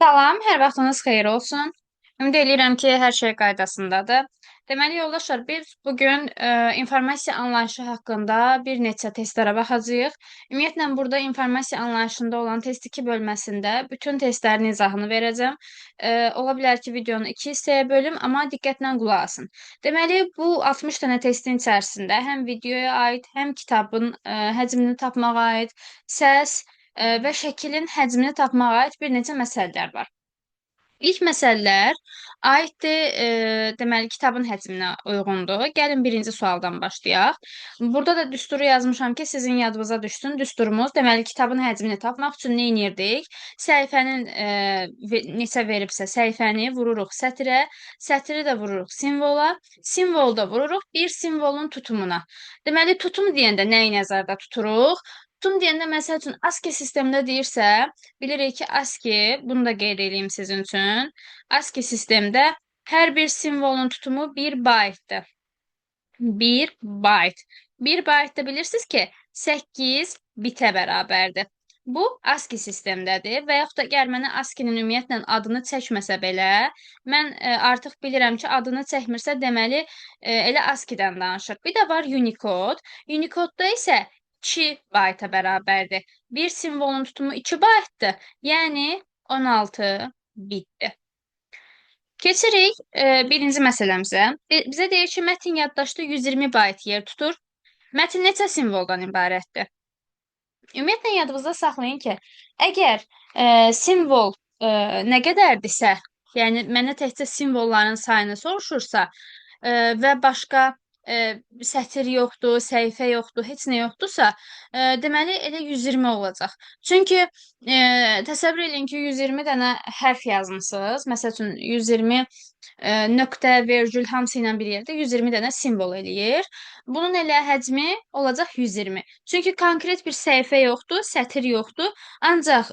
Salam, hər vaxtınız xeyir olsun. Ümid edirəm ki, hər şey qaydasındadır. Deməli, yoldaşlar, biz bugün informasiya anlayışı haqqında bir neçə testlərə baxacağıq. Ümumiyyətlə, burada informasiya anlayışında olan test 2 bölməsində bütün testlərin izahını verəcəm. Ola bilər ki, videonu iki hissəyə bölüm, amma diqqətlə qulaq asın. Deməli, bu 60 dənə testin içərisində həm videoya aid, həm kitabın həcmini tapmağa aid, səs, və şəklin həcmini tapmağa aid bir neçə məsələlər var. İlk məsələlər aiddir, deməli, kitabın həcminə uyğundur. Gəlin birinci sualdan başlayaq. Burada da düsturu yazmışam ki, sizin yadınıza düşsün. Düsturumuz, deməli, kitabın həcmini tapmaq üçün nə edirdik? Səhifənin neçə veribsə, səhifəni vururuq sətrə, sətri də vururuq simvola, simvolu da vururuq bir simvolun tutumuna. Deməli, tutum deyəndə nəyi nəzərdə tuturuq? Tutum deyəndə, məsəl üçün, ASCII sistemdə deyirsə, bilirik ki, ASCII, bunu da qeyd edeyim sizin üçün, ASCII sistemdə hər bir simvolun tutumu 1 baytdır. 1 bayt. 1 bayt da bilirsiniz ki, 8 bitə bərabərdir. Bu ASCII sistemdədir və yaxud da əgər mənə ASCII-nin ümumiyyətlə adını çəkməsə belə, mən artıq bilirəm ki, adını çəkmirsə, deməli, elə ASCII-dən danışır. Bir də var Unicode. Unicode-da isə 2 bayta bərabərdir. Bir simvolun tutumu 2 baytdır, yəni 16 bitdir. Keçirik birinci məsələmizə. Bizə deyir ki, mətin yaddaşda 120 bayt yer tutur. Mətin neçə simvoldan ibarətdir? Ümumiyyətlə yadınızda saxlayın ki, əgər simvol nə qədərdirsə, yəni mənə təkcə simvolların sayını soruşursa və başqa sətir yoxdur, səhifə yoxdur, heç nə yoxdursa, deməli elə 120 olacaq. Çünki təsəvvür edin ki, 120 dənə hərf yazmısınız. Məsəl üçün 120 nöqtə, vergül hamısı ilə bir yerdə 120 dənə simvol eləyir. Bunun elə həcmi olacaq 120. Çünki konkret bir səhifə yoxdur, sətir yoxdur. Ancaq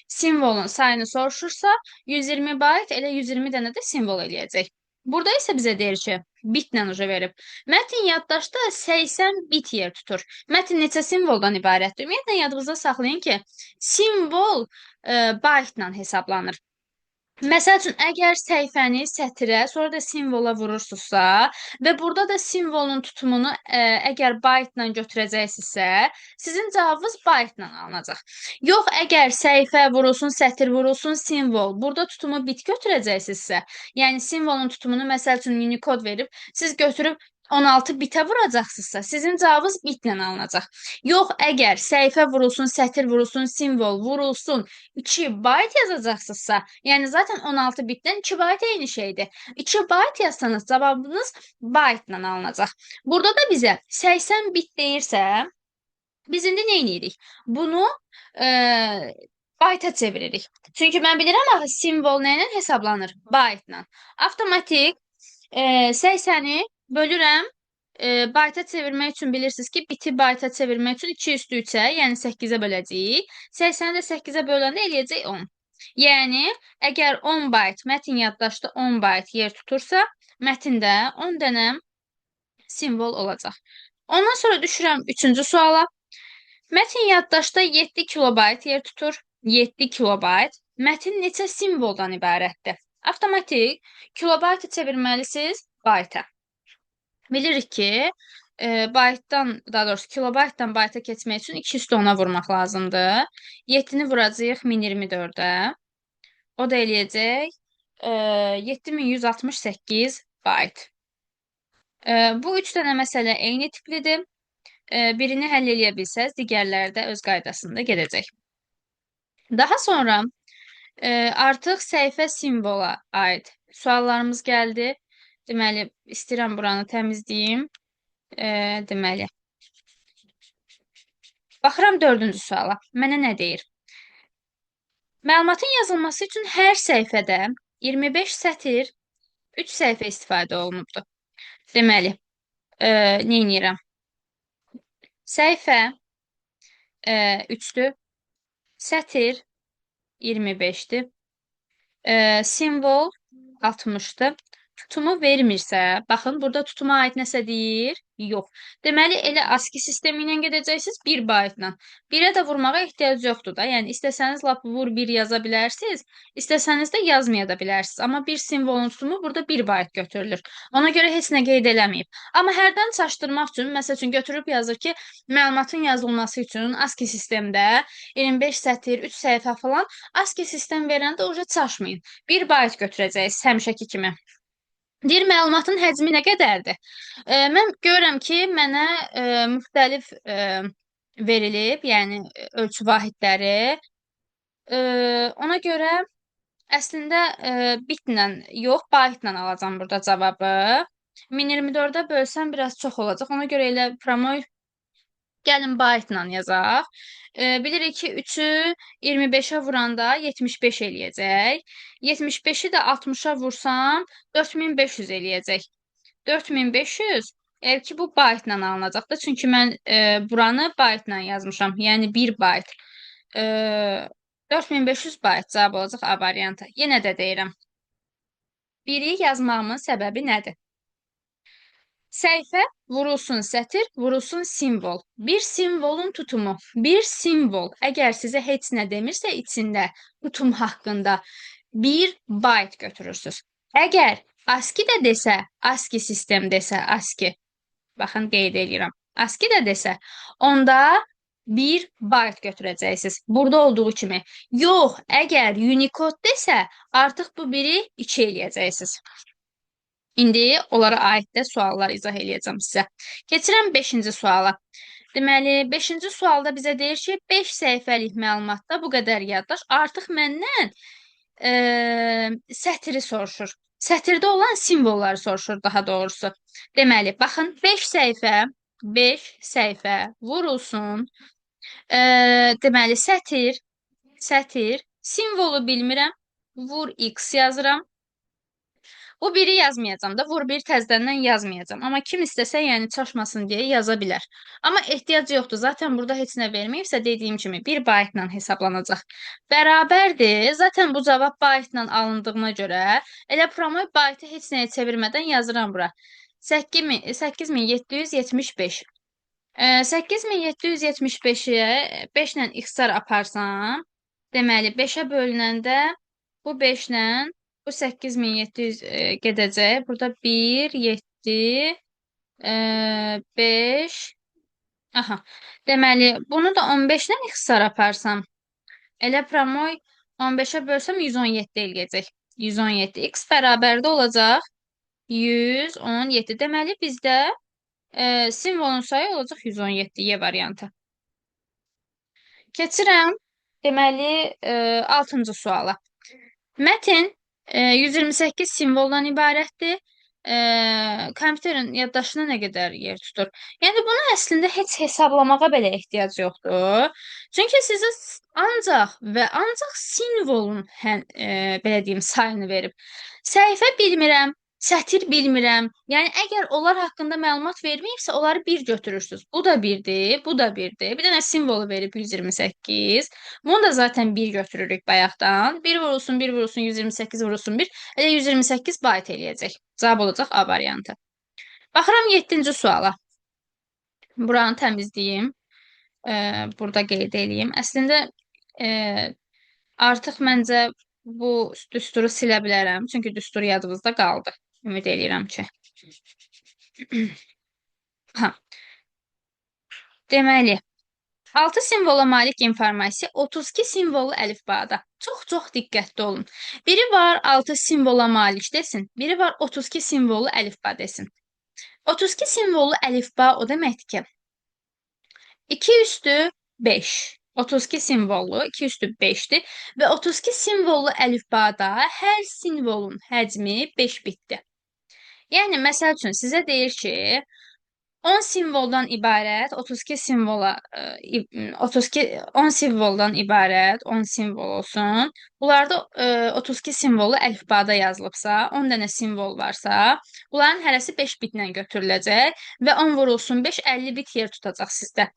simvolun sayını soruşursa 120 bayt elə 120 dənə də simvol eləyəcək. Burada isə bizə deyir ki, bitlə verib. Mətin yaddaşda 80 bit yer tutur. Mətin neçə simvoldan ibarətdir? Ümumiyyətlə yadınızda saxlayın ki, simvol baytla hesablanır. Məsəl üçün, əgər səhifəni sətrə, sonra da simvola vurursunuzsa və burada da simvolun tutumunu əgər baytla götürəcəksinizsə, sizin cavabınız baytla alınacaq. Yox, əgər səhifə vurulsun, sətir vurulsun, simvol, burada tutumu bit götürəcəksinizsə, yəni simvolun tutumunu məsəl üçün Unicode verib, siz götürüb 16 bitə vuracaqsınızsa, sizin cavabınız bitlə alınacaq. Yox, əgər səhifə vurulsun, sətir vurulsun, simvol vurulsun, 2 bayt yazacaqsınızsa, yəni zaten 16 bitdən 2 bayt eyni şeydir. 2 bayt yazsanız cavabınız baytla alınacaq. Burada da bizə 80 bit deyirsə, biz indi nə edirik? Bunu bayta çeviririk. Çünki mən bilirəm axı simvol nə ilə hesablanır? Baytla. Avtomatik 80-i bölürəm bayta çevirmək üçün bilirsiniz ki, biti bayta çevirmək üçün 2 üstü 3-ə, yəni 8-ə böləcəyik. 80-i də 8-ə böləndə eləyəcək 10. Yəni, əgər 10 bayt, mətin yaddaşda 10 bayt yer tutursa, mətində 10 dənə simvol olacaq. Ondan sonra düşürəm 3-cü suala. Mətin yaddaşda 7 kilobayt yer tutur. 7 kilobayt. Mətin neçə simvoldan ibarətdir? Avtomatik kilobaytı çevirməlisiniz bayta. Bilirik ki, baytdan, daha doğrusu kilobaytdan bayta keçmək üçün 2 üstü 10-a vurmaq lazımdır. 7-ni vuracağıq 1024-ə. O da eləyəcək 7168 bayt. Bu 3 dənə məsələ eyni tiplidir. Birini həll eləyə bilsəz, digərləri də öz qaydasında gedəcək. Daha sonra artıq səhifə simvola aid suallarımız gəldi. Deməli, istəyirəm buranı təmizləyim. Deməli, baxıram 4-cü suala. Mənə nə deyir? Məlumatın yazılması üçün hər səhifədə 25 sətir, 3 səhifə istifadə olunubdur. Deməli, nə edirəm? Səhifə 3-dür, sətir 25-dir, simvol 60-dır. Tutumu vermirsə, baxın, burada tutuma aid nəsə deyir? Yox. Deməli, elə ASCII sistemi ilə gedəcəksiniz 1 baytla. 1-ə də vurmağa ehtiyac yoxdur da. Yəni, istəsəniz lap vur 1 yaza bilərsiniz, istəsəniz də yazmaya da bilərsiniz. Amma bir simvolun tutumu burada 1 bayt götürülür. Ona görə heç nə qeyd eləməyib. Amma hərdən çaşdırmaq üçün, məsəl üçün götürüb yazır ki, məlumatın yazılması üçün ASCII sistemdə 25 sətir, 3 səhifə falan ASCII sistem verəndə uca çaşmayın. 1 bayt götürəcəksiniz həmişəki kimi. Deyir, məlumatın həcmi nə qədərdir? Mən görürəm ki, mənə müxtəlif verilib, yəni ölçü vahidləri. Ona görə əslində bitlə yox, baytla alacam burada cavabı. 1024-ə bölsəm biraz çox olacaq. Ona görə elə promoy gəlin baytla yazaq. Bilirik ki, 3-ü 25-ə vuranda 75 eləyəcək. 75-i də 60-a vursam 4500 eləyəcək. 4500 eğer ki bu baytla alınacaq da. Çünki mən buranı baytla yazmışam. Yəni 1 bayt. 4500 bayt cavab olacaq A variantı. Yenə də deyirəm. Biri yazmağımın səbəbi nədir? Səhifə vurulsun sətir, vurulsun simvol. Bir simvolun tutumu, bir simvol əgər sizə heç nə demirsə içində tutum haqqında 1 bayt götürürsünüz. Əgər ASCII də desə, ASCII sistem desə, ASCII, baxın qeyd edirəm, ASCII də desə, onda 1 bayt götürəcəksiniz. Burada olduğu kimi. Yox, əgər Unicode desə, artıq bu biri 2 eləyəcəksiniz. İndi onlara aid də suallar izah eləyəcəm sizə. Keçirəm 5-ci suala. Deməli, 5-ci sualda bizə deyir ki, 5 səhifəlik məlumatda bu qədər yaddaş artıq məndən sətiri soruşur. Sətirdə olan simvolları soruşur daha doğrusu. Deməli, baxın 5 səhifə vurulsun. Deməli, sətir, simvolu bilmirəm. Vur X yazıram. Bu biri yazmayacam da, vur bir təzədən yazmayacam. Amma kim istəsə, yəni çaşmasın deyə yaza bilər. Amma ehtiyac yoxdur. Zaten burada heç nə verməyibsə, dediyim kimi 1 baytla hesablanacaq. Bərabərdir. Zaten bu cavab baytla alındığına görə elə promoy baytı heç nəyə çevirmədən yazıram bura. 8775. 8775-ə 5 ilə x-lar aparsam, deməli 5-ə bölünəndə bu 5 ilə bu 8700 gedəcək. Burada 1, 7, 5. Aha. Deməli, bunu da 15-lə ixtisar aparsam, elə promoy 15-ə bölsəm 117 eləyəcək. 117 x bərabərdə olacaq 117. Deməli, bizdə simvolun sayı olacaq 117 Y variantı. Keçirəm, deməli, 6-cı suala. Mətn 128 simvoldan ibarətdir. Kompüterin yaddaşına nə qədər yer tutur? Yəni, bunu əslində heç hesablamağa belə ehtiyac yoxdur. Çünki sizə ancaq və ancaq simvolun belə deyim, sayını verib. Səhifə bilmirəm, sətir bilmirəm. Yəni, əgər onlar haqqında məlumat verməyibsə, onları 1 götürürsünüz. Bu da 1-dir, bu da 1-dir. Bir dənə simvolu verib 128. Bunu da zaten 1 götürürük bayaqdan. 1 vurulsun, 1 vurulsun, 128 vurulsun 1. Elə 128 bayt eləyəcək. Cavab olacaq A variantı. Baxıram 7-ci suala. Buranı təmizləyim. Burada qeyd eləyim. Əslində, artıq məncə bu düsturu silə bilərəm. Çünki düstur yadınızda qaldı. Ümid eləyirəm ki. Deməli, 6 simvola malik informasiya 32 simvollu əlifbada. Çox diqqətli olun. Biri var 6 simvola malik desin, biri var 32 simvollu əlifba desin. 32 simvollu əlifba o deməkdir ki, 2 üstü 5. 32 simvollu 2 üstü 5'dir və 32 simvollu əlifbada hər simvolun həcmi 5 bitdir. Yəni, məsəl üçün sizə deyir ki, 10 simvoldan ibarət 32 simvola 10 simvoldan ibarət 10 simvol olsun. Bunlarda 32 simvolu əlifbada yazılıbsa, 10 dənə simvol varsa, bunların hərəsi 5 bitlə götürüləcək və 10 vurulsun 5, 50 bit yer tutacaq sizdə.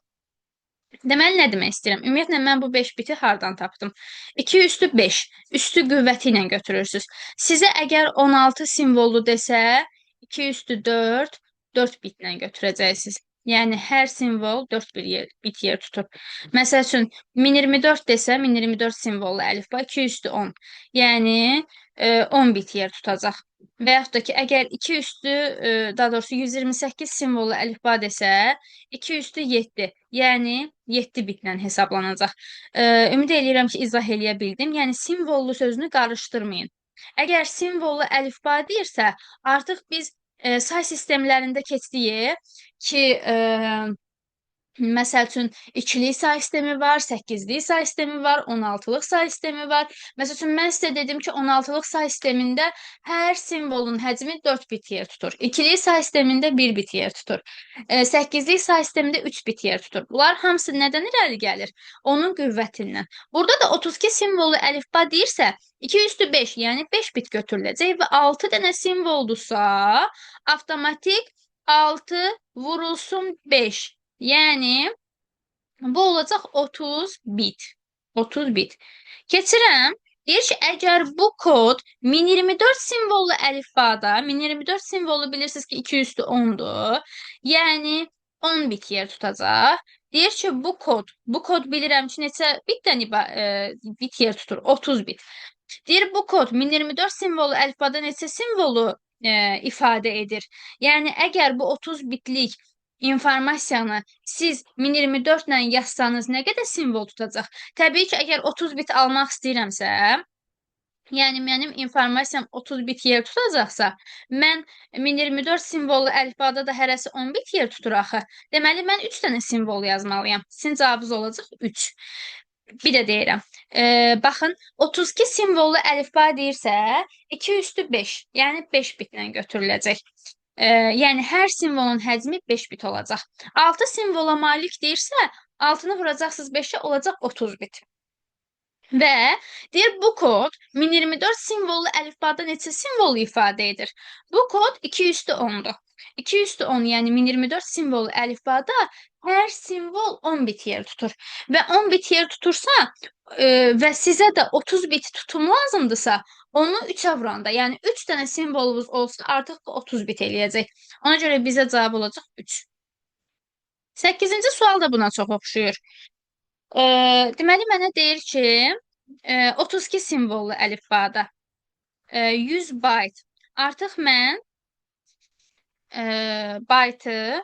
Deməli, nə demək istəyirəm? Ümumiyyətlə, mən bu 5 biti hardan tapdım? 2 üstü 5, üstü qüvvəti ilə götürürsünüz. Sizə əgər 16 simvollu desə, 2 üstü 4, 4 bitlə götürəcəksiniz. Yəni hər simvol 4 bit yer tutur. Məsəl üçün 1024 desə 1024 simvollu əlifba 2 üstü 10. Yəni 10 bit yer tutacaq. Və yaxud da ki, əgər 2 üstü, daha doğrusu 128 simvollu əlifba desə 2 üstü 7. Yəni 7 bitlə hesablanacaq. Ümid edirəm ki, izah eləyə bildim. Yəni simvollu sözünü qarışdırmayın. Əgər simvollu əlifba deyirsə, artıq biz say sistemlərində keçdik ki, məsəl üçün, ikilik say sistemi var, 8-lik say sistemi var, 16-lıq say sistemi var. Məsəl üçün, mən sizə dedim ki, 16-lıq say sistemində hər simvolun həcmi 4 bit yer tutur. İkilik say sistemində 1 bit yer tutur. 8-lik say sistemində 3 bit yer tutur. Bunlar hamısı nədən irəli gəlir? Onun qüvvətindən. Burada da 32 simvollu əlifba deyirsə, 2 üstü 5, yəni 5 bit götürüləcək və 6 dənə simvoldursa, avtomatik 6 vurulsun 5. Yəni, bu olacaq 30 bit. 30 bit. Keçirəm. Deyir ki, əgər bu kod 1024 simvollu əlifbada, 1024 simvolu bilirsiniz ki, 2 üstü 10-dur. Yəni, 10 bit yer tutacaq. Deyir ki, bu kod bilirəm ki, neçə bitdən bit yer tutur? 30 bit. Deyir, bu kod 1024 simvolu əlifbada neçə simvolu ifadə edir? Yəni, əgər bu 30 bitlik informasiyanı siz 1024 ilə yazsanız nə qədər simvol tutacaq? Təbii ki, əgər 30 bit almaq istəyirəmsə, yəni mənim informasiyam 30 bit yer tutacaqsa, mən 1024 simvollu əlifbada da hərəsi 10 bit yer tutur axı. Deməli, mən 3 dənə simvol yazmalıyam. Sizin cavabınız olacaq 3. Bir də deyirəm. Baxın, 32 simvollu əlifba deyirsə, 2 üstü 5, yəni 5 bitlə götürüləcək. Yəni, hər simvolun həcmi 5 bit olacaq. 6 simvola malik deyirsə, 6-nı vuracaqsınız 5-ə, olacaq 30 bit. Və deyir, bu kod 1024 simvollu əlifbada neçə simvolu ifadə edir? Bu kod 2 üstü 10-dur. 2 üstü 10, yəni 1024 simvollu əlifbada hər simvol 10 bit yer tutur. Və 10 bit yer tutursa və sizə də 30 bit tutum lazımdırsa, onu 3-ə vuranda, yəni 3 dənə simvolumuz olsa, artıq 30 bit eləyəcək. Ona görə bizə cavab olacaq 3. 8-ci sual da buna çox oxşuyur. Deməli, mənə deyir ki, 32 simvollu əlifbada 100 bayt. Artıq mən baytı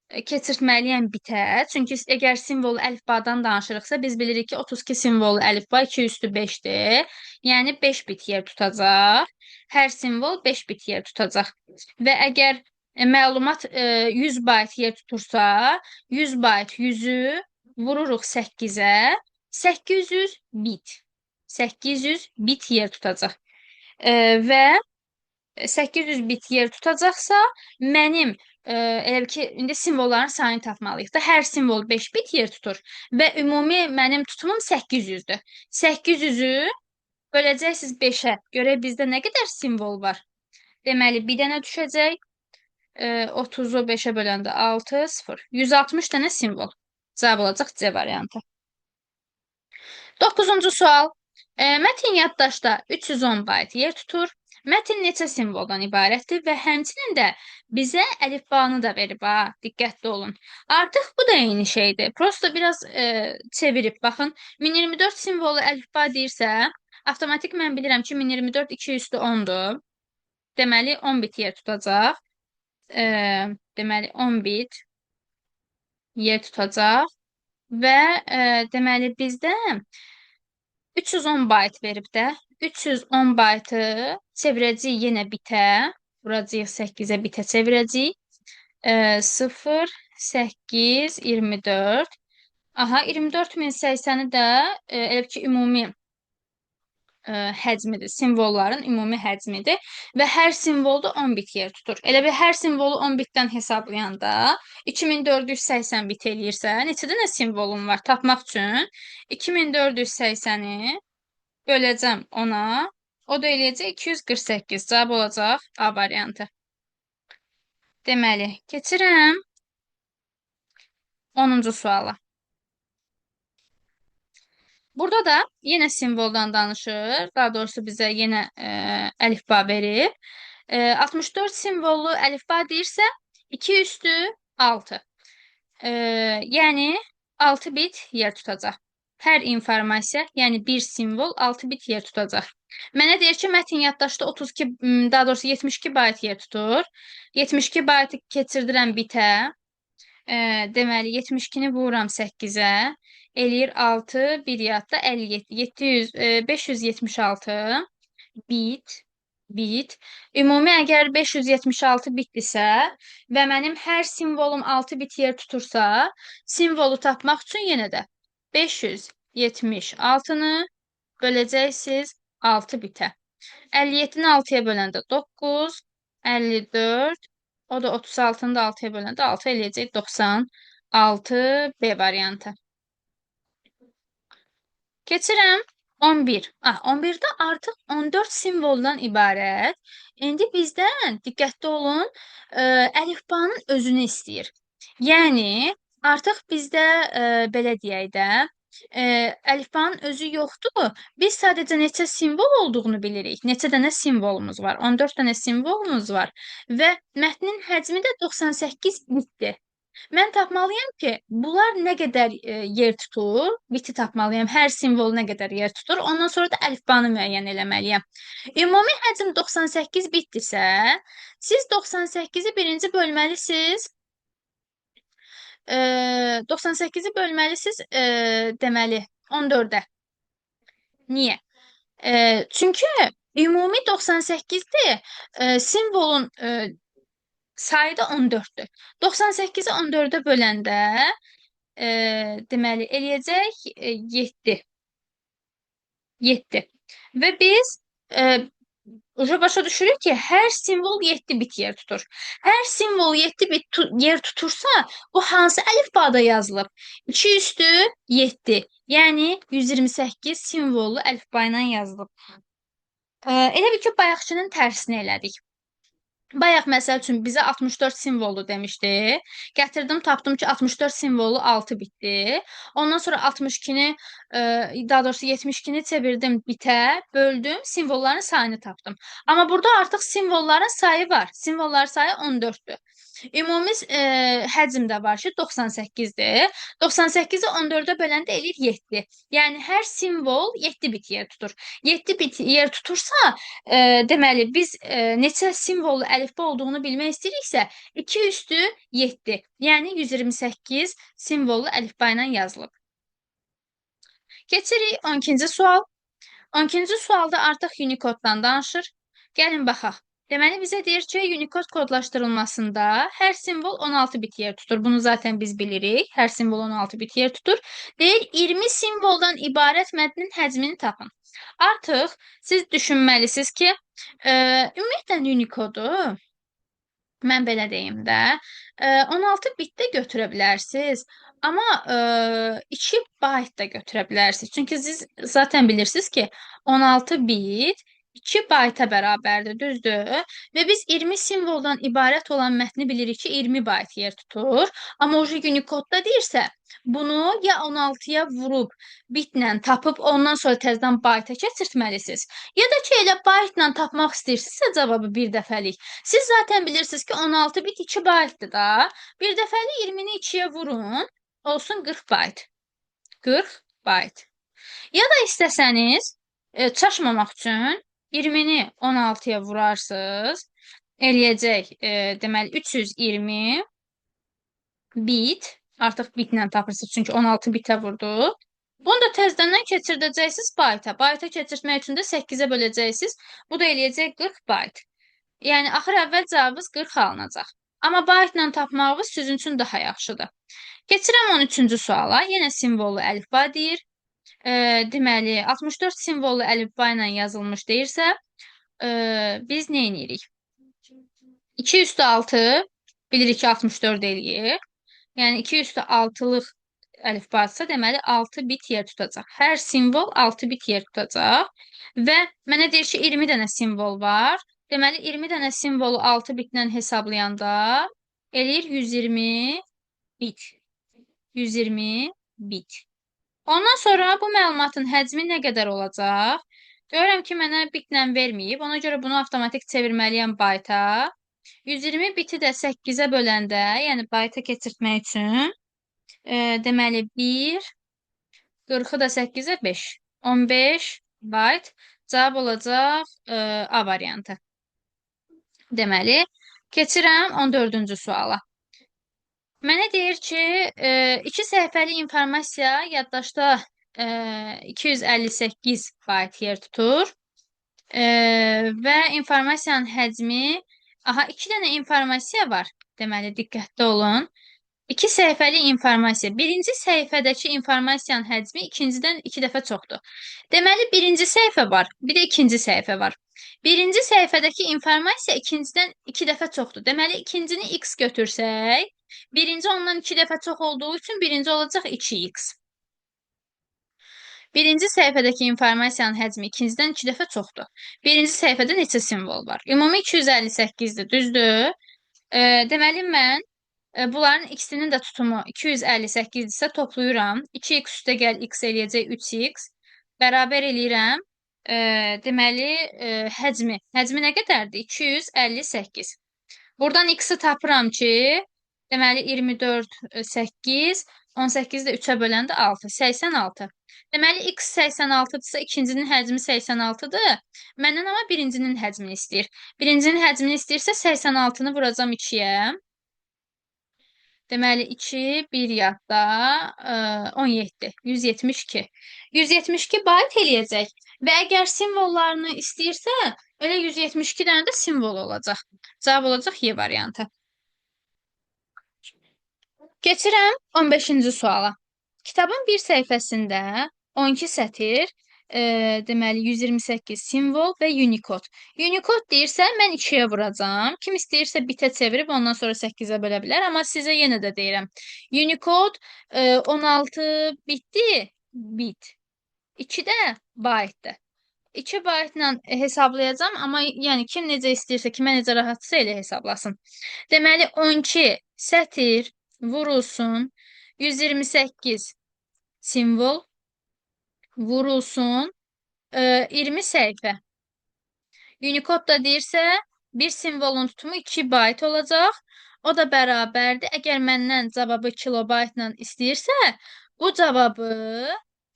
keçirtməliyəm bitə. Çünki əgər simvol əlifbadan danışırıqsa, biz bilirik ki, 32 simvollu əlifba 2 üstü 5-dir. Yəni 5 bit yer tutacaq. Hər simvol 5 bit yer tutacaq. Və əgər məlumat 100 bayt yer tutursa, 100 bayt 100-ü vururuq 8-ə, 800 bit. 800 bit yer tutacaq. Və 800 bit yer tutacaqsa, mənim elə ki, indi simvolların sayını tapmalıyıq da. Hər simvol 5 bit yer tutur və ümumi mənim tutumum 800-dür. 800-ü böləcəksiniz 5-ə. Görək bizdə nə qədər simvol var? Deməli, bir dənə düşəcək. 30-u 5-ə böləndə 6, 0. 160 dənə simvol. Cavab olacaq C variantı. 9-cu sual. Mətin yaddaşda 310 bayt yer tutur. Mətin neçə simvoldan ibarətdir və həmçinin də bizə əlifbanı da verib, ha, diqqətli olun. Artıq bu da eyni şeydir. Prosta biraz çevirib, baxın. 1024 simvolu əlifba deyirsə, avtomatik mən bilirəm ki, 1024 2 üstü 10-dur. Deməli, 10 bit yer tutacaq. Deməli, 10 bit yer tutacaq və deməli, bizdə 310 bayt verib də. 310 baytı çevirəcəyik yenə bitə. Vuracağıq 8-ə bitə çevirəcəyik. 0, 8, 24. Aha, 24080-i də elə ki, ümumi həcmidir. Simvolların ümumi həcmidir. Və hər simvolda 10 bit yer tutur. Elə bir hər simvolu 10 bitdən hesablayanda 2480 bit eləyirsə, neçə dənə simvolum var tapmaq üçün? 2480-i böləcəm ona. O da eləyəcək 248. Cavab olacaq A variantı. Deməli, keçirəm 10-cu suala. Burada da yenə simvoldan danışır. Daha doğrusu bizə yenə əlifba verib. 64 simvollu əlifba deyirsə, 2 üstü 6. Yəni 6 bit yer tutacaq. Hər informasiya, yəni bir simvol 6 bit yer tutacaq. Mənə deyir ki, mətin yaddaşda 32, daha doğrusu 72 bayt yer tutur. 72 baytı keçirdirəm bitə. Deməli 72-ni vururam 8-ə. Eləyir 6, 1 yadda 57, 700, 576 bit, bit. Ümumi əgər 576 bitdirsə və mənim hər simvolum 6 bit yer tutursa, simvolu tapmaq üçün yenə də 576-nı böləcəksiniz 6 bitə. 57-ni 6-ya böləndə 9, 54, o da 36-nı da 6-ya böləndə 6 eləyəcək 96 B variantı. Keçirəm 11. 11-də artıq 14 simvoldan ibarət. İndi bizdən diqqətli olun, əlifbanın özünü istəyir. Yəni artıq bizdə belə deyək də, əlifbanın özü yoxdur. Biz sadəcə neçə simvol olduğunu bilirik. Neçə dənə simvolumuz var? 14 dənə simvolumuz var və mətnin həcmi də 98 bitdir. Mən tapmalıyam ki, bunlar nə qədər yer tutur, biti tapmalıyam. Hər simvol nə qədər yer tutur. Ondan sonra da əlifbanı müəyyən eləməliyəm. Ümumi həcm 98 bitdirsə, siz 98-i birinci bölməlisiniz. 98-i bölməlisiniz, deməli, 14-ə. Niyə? Çünki ümumi 98-dir, simvolun sayı da 14-dür. 98-i 14-ə böləndə deməli eləyəcək 7. 7. Və biz başa düşürük ki, hər simvol 7 bit yer tutur. Hər simvol 7 bit yer tutursa, bu hansı əlifbada yazılıb? 2 üstü 7. Yəni 128 simvollu əlifba ilə yazılıb. Elə bil ki, bayaqçının tərsini elədik. Bayaq məsəl üçün bizə 64 simvollu demişdi. Gətirdim, tapdım ki, 64 simvollu 6 bitdi. Ondan sonra 62-ni, daha doğrusu 72-ni çevirdim bitə, böldüm, simvolların sayını tapdım. Amma burada artıq simvolların sayı var. Simvolların sayı 14-dür. Ümumi həcm də var ki, 98-dir. 98-i 14-ə böləndə eləyir 7. Yəni hər simvol 7 bit yer tutur. 7 bit yer tutursa, deməli biz neçə simvollu əlifba olduğunu bilmək istəyiriksə, 2 üstü 7, yəni 128 simvollu əlifba ilə yazılıb. Keçirik 12-ci sual. 12-ci sualda artıq Unicode-dan danışır. Gəlin baxaq. Deməli, bizə deyir ki, Unicode kodlaşdırılmasında hər simvol 16 bit yer tutur. Bunu zaten biz bilirik. Hər simvol 16 bit yer tutur. Deyir, 20 simvoldan ibarət mətnin həcmini tapın. Artıq siz düşünməlisiniz ki, ümumiyyətlə Unicode-u, mən belə deyim də, 16 bit də götürə bilərsiniz. Amma 2 byte da götürə bilərsiniz. Çünki siz zaten bilirsiniz ki, 16 bit 2 bayta bərabərdir, düzdür? Və biz 20 simvoldan ibarət olan mətni bilirik ki, 20 bayt yer tutur. Amma Unicode-da deyirsə, bunu ya 16-ya vurub, bitlə tapıb, ondan sonra təzədən bayta keçirtməlisiniz. Ya da ki, elə baytla tapmaq istəyirsinizsə cavabı bir dəfəlik. Siz zaten bilirsiniz ki, 16 bit 2 baytdır da. Bir dəfəlik 20-ni 2-yə vurun, olsun 40 bayt. 40 bayt. Ya da istəsəniz, çaşmamaq üçün 20-ni 16-ya vurarsınız. Eləyəcək, deməli, 320 bit. Artıq bitlə tapırsınız, çünki 16 bitə vurdu. Bunu da təzədən keçirdəcəksiniz bayta. Bayta keçirtmək üçün də 8-ə böləcəksiniz. Bu da eləyəcək 40 bayt. Yəni, axır əvvəl cavabınız 40 alınacaq. Amma baytla tapmağınız sizin üçün daha yaxşıdır. Keçirəm 13-cü suala. Yenə simvollu əlifba deyir. Deməli, 64 simvollu əlifba ilə yazılmış deyirsə, biz nə edirik? 2 üstü 6, bilirik ki, 64 eləyir. Yəni, 2 üstü 6-lıq əlifbadırsa, deməli, 6 bit yer tutacaq. Hər simvol 6 bit yer tutacaq. Və mənə deyir ki, 20 dənə simvol var. Deməli, 20 dənə simvolu 6 bitlə hesablayanda eləyir 120 bit. 120 bit. Ondan sonra bu məlumatın həcmi nə qədər olacaq? Görürəm ki, mənə bitlə verməyib. Ona görə bunu avtomatik çevirməliyəm bayta. 120 biti də 8-ə böləndə, yəni bayta keçirtmək üçün, deməli 1, 40-ı da 8-ə 5. 15 bayt. Cavab olacaq A variantı. Deməli, keçirəm 14-cü suala. Mənə deyir ki, 2 səhifəli informasiya yaddaşda 258 bayt yer tutur və informasiyanın həcmi, aha, 2 dənə informasiya var. Deməli, diqqətli olun. 2 səhifəli informasiya. Birinci səhifədəki informasiyanın həcmi ikincidən 2 dəfə çoxdur. Deməli, birinci səhifə var, bir də ikinci səhifə var. Birinci səhifədəki informasiya ikincidən 2 dəfə çoxdur. Deməli, ikincini x götürsək, birinci ondan 2 dəfə çox olduğu üçün birinci olacaq 2x. Birinci səhifədəki informasiyanın həcmi ikincidən 2 dəfə çoxdur. Birinci səhifədə neçə simvol var? Ümumi 258-dir, düzdür? Deməli, mən bunların ikisinin də tutumu 258-dirsə toplayıram. 2x üstə gəl x eləyəcək 3x. Bərabər eləyirəm. Deməli, həcmi. Həcmi nə qədərdir? 258. Buradan x-i tapıram ki, deməli 24, 8, 18 də 3-ə böləndə 6, 86. Deməli, x 86-dırsa, ikincinin həcmi 86-dır. Məndən amma birincinin həcmini istəyir. Birincinin həcmini istəyirsə, 86-nı vuracam 2-yə. Deməli, 2, 1 yadda, 17, 172. 172 bayt eləyəcək. Və əgər simvollarını istəyirsə, elə 172 dənə də simvol olacaq. Cavab olacaq Y variantı. Keçirəm 15-ci suala. Kitabın bir səhifəsində 12 sətir, deməli 128 simvol və Unicode. Unicode deyirsə, mən 2-yə vuracam. Kim istəyirsə bitə çevirib ondan sonra 8-ə bölə bilər. Amma sizə yenə də deyirəm. Unicode 16 bitdi, bit. 2 də baytdır. 2 baytla hesablayacam, amma yəni kim necə istəyirsə, kimə necə rahatsa elə hesablasın. Deməli 12 sətir vurulsun 128 simvol vurulsun 20 səhifə. Unicode da deyirsə, bir simvolun tutumu 2 bayt olacaq. O da bərabərdir. Əgər məndən cavabı kilobaytla istəyirsə, bu cavabı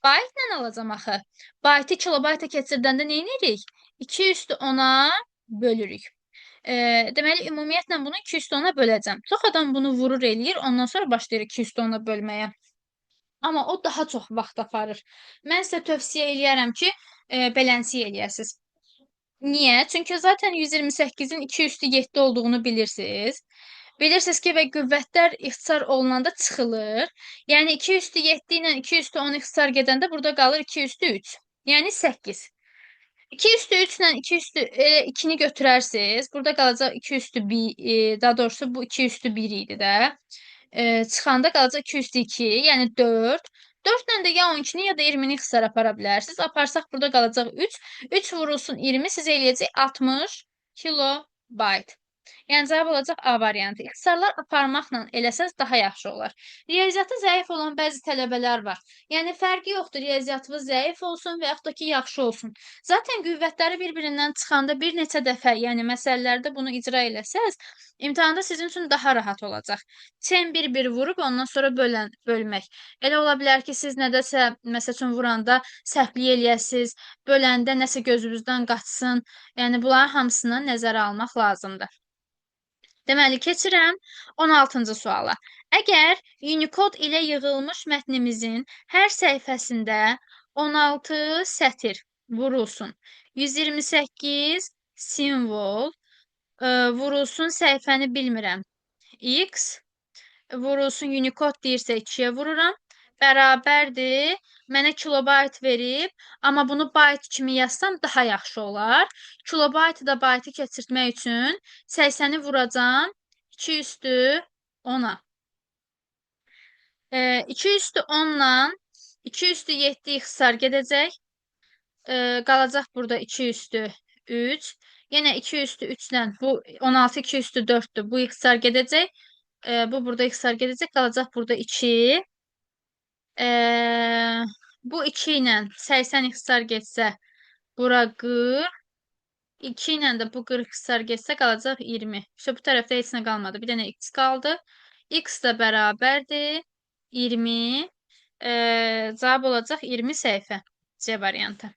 baytla alacam axı. Baytı kilobayta keçirdəndə nə edirik? 2 üstü 10-a bölürük. Deməli, ümumiyyətlə bunu 2 üstü 10-a böləcəm. Çox adam bunu vurur eləyir, ondan sonra başlayır 2 üstü 10-a bölməyə. Amma o daha çox vaxt aparır. Mən sizə tövsiyə eləyərəm ki, belənsi eləyəsiniz. Niyə? Çünki zaten 128-in 2 üstü 7 olduğunu bilirsiniz. Bilirsiniz ki, və qüvvətlər ixtisar olunanda çıxılır. Yəni 2 üstü 7 ilə 2 üstü 10 ixtisar gedəndə burada qalır 2 üstü 3. Yəni 8. 2 üstü 3 ilə 2 üstü 2-ni götürərsiniz. Burada qalacaq 2 üstü 1, daha doğrusu bu 2 üstü 1 idi də. Çıxanda qalacaq 2 üstü 2, yəni 4. 4 ilə də ya 12-ni ya da 20-ni ixtisar apara bilərsiniz. Aparsaq burada qalacaq 3. 3 vurulsun 20 sizə eləyəcək 60 kilobayt. Yəni cavab olacaq A variantı. İxtisarlar aparmaqla eləsəz daha yaxşı olar. Riyaziyyatı zəif olan bəzi tələbələr var. Yəni fərqi yoxdur, riyaziyyatınız zəif olsun və yaxud da ki, yaxşı olsun. Zaten qüvvətləri bir-birindən çıxanda bir neçə dəfə, yəni məsələlərdə bunu icra eləsəz, imtahanda sizin üçün daha rahat olacaq. Çən bir-bir vurub ondan sonra bölmək. Elə ola bilər ki, siz nədəsə, məsəl üçün vuranda səhvlik eləyəsiniz, böləndə nəsə gözünüzdən qaçsın. Yəni bunların hamısını nəzərə almaq lazımdır. Deməli, keçirəm 16-cı suala. Əgər Unicode ilə yığılmış mətnimizin hər səhifəsində 16 sətir vurulsun, 128 simvol vurulsun səhifəni bilmirəm, x vurulsun Unicode deyirsə 2-yə vururam, bərabərdir, mənə kilobayt verib, amma bunu bayt kimi yazsam daha yaxşı olar. Kilobaytı da baytı keçirtmək üçün 80-i vuracam 2 üstü 10-a. 2 üstü 10-la 2 üstü 7 ixtisar gedəcək. Qalacaq burada 2 üstü 3. Yenə 2 üstü 3-lə bu 16 2 üstü 4-dür. Bu ixtisar gedəcək. Bu burada ixtisar gedəcək. Qalacaq burada 2. Bu 2 ilə 80 ixtisar getsə bura 40. 2 ilə də bu 40 hissar getsə qalacaq 20. İşte bu tərəfdə heç nə qalmadı. Bir dənə x qaldı. X də bərabərdir 20. Cavab olacaq 20 səhifə. C variantı.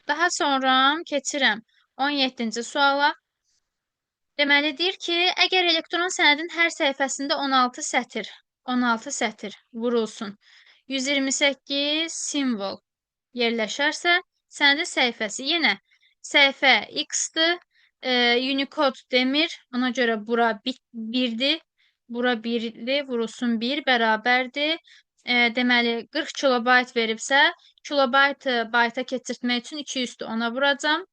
Daha sonra keçirəm 17-ci suala. Deməli deyir ki, əgər elektron sənədin hər səhifəsində 16 sətr vurulsun, 128 simvol yerləşərsə, sənədin səhifəsi yenə səhifə x-dır, Unicode demir, ona görə bura 1-dir, bura 1-dir, vurulsun 1 bərabərdir. Deməli 40 kilobayt veribsə, kilobaytı bayta keçirtmək üçün 2 üstü 10-a vuracam.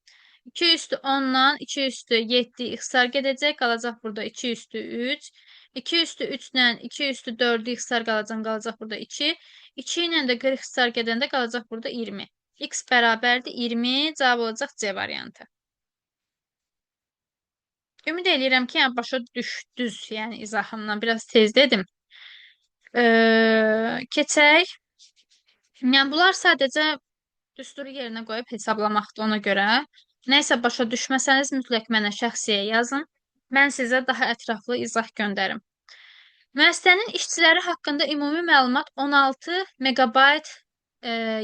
2 üstü 10-dan 2 üstü 7 ixtisar gedəcək. Qalacaq burada 2 üstü 3. 2 üstü 3-dən 2 üstü 4-ü ixtisar qalacaq burada 2. 2 ilə də 40 ixtisar gedəndə qalacaq burada 20. X bərabərdir 20. Cavab olacaq C variantı. Ümid edirəm ki, yəni başa düşdünüz, yəni izahımdan biraz tez dedim. Keçək. Yəni bunlar sadəcə düsturu yerinə qoyub hesablamaqdır ona görə. Nəysə başa düşməsəniz mütləq mənə şəxsiyə yazın. Mən sizə daha ətraflı izah göndərim. Müəssisənin işçiləri haqqında ümumi məlumat 16 megabayt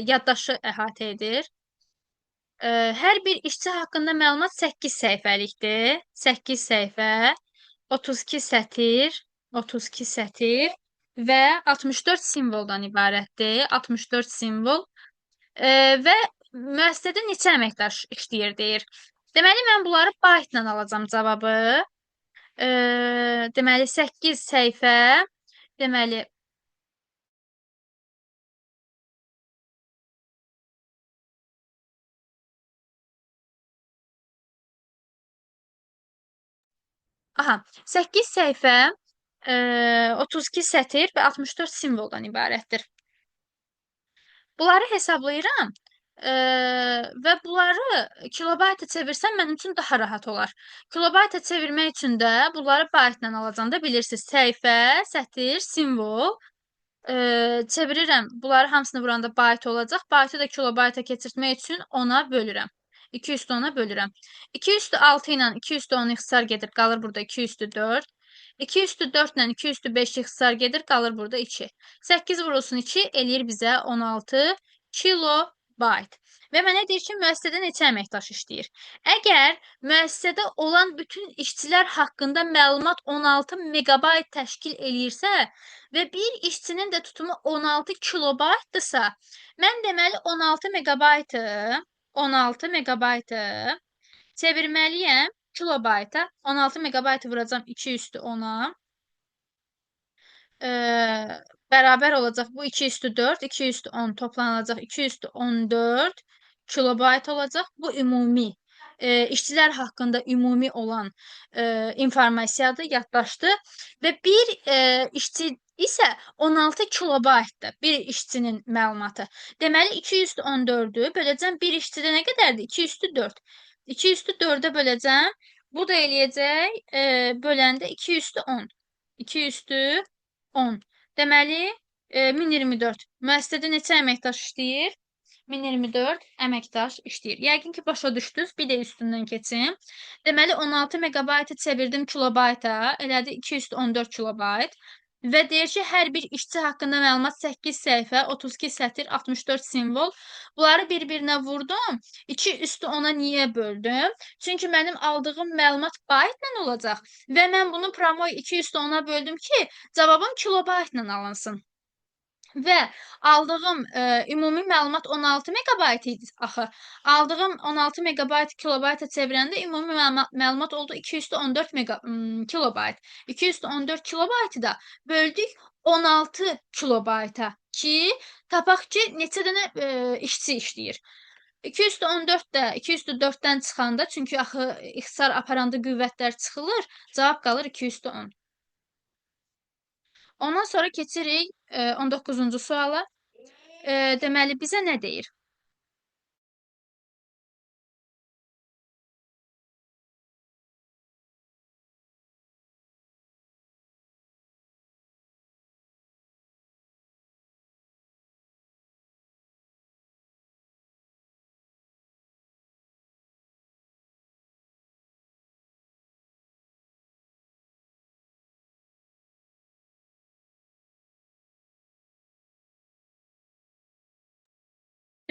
yaddaşı əhatə edir. Hər bir işçi haqqında məlumat 8 səhifəlikdir. 8 səhifə, 32 sətr və 64 simvoldan ibarətdir. 64 simvol və müəssisədə neçə əməkdaş işləyir deyir. Deməli, mən bunları baytla alacam cavabı. Deməli, 8 səhifə, deməli, aha, 8 səhifə, 32 sətr və 64 simvoldan ibarətdir. Bunları hesablayıram və bunları kilobayta çevirsəm mənim üçün daha rahat olar. Kilobayta çevirmək üçün də bunları baytla alacam da bilirsiniz. Səhifə, sətr, simvol. Çevirirəm. Bunları hamısını vuranda bayt olacaq. Baytı da kilobayta keçirtmək üçün 10-a bölürəm. 2 üstü 10-a bölürəm. 2 üstü 6 ilə 2 üstü 10 ixtisar gedir. Qalır burada 2 üstü 4. 2 üstü 4 ilə 2 üstü 5 ixtisar gedir. Qalır burada 2. 8 vurulsun 2 eləyir bizə 16 kilobayt. Və mənə deyir ki, müəssisədə neçə əməkdaş işləyir? Əgər müəssisədə olan bütün işçilər haqqında məlumat 16 megabayt təşkil eləyirsə və bir işçinin də tutumu 16 kilobaytdırsa, mən deməli 16 megabaytı çevirməliyəm kilobayta. 16 megabaytı vuracam 2 üstü 10-a. Bərabər olacaq bu 2 üstü 4, 2 üstü 10 toplanılacaq 2 üstü 14 kilobayt olacaq. Bu ümumi işçilər haqqında ümumi olan informasiyadır, yaddaşdır və bir işçi isə 16 kilobaytdır bir işçinin məlumatı. Deməli 2 üstü 14-ü böləcəm bir işçidə nə qədərdir? 2 üstü 4. 2 üstü 4-ə böləcəm. Bu da eləyəcək böləndə 2 üstü 10. 2 üstü 10. Deməli, 1024. Müəssisədə neçə əməkdaş işləyir? 1024 əməkdaş işləyir. Yəqin ki, başa düşdünüz. Bir də üstündən keçim. Deməli, 16 megabaytı çevirdim kilobayta. Elədi 214 kilobayt. Və deyir ki, hər bir işçi haqqında məlumat 8 səhifə, 32 sətr, 64 simvol. Bunları bir-birinə vurdum. 2 üstü 10-a niyə böldüm? Çünki mənim aldığım məlumat baytla olacaq. Və mən bunu promoy 2 üstü 10-a böldüm ki, cavabım kilobaytla alınsın. Və aldığım ümumi məlumat 16 megabayt idi axı. Aldığım 16 megabayt kilobayta çevirəndə ümumi məlumat oldu 214 kilobayt. 214 kilobaytı da böldük 16 kilobayta ki, tapaq ki, neçə dənə işçi işləyir. 214 də 204-dən çıxanda, çünki axı ixtisar aparanda qüvvətlər çıxılır, cavab qalır 210. Ondan sonra keçirik 19-cu suala. Deməli, bizə nə deyir?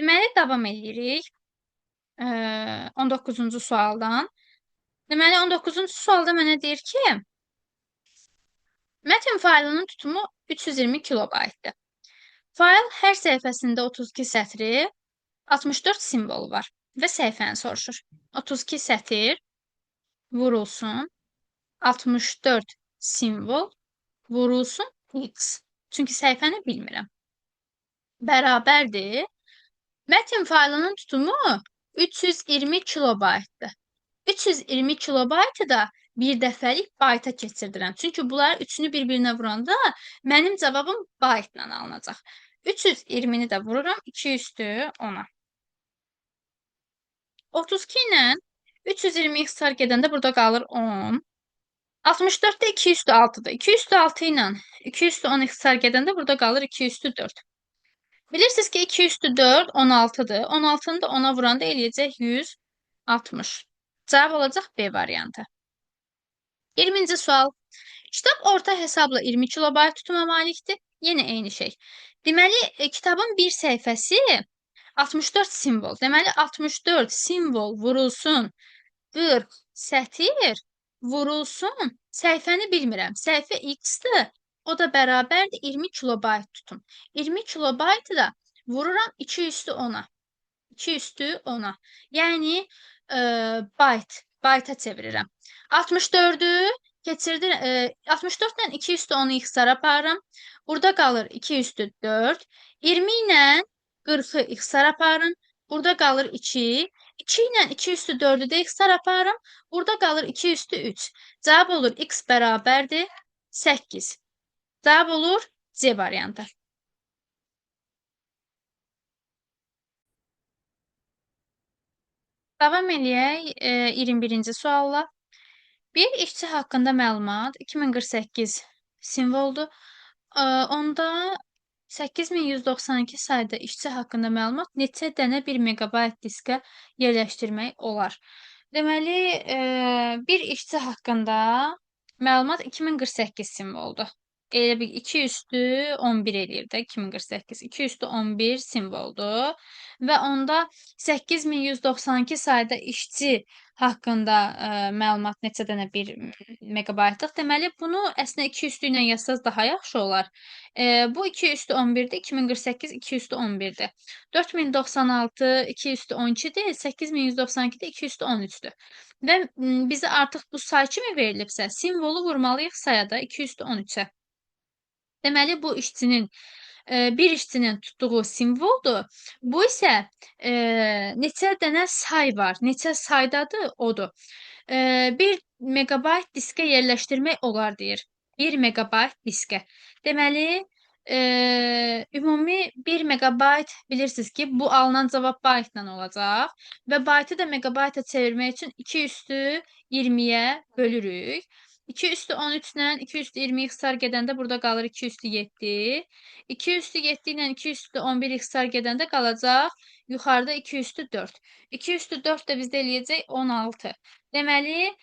Deməli, davam edirik 19-cu sualdan. Deməli, 19-cu sualda mənə deyir ki, mətn faylının tutumu 320 kilobaytdır. Fayl hər səhifəsində 32 sətri, 64 simvolu var və səhifəni soruşur. 32 sətir vurulsun, 64 simvol vurulsun X. Çünki səhifəni bilmirəm. Bərabərdir. Mətn faylının tutumu 320 kilobaytdır. 320 kilobaytı da bir dəfəlik bayta keçirdirəm. Çünki bunlar üçünü bir-birinə vuranda mənim cavabım baytla alınacaq. 320-ni də vururam 2 üstü 10-a. 32 ilə 320 ixtisar gedəndə burada qalır 10. 64-də 2 üstü 6-dır. 2 üstü 6 ilə 2 üstü 10 ixtisar gedəndə burada qalır 2 üstü 4. Bilirsiniz ki 2 üstü 4 16-dır. 16-nı da 10-a vuranda eləyəcək 160. Cavab olacaq B variantı. 20-ci sual. Kitab orta hesabla 20 kilobayt tutuma malikdir. Yenə eyni şey. Deməli, kitabın bir səhifəsi 64 simvol. Deməli, 64 simvol vurulsun 40 sətir vurulsun. Səhifəni bilmirəm. Səhifə X-dir. O da bərabərdir 20 kilobayt tutum. 20 kilobaytı da vururam 2 üstü 10-a. 2 üstü 10-a. Yəni, bayta çevirirəm. 64-ü keçirdir, 64 ilə 2 üstü 10-u ixtisara aparıram. Burada qalır 2 üstü 4. 20 ilə 40-ı ixtisara aparın. Burada qalır 2. 2 ilə 2 üstü 4-ü də ixtisar aparım. Burada qalır 2 üstü 3. Cavab olur x bərabərdir 8. Cavab olur C variantı. Davam eləyək 21-ci sualla. Bir işçi haqqında məlumat 2048 simvoldur. Onda 8192 sayda işçi haqqında məlumat neçə dənə 1 megabayt diskə yerləşdirmək olar? Deməli, bir işçi haqqında məlumat 2048 simvoldur. Elə bir 2 üstü 11 eləyir də 2048. 2 üstü 11 simvoldur. Və onda 8192 sayda işçi haqqında məlumat neçə dənə 1 megabaytlıq. Deməli, bunu əslində 2 üstü ilə yazsaz daha yaxşı olar. Bu 2 üstü 11-dir, 2048 2 üstü 11-dir. 4096 2 üstü 12-dir, 8192-də 2 üstü 13-dür. Və bizə artıq bu say kimi verilibsə, simvolu vurmalıyıq sayada 2 üstü 13-ə. Deməli, bu işçinin bir işçinin tutduğu simvoldur. Bu isə neçə dənə say var, neçə saydadır, odur. 1 megabayt diskə yerləşdirmək olar deyir. 1 megabayt diskə. Deməli, ümumi 1 megabayt bilirsiniz ki, bu alınan cavab baytla olacaq və baytı da megabayta çevirmək üçün 2 üstü 20-yə bölürük. 2 üstü 13 ilə 2 üstü 20 ixtisar gedəndə burada qalır 2 üstü 7. 2 üstü 7 ilə 2 üstü 11 ixtisar gedəndə qalacaq yuxarıda 2 üstü 4. 2 üstü 4 də bizdə eləyəcək 16. Deməli,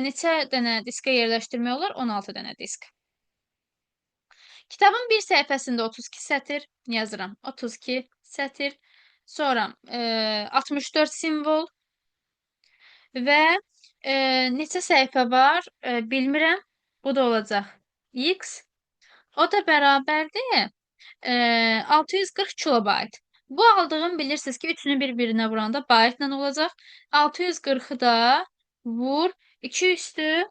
neçə dənə diskə yerləşdirmək olar? 16 dənə disk. Kitabın bir səhifəsində 32 sətir yazıram. 32 sətir. Sonra 64 simvol və neçə səhifə var bilmirəm. Bu da olacaq X. O da bərabərdir 640 kilobayt. Bu aldığım bilirsiniz ki, üçünü bir-birinə vuranda baytla olacaq. 640-ı da vur 2 üstü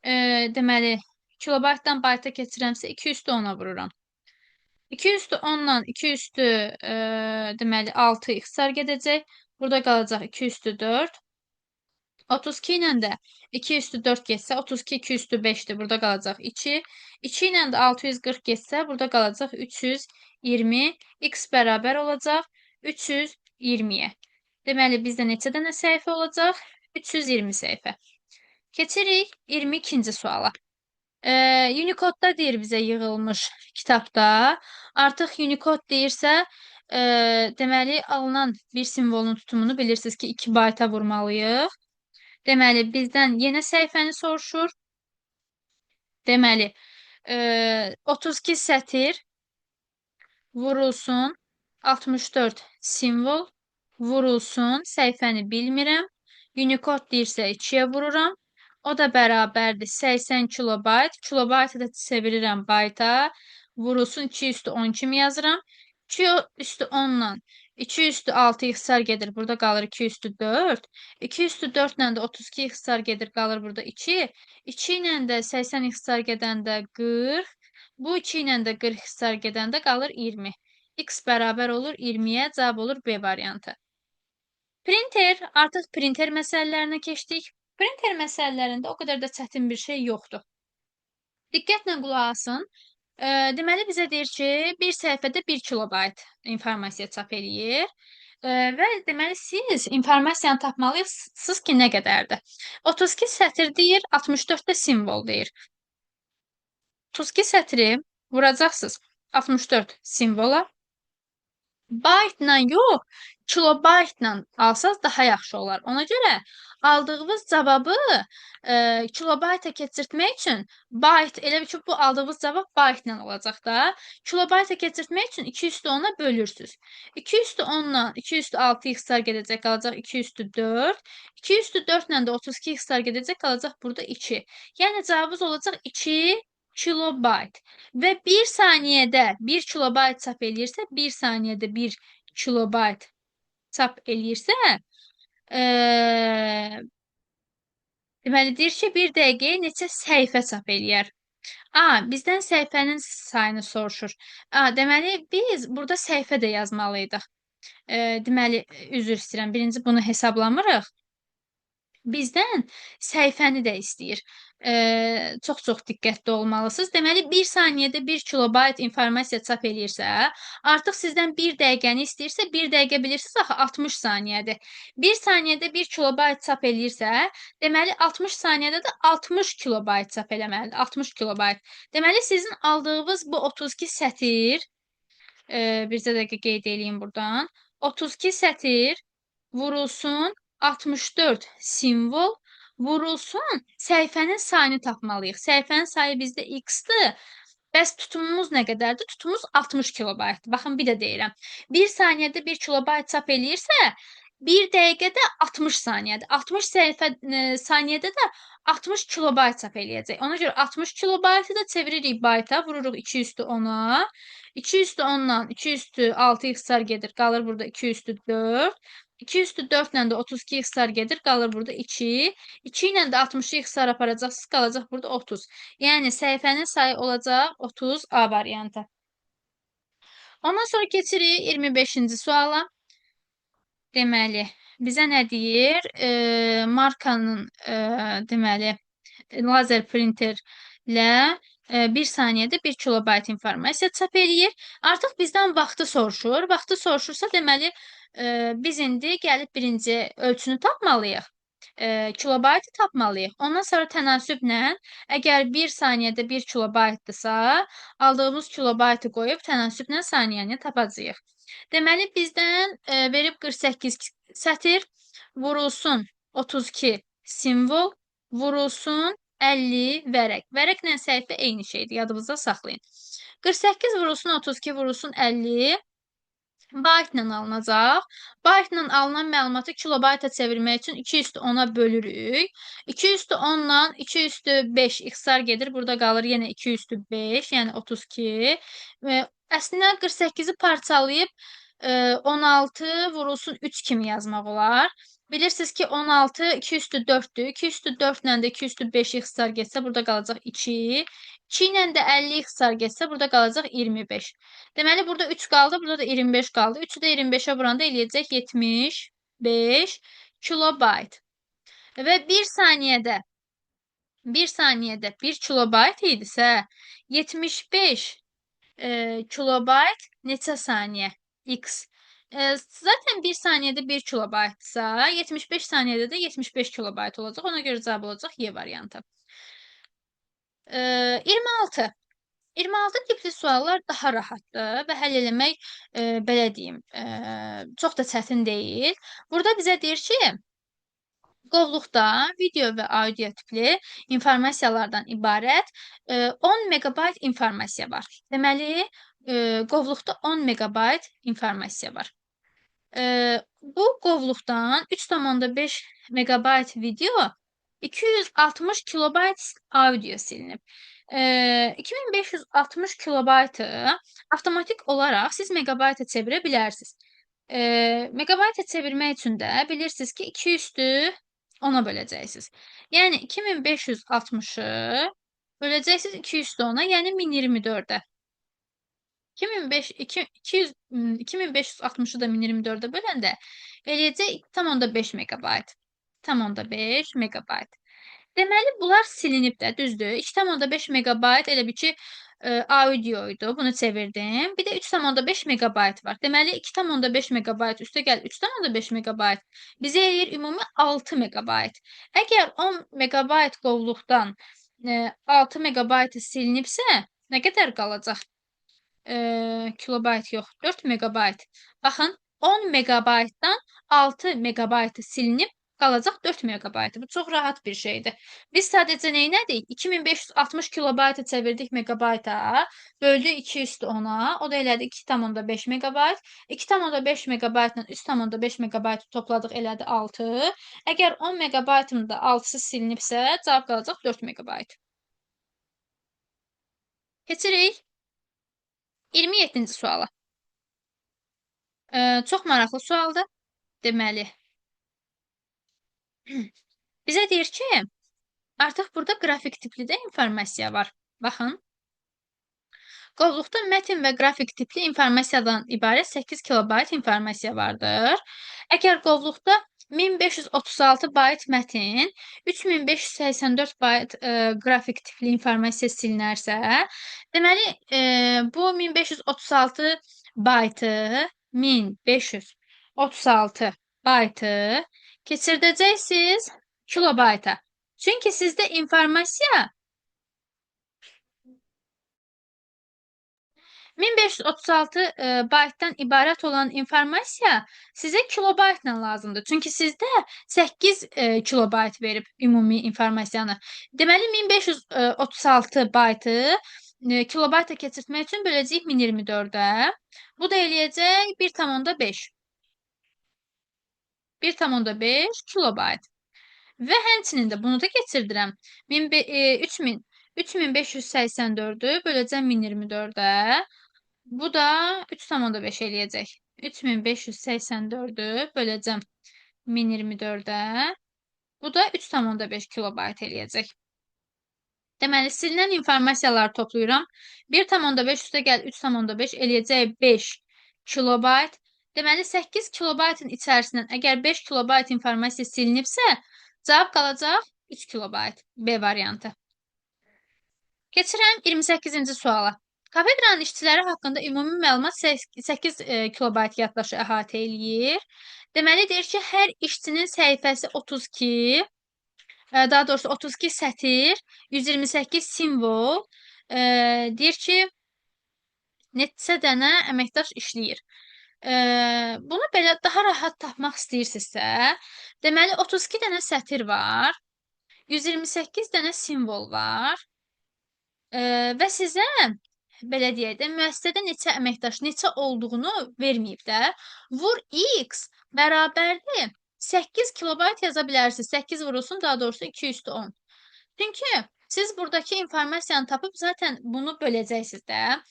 deməli kilobaytdan bayta keçirəmsə 2 üstü 10-a vururam. 2 üstü 10 ilə 2 üstü deməli 6 ixtisar gedəcək. Burada qalacaq 2 üstü 4. 32 ilə də 2 üstü 4 getsə, 32 2 üstü 5-dir. Burada qalacaq 2. 2 ilə də 640 getsə, burada qalacaq 320. X bərabər olacaq 320-yə. Deməli, bizdə neçə dənə səhifə olacaq? 320 səhifə. Keçirik 22-ci suala. Unicode-da deyir bizə yığılmış kitabda. Artıq Unicode deyirsə, deməli, alınan bir simvolun tutumunu bilirsiniz ki, 2 bayta vurmalıyıq. Deməli, bizdən yenə səhifəni soruşur. Deməli, 32 sətir vurulsun 64 simvol vurulsun, səhifəni bilmirəm. Unicode deyirsə 2-yə vururam. O da bərabərdir 80 kilobayt. Kilobaytı da çevirirəm bayta. Vurulsun 2 üstü 10 kimi yazıram. 2 üstü 10-la 2 üstü 6 ixtisar gedir. Burada qalır 2 üstü 4. 2 üstü 4 ilə də 32 ixtisar gedir. Qalır burada 2. 2 ilə də 80 ixtisar gedəndə 40. Bu 2 ilə də 40 ixtisar gedəndə qalır 20. X bərabər olur 20-yə, cavab olur B variantı. Printer, artıq printer məsələlərinə keçdik. Printer məsələlərində o qədər də çətin bir şey yoxdur. Diqqətlə qulaq asın. Deməli, bizə deyir ki, bir səhifədə 1 kilobayt informasiya çap eləyir. Və deməli, siz informasiyanı tapmalısınız ki, nə qədərdir? 32 sətir deyir, 64 də simvol deyir. 32 sətri vuracaqsınız 64 simvola. Baytla yox, kilobaytla alsaz daha yaxşı olar. Ona görə aldığınız cavabı kilobayta keçirtmək üçün bayt, elə bir ki, bu aldığınız cavab baytla olacaq da. Kilobayta keçirtmək üçün 2 üstü 10-a bölürsünüz. 2 üstü 10-la 2 üstü 6 ixtisar gedəcək, qalacaq 2 üstü 4. 2 üstü 4 ilə də 32 ixtisar gedəcək, qalacaq burada 2. Yəni cavabımız olacaq 2 kilobayt. Və 1 saniyədə 1 kilobayt çap eləyirsə, 1 saniyədə 1 kilobayt çap eləyirsə, deməli deyir ki, 1 dəqiqəyə neçə səhifə çap eləyər? Bizdən səhifənin sayını soruşur. Deməli, biz burada səhifə də yazmalıydıq. Deməli, üzr istəyirəm, birinci bunu hesablamırıq. Bizdən səhifəni də istəyir. Çox-çox diqqətli olmalısınız. Deməli, 1 saniyədə 1 kilobayt informasiya çap eləyirsə, artıq sizdən 1 dəqiqəni istəyirsə, 1 dəqiqə bilirsiniz, axı 60 saniyədir. 1 saniyədə 1 kilobayt çap eləyirsə, deməli, 60 saniyədə də 60 kilobayt çap eləməlidir. 60 kilobayt. Deməli, sizin aldığınız bu 32 sətir, bircə dəqiqə qeyd edeyim buradan. 32 sətir vurulsun 64 simvol vurulsun, səhifənin sayını tapmalıyıq. Səhifənin sayı bizdə x-dir. Bəs tutumumuz nə qədərdir? Tutumumuz 60 kilobaytdır. Baxın, bir də deyirəm. 1 saniyədə 1 kilobayt çap eləyirsə, 1 dəqiqədə 60 saniyədir. 60 saniyədə də 60 kilobayt çap eləyəcək. Ona görə 60 kilobaytı da çeviririk bayta, vururuq 2 üstü 10-a. 2 üstü 10-la 2 üstü 6 ixtisar gedir, qalır burada 2 üstü 4. 2 üstü 4 ilə də 32 ixtisar gedir, qalır burada 2. 2 ilə də 60-ı ixtisar aparacaqsınız, qalacaq burada 30. Yəni, səhifənin sayı olacaq 30 A variantı. Ondan sonra keçirik 25-ci suala. Deməli, bizə nə deyir? Markanın, deməli, lazer printerlə 1 saniyədə 1 kilobayt informasiya çap eləyir. Artıq bizdən vaxtı soruşur. Vaxtı soruşursa, deməli, biz indi gəlib birinci ölçünü tapmalıyıq. Kilobaytı tapmalıyıq. Ondan sonra tənasüblə, əgər 1 saniyədə 1 kilobaytdırsa, aldığımız kilobaytı qoyub tənasüblə saniyəni tapacağıq. Deməli, bizdən verib 48 sətir, vurulsun 32 simvol, vurulsun 50 vərəq. Vərəqlə səhifə eyni şeydir, yadınızda saxlayın. 48 vurulsun 32 vurulsun 50 baytla alınacaq. Baytla alınan məlumatı kilobayta çevirmək üçün 2 üstü 10-a bölürük. 2 üstü 10-la 2 üstü 5 ixtisar gedir. Burada qalır yenə 2 üstü 5, yəni 32. Əslində 48-i parçalayıb 16 vurulsun 3 kimi yazmaq olar. Bilirsiniz ki, 16 2 üstü 4-dür. 2 üstü 4 ilə də 2 üstü 5 ixtisar getsə, burada qalacaq 2. 2 ilə də 50 ixtisar getsə, burada qalacaq 25. Deməli, burada 3 qaldı, burada da 25 qaldı. 3-ü də 25-ə vuranda eləyəcək 75 kilobayt. Və 1 saniyədə 1 kilobayt idisə, 75 kilobayt neçə saniyə? X. Zaten 1 saniyədə 1 kilobaytsa, 75 saniyədə də 75 kilobayt olacaq. Ona görə cavab olacaq Y variantı. 26. 26 tipli suallar daha rahatdır və həll eləmək, belə deyim, çox da çətin deyil. Burada bizə deyir ki, qovluqda video və audio tipli informasiyalardan ibarət 10 megabayt informasiya var. Deməli, qovluqda 10 megabayt informasiya var. Bu qovluqdan 3,5 megabayt video, 260 kilobayt audio silinib. 2560 kilobaytı avtomatik olaraq siz megabayta çevirə bilərsiniz. Megabayta çevirmək üçün də bilirsiniz ki, 2 üstü 10-a böləcəksiniz. Yəni 2560-ı böləcəksiniz 2 üstü 10-a, yəni 1024-ə. 2560-ı da 1024-ə böləndə eləyəcək 2,5 megabayt. 2,5 megabayt. Deməli, bunlar silinib də, düzdür? 2,5 megabayt elə bir ki, audioydu. Bunu çevirdim. Bir də 3,5 megabayt var. Deməli, 2,5 megabayt üstə gəl 3,5 megabayt bizə eləyir ümumi 6 megabayt. Əgər 10 megabayt qovluqdan 6 megabaytı silinibsə, nə qədər qalacaq? Kilobayt yox, 4 megabayt. Baxın, 10 megabaytdan 6 megabaytı silinib, qalacaq 4 megabaytı. Bu çox rahat bir şeydir. Biz sadəcə neynədik? 2560 kilobaytı çevirdik megabayta, böldük 2 üstü 10-a, o da elədi 2,5 megabayt. 2,5 megabaytla 3,5 megabaytı topladıq, elədi 6. Əgər 10 megabaytın da 6-sı silinibsə, cavab qalacaq 4 megabayt. Keçirik 27-ci suala. Çox maraqlı sualdır. Deməli, bizə deyir ki, artıq burada qrafik tipli də informasiya var. Baxın. Qovluqda mətn və qrafik tipli informasiyadan ibarət 8 kilobayt informasiya vardır. Əgər qovluqda 1536 bayt mətn, 3584 bayt qrafik tipli informasiya silinərsə, deməli, bu 1536 baytı, 1536 baytı keçirdəcəksiniz kilobayta. Çünki sizdə informasiya 1536 baytdan ibarət olan informasiya sizə kilobaytla lazımdır. Çünki sizdə 8 kilobayt verib ümumi informasiyanı. Deməli, 1536 baytı kilobayta keçirtmək üçün böləcəyik 1024-ə. Bu da eləyəcək 1,5. 1,5 kilobayt. Və həmçinin də bunu da keçirdirəm. 3584-ü böləcəm 1024-ə. Bu da 3,5 eləyəcək. 3584-ü böləcəm 1024-ə. Bu da 3,5 kilobayt eləyəcək. Deməli, silinən informasiyaları toplayıram. 1,5 üstə gəl 3,5 eləyəcək 5 kilobayt. Deməli, 8 kilobaytın içərisindən əgər 5 kilobayt informasiya silinibsə, cavab qalacaq 3 kilobayt. B variantı. Keçirəm 28-ci suala. Kafedranın işçiləri haqqında ümumi məlumat 8 kilobayt yaddaşı əhatə eləyir. Deməli, deyir ki, hər işçinin səhifəsi 32, daha doğrusu 32 sətir, 128 simvol, deyir ki, neçə dənə əməkdaş işləyir. Bunu belə daha rahat tapmaq istəyirsinizsə, deməli, 32 dənə sətir var, 128 dənə simvol var və sizə, belə deyək də, müəssisədə neçə əməkdaş, neçə olduğunu verməyib də, vur x bərabərdir 8 kilobayt yaza bilərsiniz. 8 vurulsun, daha doğrusu 2 üstü 10. Çünki siz buradakı informasiyanı tapıb zaten bunu böləcəksiniz də.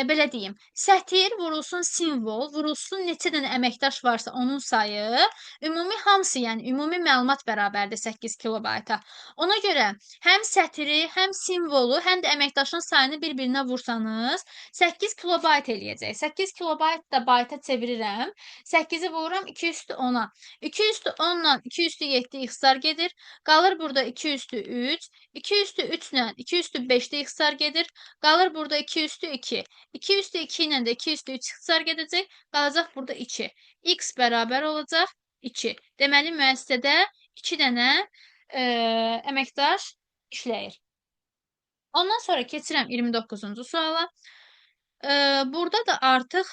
Belə deyim, sətir vurulsun simvol, vurulsun neçə dənə əməkdaş varsa onun sayı, ümumi hamısı, yəni ümumi məlumat bərabərdir 8 kilobayta. Ona görə həm sətiri, həm simvolu, həm də əməkdaşın sayını bir-birinə vursanız 8 kilobayt eləyəcək. 8 kilobayt da bayta çevirirəm. 8-i vururam 2 üstü 10-a. 2 üstü 10-la 2 üstü 7 ixtisar gedir. Qalır burada 2 üstü 3. 2 üstü 3 ilə 2 üstü 5-də ixtisar gedir. Qalır burada 2 üstü 2. 2 üstü 2 ilə də 2 üstü 3 ixtisar gedəcək. Qalacaq burada 2. X bərabər olacaq 2. Deməli, müəssisədə 2 dənə əməkdaş işləyir. Ondan sonra keçirəm 29-cu suala. Burada da artıq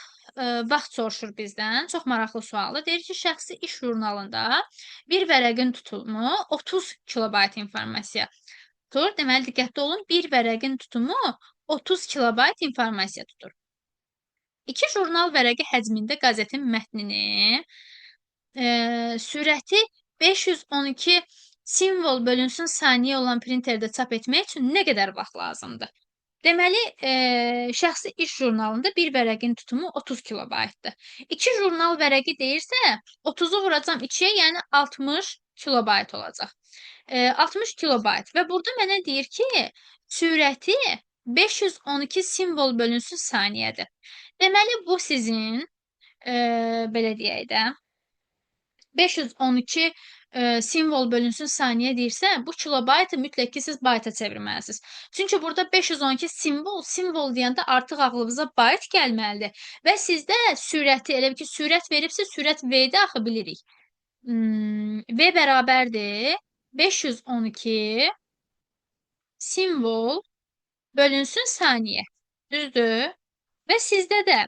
vaxt soruşur bizdən. Çox maraqlı sualdır. Deyir ki, şəxsi iş jurnalında bir vərəqin tutumu 30 kilobayt informasiya tutur. Deməli, diqqətli olun. Bir vərəqin tutumu 30 kilobayt informasiya tutur. İki jurnal vərəqi həcmində qəzetin mətnini sürəti 512 simvol bölünsün saniyə olan printerdə çap etmək üçün nə qədər vaxt lazımdır? Deməli, şəxsi iş jurnalında bir vərəqin tutumu 30 kilobaytdır. İki jurnal vərəqi deyirsə, 30-u vuracam 2-yə, yəni 60 kilobayt olacaq. 60 kilobayt və burada mənə deyir ki, sürəti 512 simvol bölünsün saniyədir. Deməli, bu sizin, belə deyək də, 512 simvol bölünsün saniyə deyirsə, bu kilobaytı mütləq ki, siz bayta çevirməlisiniz. Çünki burada 512 simvol deyəndə artıq ağlınıza bayt gəlməlidir. Və sizdə sürəti, elə ki, sürət veribsə, sürət V-də axı bilirik. V bərabərdir 512 simvol bölünsün saniyə. Düzdür? Və sizdə də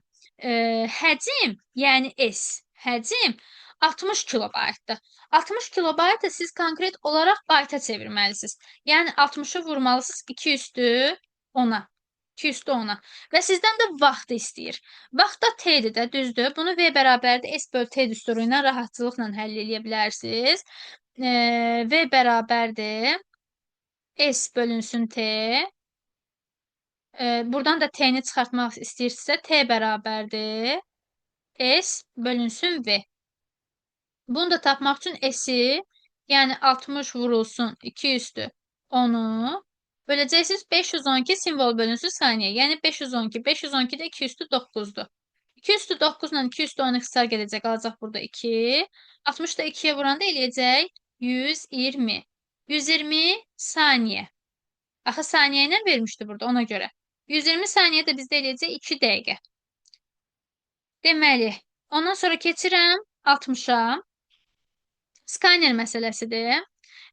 həcm, yəni S, həcm 60 kilobaytdır. 60 kilobaytı siz konkret olaraq bayta çevirməlisiniz. Yəni 60-ı vurmalısınız 2 üstü 10-a. 2 üstü 10-a. Və sizdən də vaxtı istəyir. Vaxt da T-dir də, düzdür? Bunu V bərabərdir S böl T düsturu ilə rahatçılıqla həll edə bilərsiniz. V bərabərdir S bölünsün T. Buradan da T-ni çıxartmaq istəyirsinizsə, T bərabərdir S bölünsün V. Bunu da tapmaq üçün S-i, yəni 60 vurulsun 2 üstü 10-u böləcəksiniz 512 simvol bölünsün saniyə. Yəni 512, 512 də 2 üstü 9-dur. 2 üstü 9 ilə 2 üstü 10 ixtisar gedəcək, qalacaq burada 2. 60 da 2-yə vuranda eləyəcək 120. 120 saniyə. Axı saniyə ilə vermişdi burada, ona görə. 120 saniyə də bizdə eləyəcək 2 dəqiqə. Deməli, ondan sonra keçirəm 60-a. Skaner məsələsidir.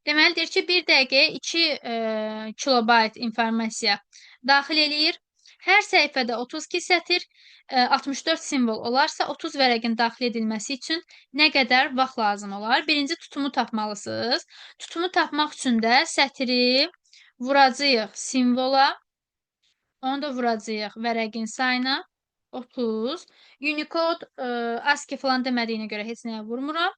Deməli, deyir ki, 1 dəqiqəyə 2 kilobayt informasiya daxil eləyir. Hər səhifədə 32 sətir, 64 simvol olarsa, 30 vərəqin daxil edilməsi üçün nə qədər vaxt lazım olar? Birinci tutumu tapmalısınız. Tutumu tapmaq üçün də sətiri vuracağıq simvola. Onu da vuracağıq vərəqin sayına. 30. Unicode, ASCII falan demədiyinə görə heç nəyə vurmuram.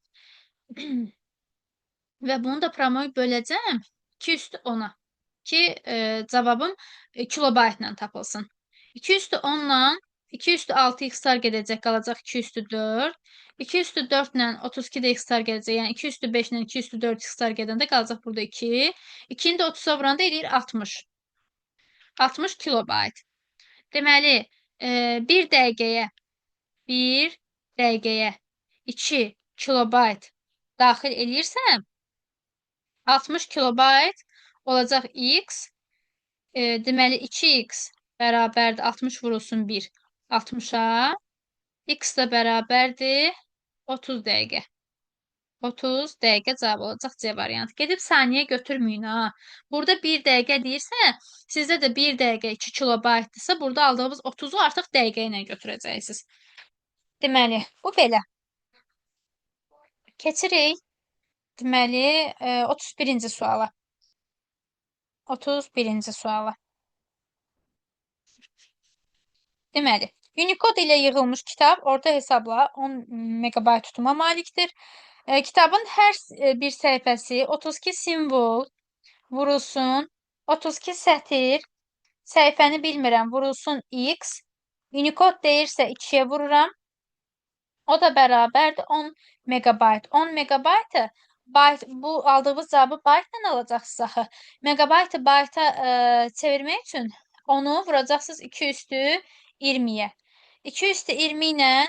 Və bunu da promoy böləcəm 2 üstü 10-a ki, cavabım kilobaytla tapılsın. 2 üstü 10-la 2 üstü 6 ixtisar gedəcək, qalacaq 2 üstü 4. 2 üstü 4 ilə 32 də ixtisar gedəcək, yəni 2 üstü 5 ilə 2 üstü 4 ixtisar gedəndə qalacaq burada 2. 2-ni də 30-a vuranda eləyir 60. 60 kilobayt. Deməli, 1 dəqiqəyə 2 kilobayt daxil eləyirsəm, 60 kilobayt olacaq x. Deməli, 2x bərabərdir 60 vurulsun 1. 60-a. X da bərabərdir 30 dəqiqə. 30 dəqiqə cavab olacaq C variantı. Gedib saniyə götürməyin ha. Burada 1 dəqiqə deyirsə, sizdə də 1 dəqiqə 2 kilobaytdırsa, burada aldığımız 30-u artıq dəqiqə ilə götürəcəksiniz. Deməli, bu belə. Keçirik. Deməli, 31-ci suala. 31-ci suala. Deməli, Unicode ilə yığılmış kitab orta hesabla 10 megabayt tutuma malikdir. Kitabın hər bir səhifəsi 32 simvol vurulsun, 32 sətir, səhifəni bilmirəm, vurulsun x. Unicode deyirsə 2-yə vururam. O da bərabərdir 10 megabayt. 10 megabaytı bayt, bu aldığımız cavabı baytla alacaqsınız axı. Megabaytı bayta çevirmək üçün onu vuracaqsınız 2 üstü 20-yə. 2 üstü 20 ilə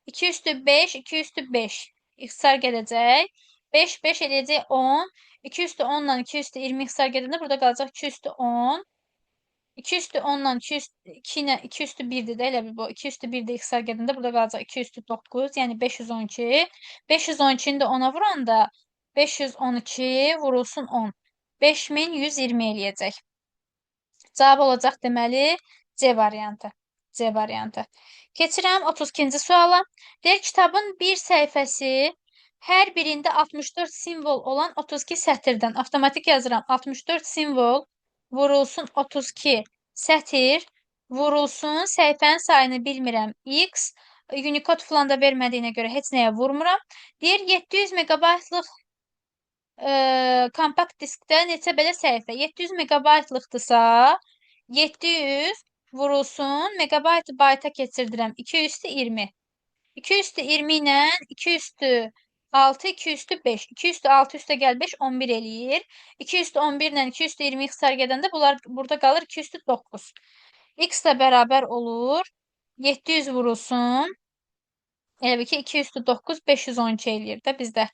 2 üstü 5, 2 üstü 5 ixtisar gedəcək. 5, 5 eləyəcək 10. 2 üstü 10 ilə 2 üstü 20 ixtisar gedəndə burada qalacaq 2 üstü 10. 2 üstü 10 ilə 2 ilə 2 üstü 1-dir də, elə bir bu. 2 üstü 1-də ixtisar gedəndə burada qalacaq 2 üstü 9, yəni 512. 512-ni də 10-a vuranda 512 vurulsun 10. 5120 eləyəcək. Cavab olacaq deməli C variantı. C variantı. Keçirəm 32-ci suala. Deyir, kitabın bir səhifəsi hər birində 64 simvol olan 32 sətirdən. Avtomatik yazıram. 64 simvol vurulsun 32 sətir vurulsun. Səhifənin sayını bilmirəm. X. Unicode falan da vermədiyinə görə heç nəyə vurmuram. Deyir 700 megabaytlıq kompakt diskdə neçə belə səhifə? 700 megabaytlıqdırsa 700 vurulsun. Megabaytı bayta keçirdirəm. 2 üstü 20. 2 üstü 20 ilə 2 üstü 6, 2 üstü 5. 2 üstü 6 üstə gəl 5, 11 eləyir. 2 üstü 11 ilə 2 üstü 20 ixtisar gedəndə bunlar burada qalır 2 üstü 9. X də bərabər olur. 700 vurulsun. Elə bil ki 2 üstü 9, 512 eləyir də bizdə.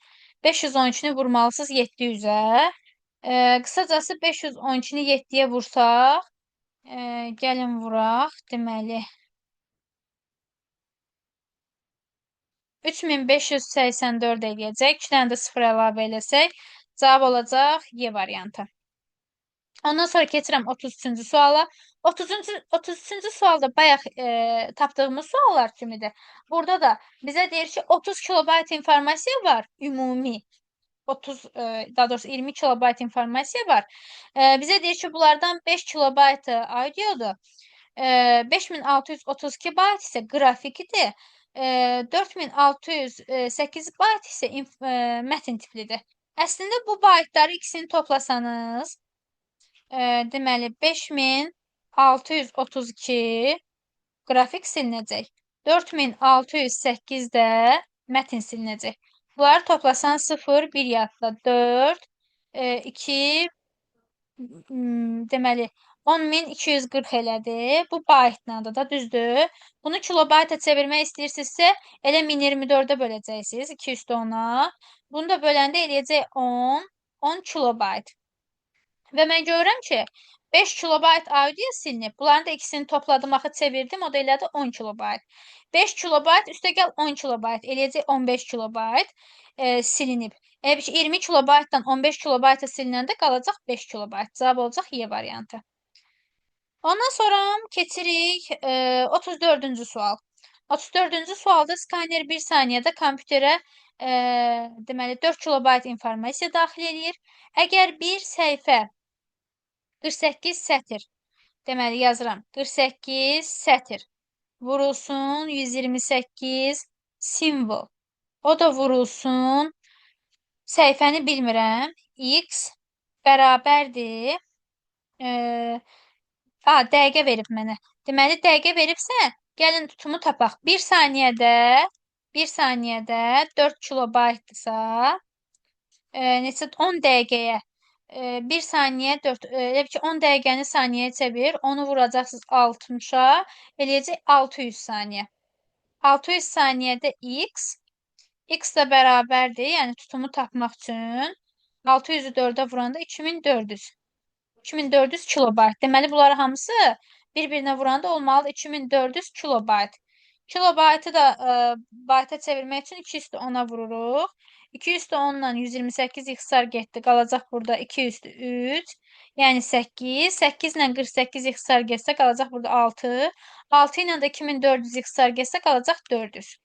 512-ni vurmalısınız 700-ə. Qısacası 512-ni 7-yə vursaq, gəlin vuraq. Deməli, 3584 eləyəcək. 2 dənə də 0 əlavə eləsək, cavab olacaq Y variantı. Ondan sonra keçirəm 33-cü suala. 33-cü sualda bayaq tapdığımız suallar kimidir. Burada da bizə deyir ki, 30 kilobayt informasiya var, ümumi. 30, daha doğrusu 20 kilobayt informasiya var. Bizə deyir ki, bunlardan 5 kilobaytı audiodur. 5632 bayt isə qrafikidir. 4608 bayt isə mətn tiplidir. Əslində bu baytları ikisini toplasanız, deməli 5632 qrafik silinəcək. 4608 də mətn silinəcək. Bunları toplasan 0, 1 yadda 4, 2, deməli 10240 elədi. Bu baytlandır da, düzdür. Bunu kilobayta çevirmək istəyirsinizsə, elə 1024-ə böləcəksiniz 2 üstü 10-a. Bunu da böləndə eləyəcək 10 kilobayt. Və mən görürəm ki, 5 kilobayt audio silinib. Bunların da ikisini topladım, axı çevirdim. O da elədi 10 kilobayt. 5 kilobayt üstəgəl 10 kilobayt eləyəcək 15 kilobayt silinib. 20 kilobaytdan 15 kilobayta silinəndə qalacaq 5 kilobayt. Cavab olacaq Y variantı. Ondan sonra keçirik 34-cü sual. 34-cü sualda skaner 1 saniyədə kompüterə deməli 4 kilobayt informasiya daxil edir. Əgər bir səhifə 48 sətr. Deməli, yazıram. 48 sətr. Vurulsun 128 simvol. O da vurulsun. Səhifəni bilmirəm. X bərabərdir. Dəqiqə verib mənə. Deməli, dəqiqə veribsə, gəlin tutumu tapaq. 1 saniyədə 4 kilobaytdırsa, neçə 10 dəqiqəyə 1 saniyə 4, elə ki 10 dəqiqəni saniyəyə çevir, onu vuracaqsınız 60-a, eləyəcək 600 saniyə. 600 saniyədə x da bərabərdir, yəni tutumu tapmaq üçün 600-ü 4-ə vuranda 2400. 2400 kilobayt. Deməli, bunlar hamısı bir-birinə vuranda olmalıdır 2400 kilobayt. Kilobaytı da bayta çevirmək üçün 2 üstü 10-a vururuq. 2 üstü 10 ilə 128 ixtisar getdi. Qalacaq burada 2 üstü 3. Yəni 8. 8 ilə 48 ixtisar getsə qalacaq burada 6. 6 ilə də 2400 ixtisar getsə qalacaq 400.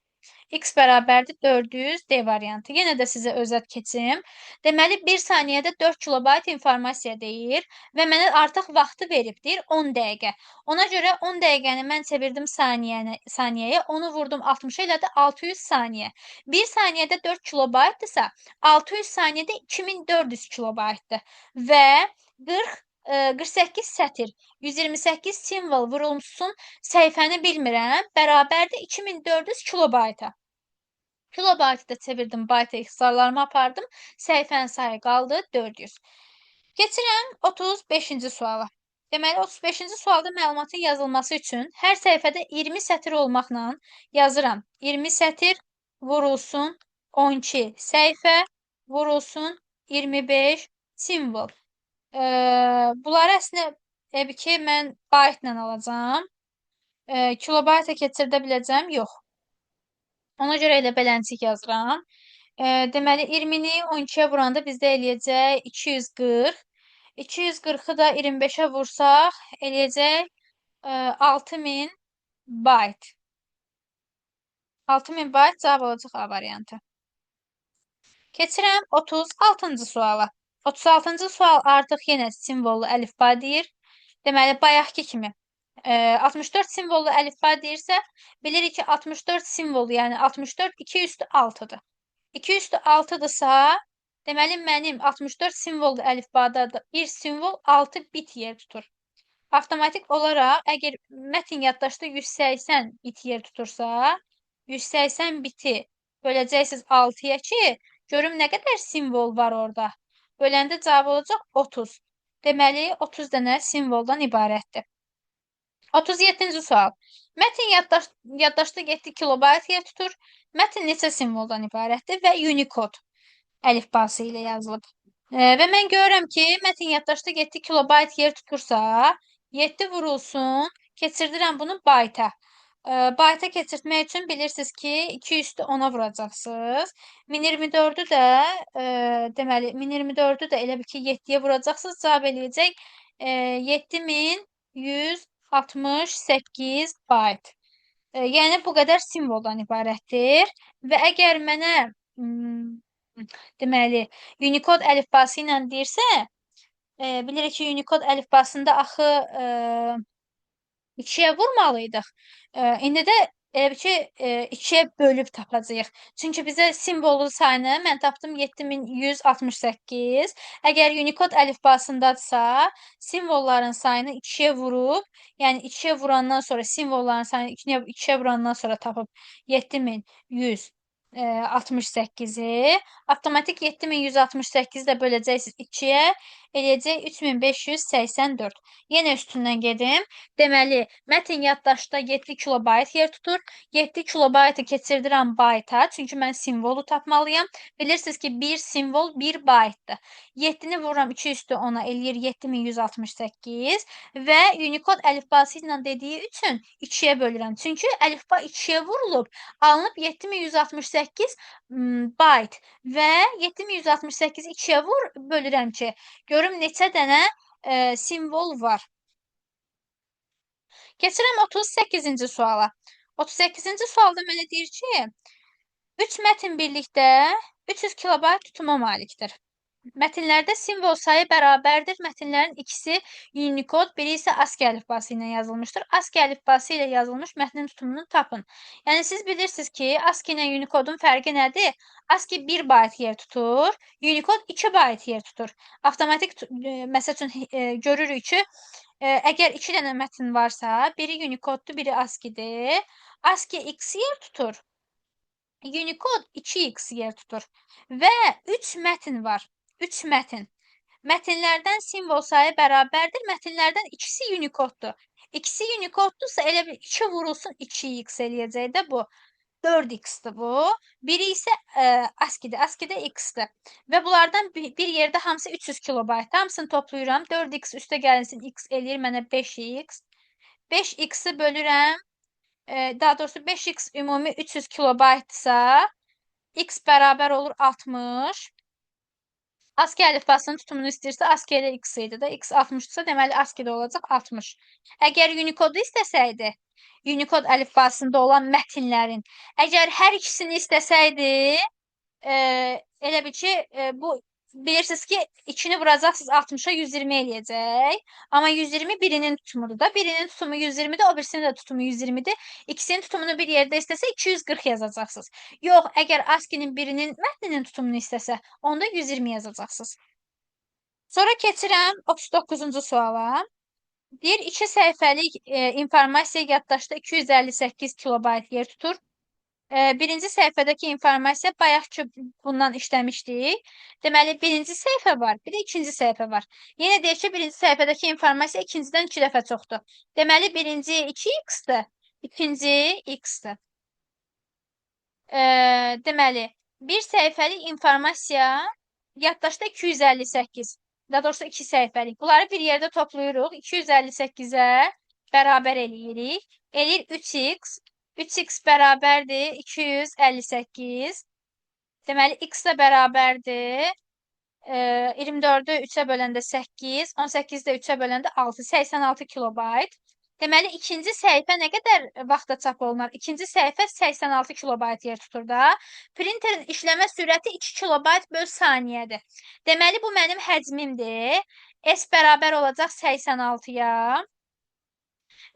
X bərabərdir 400 D variantı. Yenə də sizə özət keçim. Deməli, 1 saniyədə 4 kilobayt informasiya deyir və mənə artıq vaxtı veribdir 10 dəqiqə. Ona görə 10 dəqiqəni mən çevirdim saniyəyə, onu vurdum 60 elədi 600 saniyə. 1 saniyədə 4 kilobaytdırsa, 600 saniyədə 2400 kilobaytdır. Və 48 sətr, 128 simvol vurulsun, səhifəni bilmirəm, bərabərdir 2400 kilobayta. Kilobaytı da çevirdim, bayta ixtisarlarımı apardım, səhifənin sayı qaldı 400. Keçirəm 35-ci suala. Deməli, 35-ci sualda məlumatın yazılması üçün hər səhifədə 20 sətr olmaqla yazıram. 20 sətr vurulsun 12 səhifə, vurulsun 25 simvol. Bunları əslində ki, mən baytla alacağım. Kilobayta keçirdə biləcəm? Yox. Ona görə elə beləncik yazıram. Deməli, 20-ni 12-yə vuranda bizdə eləyəcək 240. 240-ı da 25-ə vursaq, eləyəcək 6000 bayt. 6000 bayt cavab olacaq A variantı. Keçirəm 36-cı suala. 36-cı sual artıq yenə simvollu əlifba deyir. Deməli, bayaqki kimi 64 simvollu əlifba deyirsə, bilirik ki, 64 simvolu, yəni 64 2 üstü 6-dır. 2 üstü 6-dırsa, deməli mənim 64 simvollu əlifbada da bir simvol 6 bit yer tutur. Avtomatik olaraq, əgər mətin yaddaşda 180 bit yer tutursa, 180 biti böləcəksiniz 6-ya ki, görüm nə qədər simvol var orada. Böləndə cavab olacaq 30. Deməli, 30 dənə simvoldan ibarətdir. 37-ci sual. Mətin yaddaşda 7 kilobayt yer tutur. Mətin neçə simvoldan ibarətdir və Unicode əlifbası ilə yazılıb. Və mən görürəm ki, mətin yaddaşda 7 kilobayt yer tutursa, 7 vurulsun, keçirdirəm bunu bayta. Bayta keçirtmək üçün bilirsiniz ki, 2 üstü 10-a vuracaqsınız. 1024-ü də, deməli, 1024-ü də elə bir ki, 7-yə vuracaqsınız, cavab eləyəcək 7168 bayt. Yəni, bu qədər simvoldan ibarətdir. Və əgər mənə, deməli, Unicode əlifbası ilə deyirsə, bilirik ki, Unicode əlifbasında axı 2-yə vurmalıydıq. İndi də elə bil ki, 2-yə bölüb tapacağıq. Çünki bizə simvollu sayını mən tapdım 7168. Əgər Unicode əlifbasındadırsa, simvolların sayını 2-yə vurub, yəni 2-yə vurandan sonra simvolların sayını 2-yə vurandan sonra tapıb 7168-i avtomatik 7168-i də böləcəksiniz 2-yə, eləyəcək 3584. Yenə üstündən gedim. Deməli, mətin yaddaşda 7 kilobayt yer tutur. 7 kilobaytı keçirdirəm bayta, çünki mən simvolu tapmalıyam. Bilirsiniz ki, bir simvol 1 baytdır. 7-ni vururam 2 üstü 10-a, eləyir 7168 və Unicode əlifbası ilə dediyi üçün 2-yə bölürəm. Çünki əlifba 2-yə vurulub, alınıb 7168 bayt və 7168 2-yə bölürəm ki, görüm neçə dənə simvol var. Keçirəm 38-ci suala. 38-ci sualda mənə deyir ki, 3 mətin birlikdə 300 kilobayt tutuma malikdir. Mətnlərdə simvol sayı bərabərdir. Mətnlərin ikisi Unicode, biri isə ASCII əlifbası ilə yazılmışdır. ASCII əlifbası ilə yazılmış mətnin tutumunu tapın. Yəni, siz bilirsiniz ki, ASCII ilə Unicode-un fərqi nədir? ASCII 1 bayt yer tutur, Unicode 2 bayt yer tutur. Avtomatik, məsəl üçün, görürük ki, əgər 2 dənə mətn varsa, biri Unicode-dur, biri ASCII-dir. ASCII X yer tutur, Unicode 2x yer tutur və 3 mətn var. 3 mətn. Mətnlərdən simvol sayı bərabərdir. Mətnlərdən ikisi Unicode-dur. İkisi Unicode-dursa elə bir 2 vurulsun 2x eləyəcək də bu. 4x-dir bu. Biri isə ASCII-dir. ASCII-də x-dir. Və bunlardan bir yerdə hamısı 300 kilobayt. Hamısını toplayıram. 4x üstə gəlinsin x eləyir mənə 5x. 5x-i bölürəm. Daha doğrusu 5x ümumi 300 kilobaytsa, x bərabər olur 60. ASCII əlifbasının tutumunu istəyirsə, ASCII ilə x idi də, x 60-dırsa, deməli ASCII-də olacaq 60. Əgər Unicode-u istəsəydi, Unicode əlifbasında olan mətnlərin, əgər hər ikisini istəsəydi, elə bil ki, bu bilirsiniz ki, 2-ni vuracaqsınız 60-a 120 eləyəcək. Amma 120 birinin tutumudur da. Birinin tutumu 120-dir, o birisinin də tutumu 120-dir. İkisinin tutumunu bir yerdə istəsə 240 yazacaqsınız. Yox, əgər ASCII-nin birinin mətninin tutumunu istəsə, onda 120 yazacaqsınız. Sonra keçirəm 39-cu suala. Deyir, 2 səhifəlik informasiya yaddaşda 258 kilobayt yer tutur. Birinci səhifədəki informasiya bayaq ki, bundan işləmişdik. Deməli, birinci səhifə var, bir də ikinci səhifə var. Yenə deyək ki, birinci səhifədəki informasiya ikincidən 2 dəfə çoxdur. Deməli, birinci 2x-dir, ikinci x-dir. Deməli, bir səhifəlik informasiya yaddaşda 258, daha doğrusu 2 səhifəlik. Bunları bir yerdə toplayırıq, 258-ə bərabər eləyirik. Eləyir 3x. 3x bərabərdir 258. Deməli, x də bərabərdir 24-ü 3-ə böləndə 8, 18-də 3-ə böləndə 6, 86 kilobayt. Deməli, ikinci səhifə nə qədər vaxtda çap olunar? İkinci səhifə 86 kilobayt yer tutur da. Printerin işləmə sürəti 2 kilobayt böl saniyədir. Deməli, bu mənim həcmimdir. S bərabər olacaq 86-ya.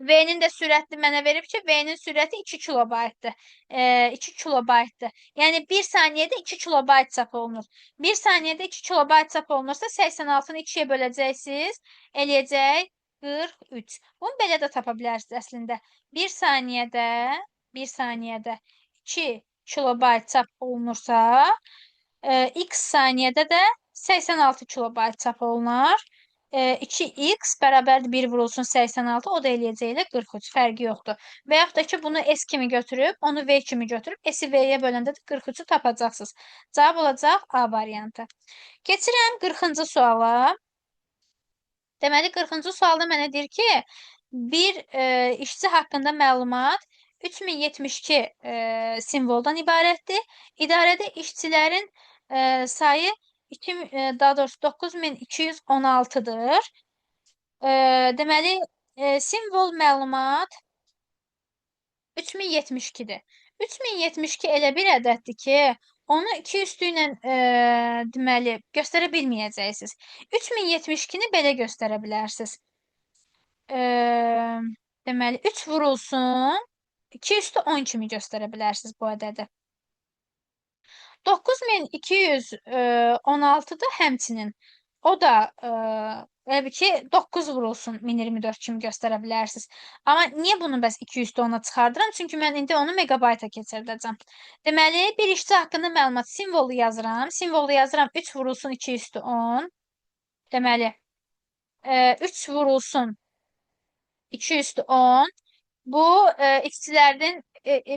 V-nin də sürəti mənə verib ki, V-nin sürəti 2 kilobaytdır. 2 kilobaytdır. Yəni 1 saniyədə 2 kilobayt çap olunur. 1 saniyədə 2 kilobayt çap olunursa 86-nı 2-yə böləcəksiniz, eləyəcək 43. Bunu belə də tapa bilərsiniz əslində. 1 saniyədə 1 saniyədə 2 kilobayt çap olunursa, x saniyədə də 86 kilobayt çap olunar. 2x bərabərdir 1 vurulsun 86, o da eləyəcək elə 43, fərqi yoxdur. Və yaxud da ki, bunu s kimi götürüb, onu v kimi götürüb, s-i v-yə böləndə də 43-ü tapacaqsınız. Cavab olacaq A variantı. Keçirəm 40-cı suala. Deməli, 40-cı sualda mənə deyir ki, bir işçi haqqında məlumat 3072 simvoldan ibarətdir. İdarədə işçilərin sayı daha doğrusu 9216-dır. Deməli, simvol məlumat 3072-dir. 3072 elə bir ədəddir ki, onu 2 üstü ilə deməli, göstərə bilməyəcəksiniz. 3072-ni belə göstərə bilərsiniz. Deməli, 3 vurulsun, 2 üstü 10 kimi göstərə bilərsiniz bu ədədi. 9216-da həmçinin. O da elə ki 9 vurulsun 1024 kimi göstərə bilərsiniz. Amma niyə bunu bəs 2 üstü 10-a çıxardıram? Çünki mən indi onu megabayta keçirdəcəm. Deməli, bir işçi haqqında məlumat simvolu yazıram. Simvolu yazıram 3 vurulsun 2 üstü 10. Deməli, 3 vurulsun 2 üstü 10. Bu işçilərin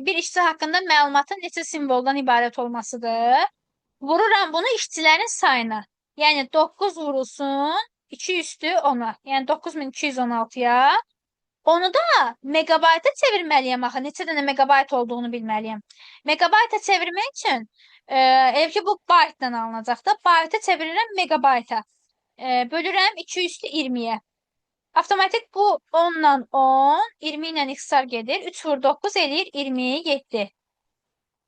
bir işçi haqqında məlumatın neçə simvoldan ibarət olmasıdır. Vururam bunu işçilərin sayına. Yəni 9 vurulsun 2 üstü 10-a. Yəni 9216-ya. Onu da megabayta çevirməliyəm axı. Neçə dənə megabayt olduğunu bilməliyəm. Megabayta çevirmək üçün elə ki bu baytdan alınacaq da. Bayta çevirirəm megabayta. Bölürəm 2 üstü 20-yə. Avtomatik bu 10 ilə 10, 20 ilə ixtisar gedir. 3 vur 9 eləyir 27.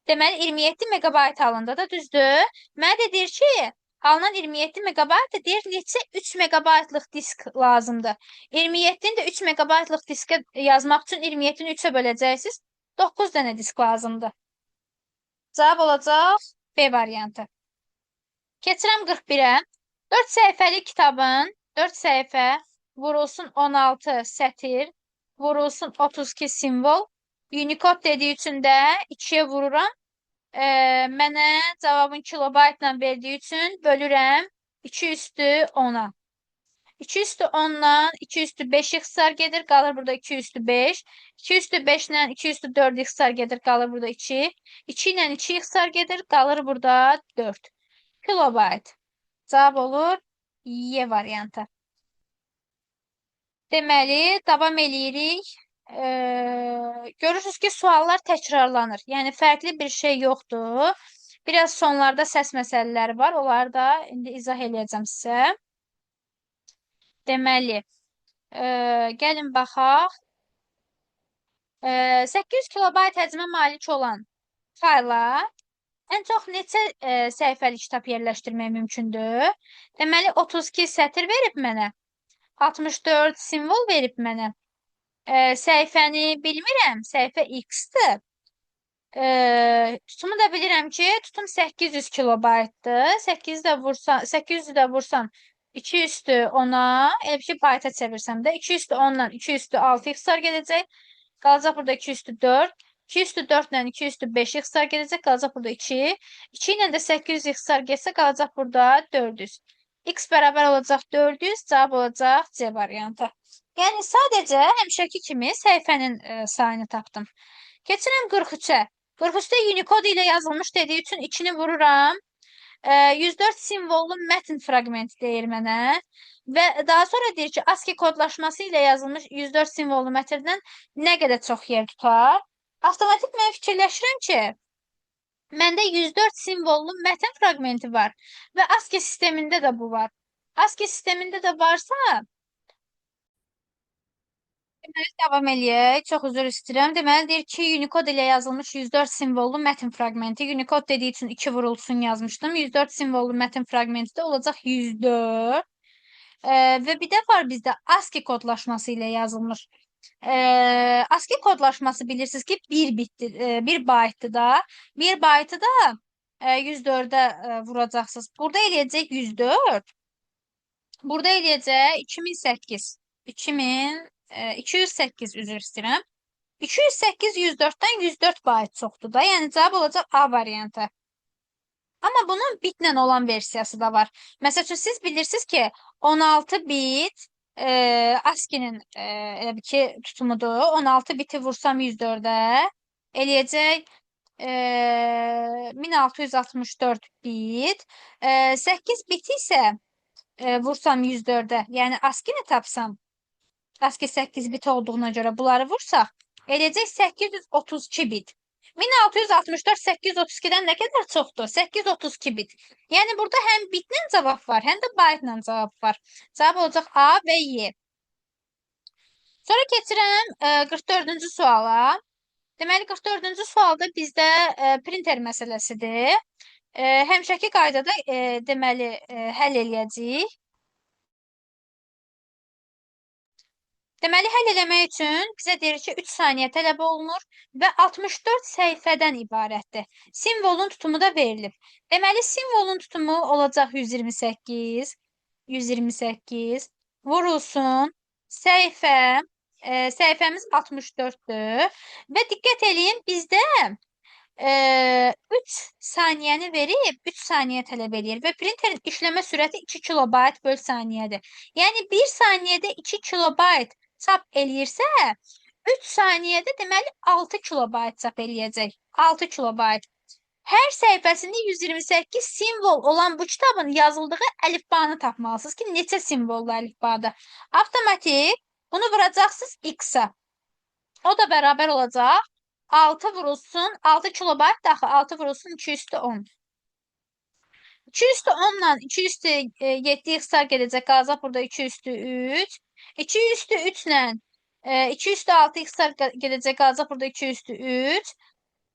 Deməli 27 megabayt alındı da, düzdür? Mənə də deyir ki, alınan 27 megabayt da deyir neçə 3 megabaytlıq disk lazımdır. 27-ni də 3 megabaytlıq diskə yazmaq üçün 27-ni 3-ə böləcəksiniz. 9 dənə disk lazımdır. Cavab olacaq B variantı. Keçirəm 41-ə. 4 səhifəli kitabın 4 səhifə vurulsun 16 sətir, vurulsun 32 simvol. Unicode dediyi üçün də 2-yə vururam. Mənə cavabın kilobaytla verdiyi üçün bölürəm 2 üstü 10-a. 2 üstü 10-dan 2 üstü 5 ixtisar gedir, qalır burada 2 üstü 5. 2 üstü 5-dən 2 üstü 4 ixtisar gedir, qalır burada 2. 2 ilə 2 ixtisar gedir, qalır burada 4. Kilobayt. Cavab olur Y variantı. Deməli, davam eləyirik. Görürsünüz ki, suallar təkrarlanır. Yəni, fərqli bir şey yoxdur. Biraz sonlarda səs məsələləri var. Onları da indi izah eləyəcəm sizə. Deməli, gəlin baxaq. 800 kilobayt həcmə malik olan fayla ən çox neçə səhifəli kitab yerləşdirmək mümkündür? Deməli, 32 sətir verib mənə. 64 simvol verib mənə. Səhifəni bilmirəm. Səhifə X-dir. Tutumu da bilirəm ki, tutum 800 kilobaytdır. 800-ü də vursam 2 üstü 10-a, elə ki, bayta çevirsəm də 2 üstü 10-dan 2 üstü 6 ixtisar gedəcək. Qalacaq burada 2 üstü 4. 2 üstü 4-lə 2 üstü 5 ixtisar gedəcək. Qalacaq burada 2. 2 ilə də 800 ixtisar getsə, qalacaq burada 400. X bərabər olacaq 400, cavab olacaq C variantı. Yəni, sadəcə həmişəki kimi səhifənin sayını tapdım. Keçirəm 43-ə. 43-də Unicode ilə yazılmış dediyi üçün 2-ni vururam. 104 simvollu mətn fraqmenti deyir mənə. Və daha sonra deyir ki, ASCII kodlaşması ilə yazılmış 104 simvollu mətrdən nə qədər çox yer tutar? Avtomatik mən fikirləşirəm ki, məndə 104 simvollu mətn fraqmenti var və ASCII sistemində də bu var. ASCII sistemində də varsa, deməli, davam eləyək. Çox üzr istəyirəm. Deməli, deyir ki, Unicode ilə yazılmış 104 simvollu mətn fraqmenti. Unicode dediyi üçün 2 vurulsun yazmışdım. 104 simvollu mətn fraqmenti də olacaq 104. Və bir də var bizdə ASCII kodlaşması ilə yazılmış ASCII kodlaşması bilirsiniz ki bir bittir, bir baytdır da. Bir baytı da 104'e vuracaqsınız. Burada eləyəcək 104. Burada eləyəcək 2008. 208 üzr istəyirəm. 208 104-dən 104 bayt çoxdur da. Yəni cavab olacaq A variantı. Amma bunun bitlə olan versiyası da var. Məsəl üçün siz bilirsiniz ki, 16 bit ASCII-nin elə bil ki tutumudur. 16 biti vursam 104-ə eləyəcək 1664 bit. 8 biti isə vursam 104'e yani ASCII-ni tapsam ASCII 8 bit olduğuna göre bunları vursaq eləyəcək 832 bit. 1664 832'den ne kadar çoxdur? 832 bit. Yani burada hem bitlə cavab var, hem de byte-la cavab var. Cavab olacaq A və Y. Sonra keçirəm 44-cü suala. Deməli 44-cü sualda bizdə printer məsələsidir. Həmişəki qaydada deməli həll eləyəcəyik. Deməli, həll eləmək üçün bizə deyir ki, 3 saniyə tələb olunur və 64 səhifədən ibarətdir. Simvolun tutumu da verilib. Deməli, simvolun tutumu olacaq 128, 128, vurulsun, səhifə, səhifəmiz 64-dür və diqqət eləyin, bizdə 3 saniyəni verib 3 saniyə tələb edir və printerin işləmə sürəti 2 kilobayt böl saniyədir. Yəni 1 saniyədə 2 kilobayt çap eləyirsə, 3 saniyədə deməli 6 kilobayt çap eləyəcək. 6 kilobayt. Hər səhifəsində 128 simvol olan bu kitabın yazıldığı əlifbanı tapmalısınız ki, neçə simvollu əlifbadır. Avtomatik bunu vuracaqsınız X-a. O da bərabər olacaq 6 vurulsun, 6 kilobayt daxı 6 vurulsun 2 üstü 10. 2 üstü 10 ilə 2 üstü 7 ixtisar gedəcək, qalacaq burada 2 üstü 3. 2 üstü 3 ilə 2 üstü 6 ixtisar gedəcək, qalacaq burada 2 üstü 3.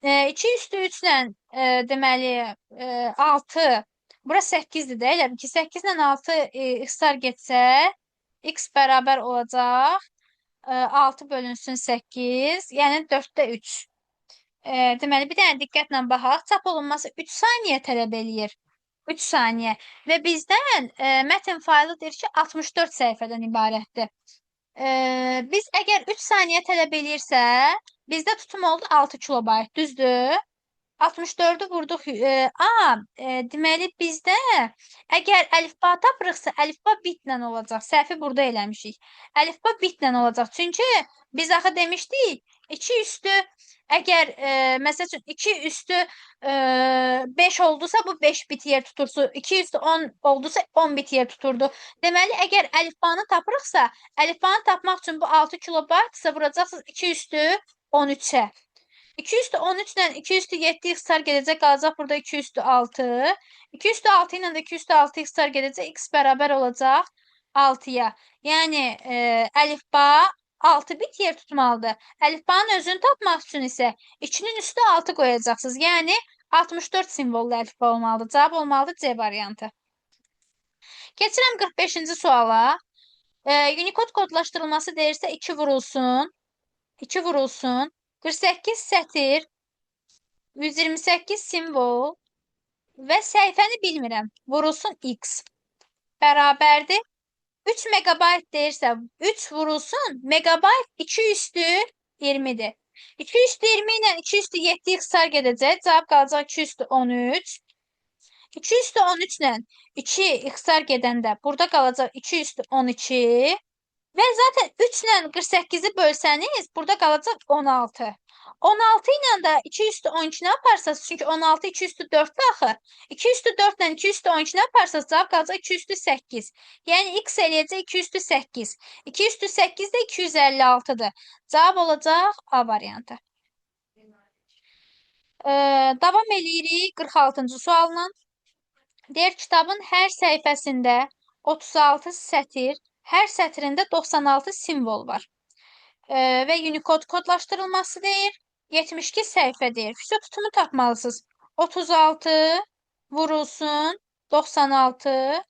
2 üstü 3 ilə deməli 6, bura 8-dir də, elə ki 8 ilə 6 ixtisar getsə, x bərabər olacaq 6 bölünsün 8, yəni 4-də 3. Deməli, bir dənə diqqətlə baxaq. Çap olunması 3 saniyə tələb eləyir. 3 saniyə. Və bizdən mətn faylı deyir ki, 64 səhifədən ibarətdir. Biz əgər 3 saniyə tələb eləyirsə, bizdə tutum oldu 6 kilobayt, düzdür? 64'ü vurduq. Deməli bizdə əgər əlifba tapırıqsa, əlifba bitlə olacaq. Səhvi burada eləmişik. Əlifba bitlə olacaq. Çünki biz axı demişdik, 2 üstü əgər məsəl üçün 2 üstü 5 oldusa bu 5 bit yer tutursa, 2 üstü 10 oldusa 10 bit yer tuturdu. Deməli əgər əlifbanı tapırıqsa, əlifbanı tapmaq üçün bu 6 kilobaytsa vuracaqsınız 2 üstü 13'ə. 2 üstü 13 ilə 2 üstü 7 ixtisar gedəcək, qalacaq burada 2 üstü 6. 2 üstü 6 ilə də 2 üstü 6 ixtisar gedəcək, x bərabər olacaq 6-ya. Yəni əlifba 6 bit yer tutmalıdır. Əlifbanın özünü tapmaq üçün isə 2-nin üstü 6 qoyacaqsınız. Yəni 64 simvollu əlifba olmalıdır. Cavab olmalıdır C variantı. Keçirəm 45-ci suala. Unicode kodlaşdırılması deyirsə 2 vurulsun. 2 vurulsun. 48 sətir, 128 simvol və səhifəni bilmirəm. Vurulsun X. Bərabərdir. 3 megabayt deyirsə, 3 vurulsun, megabayt 2 üstü 20'dir. 2 üstü 20 ilə 2 üstü 7 ixtisar gedəcək. Cavab qalacaq 2 üstü 13. 2 üstü 13 ilə 2 ixtisar gedəndə burada qalacaq 2 üstü 12. Və zaten 3 ilə 48'i bölsəniz, burada qalacaq 16. 16 ilə də 2 üstü 12 nə yaparsınız? Çünki 16 2 üstü 4-dür axı. 2 üstü 4 ilə 2 üstü 12 nə yaparsınız? Cavab qalacaq 2 üstü 8. Yəni x eləyəcək 2 üstü 8. 2 üstü 8 də 256-dır. Cavab olacaq A variantı. Davam eləyirik 46-cı sualla. Deyir, kitabın hər səhifəsində 36 sətir, hər sətrində 96 simvol var. Və Unicode kodlaşdırılması deyir. 72 səhifə deyir. Füso tutumu tapmalısınız. 36 vurulsun 96.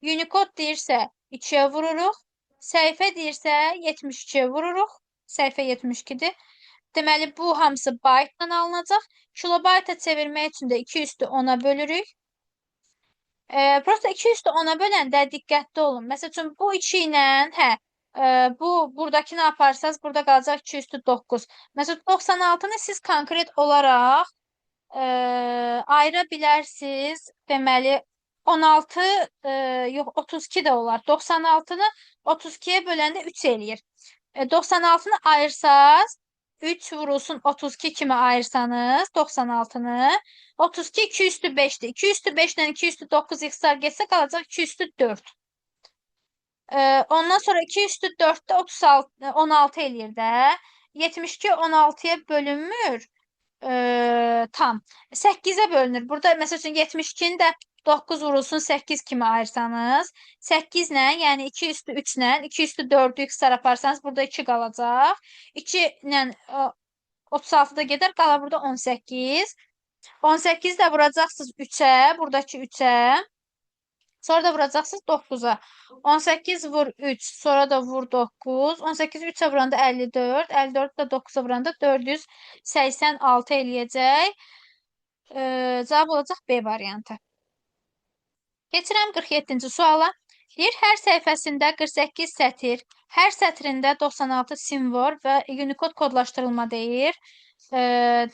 Unicode deyirsə 2'yə vururuq. Səhifə deyirsə 72'yə vururuq. Səhifə 72-dir. Deməli, bu hamısı baytla alınacaq. Kilobayta çevirmək üçün də 2 üstü 10-a bölürük. Prosta 2 üstü 10-a böləndə diqqətli olun. Məsəl üçün, bu 2 ilə, buradakını aparsanız, burada qalacaq 2 üstü 9. Məsələn, 96-nı siz konkret olaraq ayıra bilərsiniz. Deməli, 16, yox, 32 də olar. 96-nı 32-yə böləndə 3 eləyir. 96-nı ayırsaz, 3 vurulsun 32 kimi ayırsanız 96-nı, 32 2 üstü 5'dir. 2 üstü 5 ilə 2 üstü 9 x'lar getsə qalacaq 2 üstü 4. Ondan sonra 2 üstü 4'də 36, 16 eləyir də. 72 16-ya bölünmür. Tam. 8'e bölünür. Burada məsəl üçün 72-ni də 9 vurulsun 8 kimi ayırsanız, 8 ilə, yəni 2 üstü 3 ilə, 2 üstü 4'ü x'lar aparsanız, burada 2 qalacaq. 2 ilə 36-da gedər, qalar burada 18. 18 də vuracaqsınız 3'ə, buradakı 3'ə. Sonra da vuracaqsınız 9'a. 18 vur 3, sonra da vur 9. 18 3'ə vuranda 54. 54 də 9'a vuranda 486 eləyəcək. Cavab olacaq B variantı. Keçirəm 47-ci suala. Deyir, hər səhifəsində 48 sətir, hər sətrində 96 simvol və Unicode kodlaşdırılma deyir.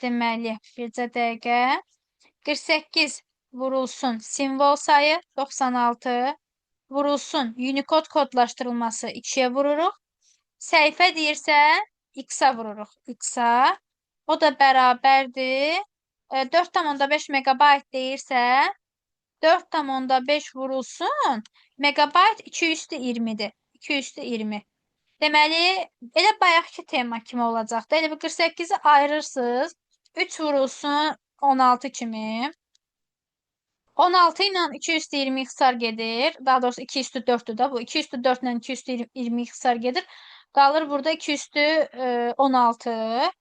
Deməli, bircə dəqiqə. 48 vurulsun simvol sayı 96, vurulsun Unicode kodlaşdırılması 2'ye vururuq. Səhifə deyirsə x-a vururuq. X-a. O da bərabərdir. 4,5 megabayt deyirsə 4,5 vurulsun megabayt 2 üstü 20'dir. 2 üstü 20. Deməli, elə bayaqki tema kimi olacaqdır. Elə bir 48'i ayırırsınız. 3 vurulsun 16 kimi. 16 ilə 2 üstü 20 x'ar gedir. Daha doğrusu 2 üstü 4'dür da bu. 2 üstü 4 ilə 2 üstü 20 x'ar gedir. Qalır burada 2 üstü 16.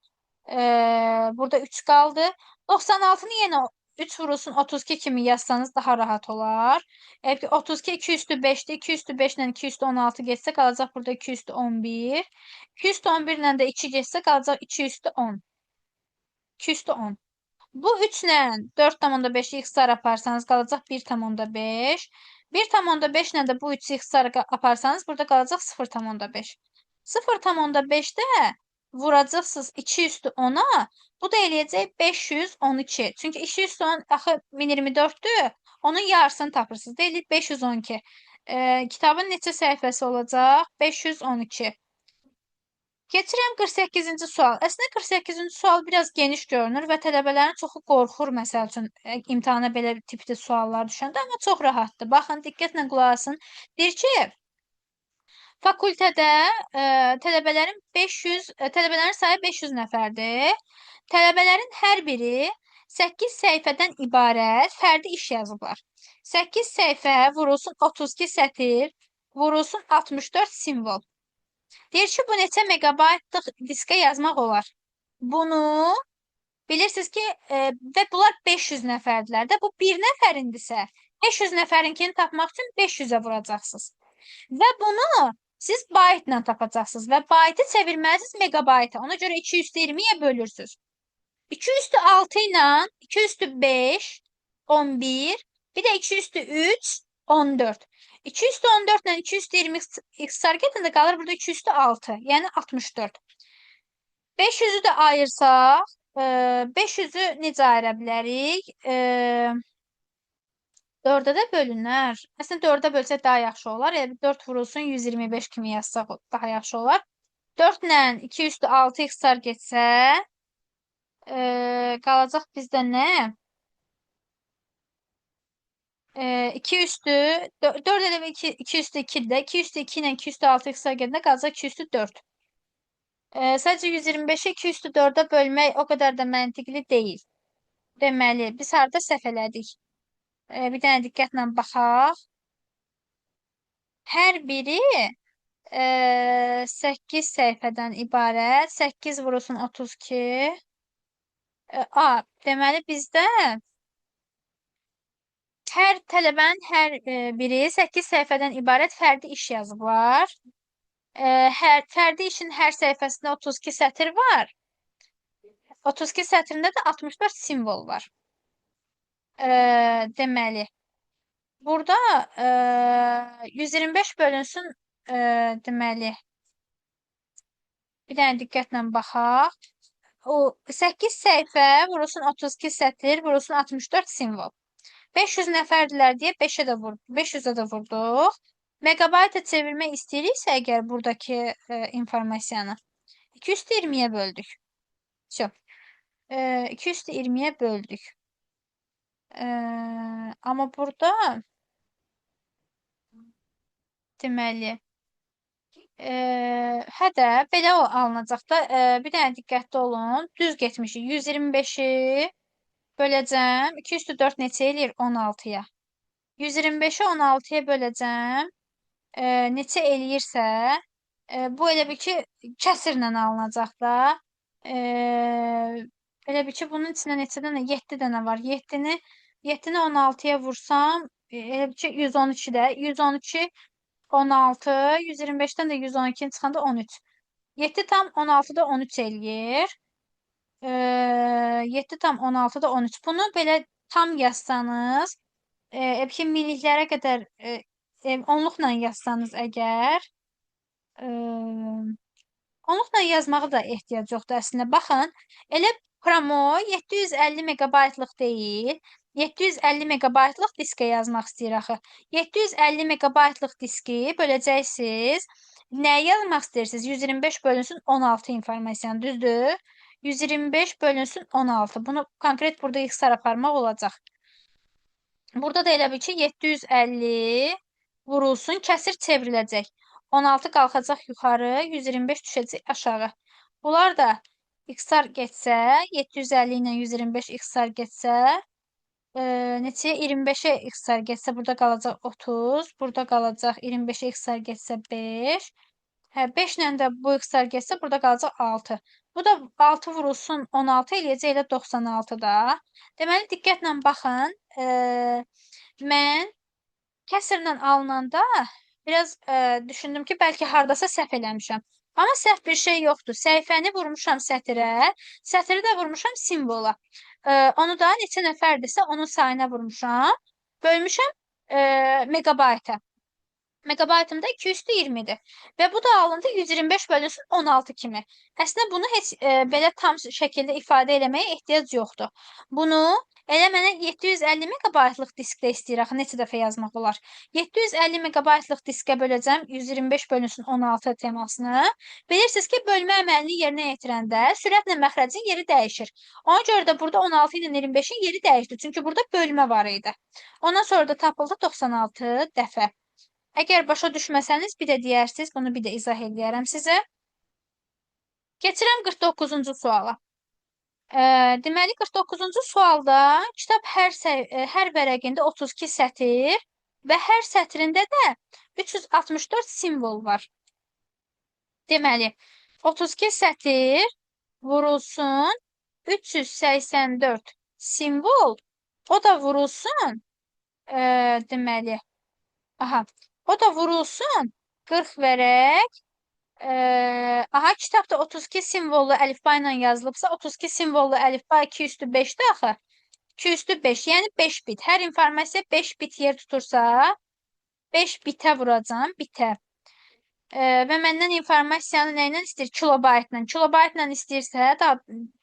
Burada 3 qaldı. 96'nı yenə 3 vurulsun 32 kimi yazsanız daha rahat olar. 32 2 üstü 5'dir. 2 üstü 5 ilə 2 üstü 16 geçsə qalacaq burada 2 üstü 11. 2 üstü 11 ilə də 2 geçsə qalacaq 2 üstü 10. 2 üstü 10. Bu 3 ilə 4,5 x-lar aparsanız qalacaq 1,5. 1,5 ilə də bu 3 x-lar aparsanız burada qalacaq 0,5. 0,5-də vuracaqsınız 2 üstü 10'a. Bu da eləyəcək 512. Çünki 2 üstü 10 axı 1024'dür. Onun yarısını tapırsınız. Deyilir 512. Kitabın neçə səhifəsi olacaq? 512. Keçirəm 48-ci sual. Əslində 48-ci sual biraz geniş görünür və tələbələrin çoxu qorxur, məsəl üçün, imtahana belə tipli suallar düşəndə, amma çox rahatdır. Baxın, diqqətlə qulaq asın. Deyir ki, fakültədə tələbələrin sayı 500 nəfərdir. Tələbələrin hər biri 8 səhifədən ibarət fərdi iş yazıblar. 8 səhifə vurulsun 32 sətir, vurulsun 64 simvol. Deyir ki, bu neçə megabaytlıq diskə yazmaq olar. Bunu bilirsiniz ki, və bunlar 500 nəfərdirlər də. Bu 1 nəfərindirsə, 500 nəfərinkini tapmaq üçün 500-ə vuracaqsınız. Və bunu siz baytla tapacaqsınız və baytı çevirməlisiniz megabayta. Ona görə 220-yə bölürsünüz. 2 üstü 6 ilə 2 üstü 5, 11, bir də 2 üstü 3, 14. 2 üstü 14 ilə 2 üstü 20 x-lar gedəndə qalır burada 2 üstü 6, yəni 64. 500'ü də ayırsaq, 500'ü necə ayıra bilərik? 4'ə də bölünər. Əslində 4'ə bölsək daha yaxşı olar. Yəni 4 vurulsun 125 kimi yazsaq daha yaxşı olar. 4 ilə 2 üstü 6 x-lar getsə, qalacaq bizdə nə? 2 üstü 4 elə 2 üstü 2'də. 2 üstü 2 ilə 2 üstü 6 x-lar gedəndə qalacaq 2 üstü 4. Sadəcə 125'i 2 üstü 4'ə bölmək o qədər də məntiqli deyil. Deməli, biz harada səhv elədik? Bir dənə diqqətlə baxaq. Hər biri 8 səhifədən ibarət. 8 vurulsun 32. Deməli, bizdə hər tələbənin hər biri 8 səhifədən ibarət fərdi iş yazıblar. Fərdi işin hər səhifəsində 32 sətr var. 32 sətrində də 64 simvol var. Deməli, burada 125 bölünsün, deməli, bir dənə diqqətlə baxaq. O 8 səhifə vurulsun 32 sətr, vurulsun 64 simvol. 500 nəfərdirlər deyə 5-ə də vurduq. 500-ə də vurduq. Megabayta çevirmək istəyiriksə əgər buradakı informasiyanı 220-yə böldük. Всё. 220-yə böldük. Amma burada deməli hə də belə o alınacaq da. Bir dənə diqqətli olun. Düz getmişik. 125-i böləcəm. 2/4 neçə eləyir? 16-ya. 125-i 16-ya böləcəm. Neçə eləyirsə, bu elə bil ki, kəsrlə alınacaq da. Elə bil ki, bunun içində neçə dənə? 7 dənə var. 7-ni 16-ya vursam, elə bil ki, 112-də. 112, 16, 125-dən də 112-ni çıxanda 13. 7 tam 16-da 13 eləyir. 7 tam 16-da 13. Bunu belə tam yazsanız, elə bil ki, minliklərə qədər onluqla yazsanız əgər, onluqla yazmağa da ehtiyac yoxdur əslində. Baxın, elə promo 750 megabaytlıq deyil, 750 megabaytlıq diskə yazmaq istəyir axı. 750 megabaytlıq diski böləcəksiniz. Nəyə yazmaq istəyirsiniz? 125 bölünsün 16 informasiyanı, düzdür? 125 bölünsün 16. Bunu konkret burada ixtisar aparmaq olacaq. Burada da elə bil ki, 750 vurulsun, kəsir çevriləcək. 16 qalxacaq yuxarı, 125 düşəcək aşağı. Bunlar da ixtisar getsə, 750 ilə 125 ixtisar getsə, neçəyə? 25-ə ixtisar getsə, burada qalacaq 30, burada qalacaq 25-ə ixtisar getsə 5. Hə, 5 ilə də bu ixtisar getsə, burada qalacaq 6. Bu da 6 vurulsun 16 eləyəcək elə 96-da. Deməli, diqqətlə baxın. Mən kəsrlə alınanda biraz düşündüm ki, bəlkə hardasa səhv eləmişəm. Amma səhv bir şey yoxdur. Səhifəni vurmuşam sətrə, sətri də vurmuşam simvola. Onu da neçə nəfərdirsə onun sayına vurmuşam. Bölmüşəm megabayta. Megabaytımda 220-dir. Və bu da alındı 125 bölünsün 16 kimi. Əslində bunu heç belə tam şəkildə ifadə eləməyə ehtiyac yoxdur. Bunu elə mənə 750 megabaytlıq diskdə istəyir axı neçə dəfə yazmaq olar. 750 megabaytlıq diskə böləcəm 125 bölünsün 16 temasını. Bilirsiniz ki, bölmə əməlini yerinə yetirəndə sürətlə məxrəcin yeri dəyişir. Ona görə də burada 16 ilə 25-in yeri dəyişdi. Çünki burada bölmə var idi. Ondan sonra da tapıldı 96 dəfə. Əgər başa düşməsəniz, bir də deyərsiniz, bunu bir də izah edərəm sizə. Keçirəm 49-cu suala. Deməli, 49-cu sualda kitab hər vərəqində 32 sətr və hər sətrində də 364 simvol var. Deməli, 32 sətr vurulsun 384 simvol, o da vurulsun, deməli, o da vurulsun 40 vərəq. Kitabda 32 simvollu əlifba ilə yazılıbsa, 32 simvollu əlifba 2/5-dir axı. 2/5, yəni 5 bit. Hər informasiya 5 bit yer tutursa, 5 bitə vuracam, bitə. Və məndən informasiyanı nə ilə istəyir? Kilobaytla. Kilobaytla istəyirsə,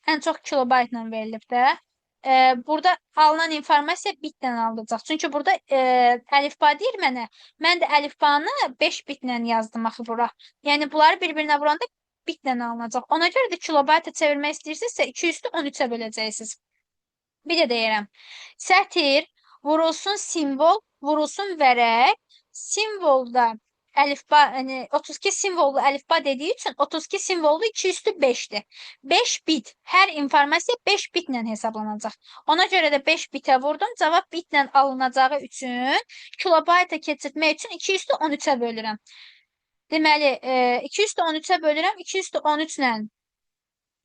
ən çox kilobaytla verilib də. Burada alınan informasiya bitlə alınacaq. Çünki burada əlifba deyir mənə. Mən də əlifbanı 5 bitlə yazdım axı bura. Yəni bunları bir-birinə vuranda bitlə alınacaq. Ona görə də kilobayta çevirmək istəyirsinizsə 2/13-ə böləcəksiniz. Bir də deyirəm. Sətr vurulsun simvol, vurulsun vərəq. Simvolda əlifba, yəni 32 simvollu əlifba dediyi üçün 32 simvollu 2/5-dir. 5 bit. Hər informasiya 5 bitlə hesablanacaq. Ona görə də 5 bitə vurdum. Cavab bitlə alınacağı üçün kilobayta keçirtmək üçün 2/13-ə bölürəm. Deməli, 2/13-ə bölürəm. 2/13-lə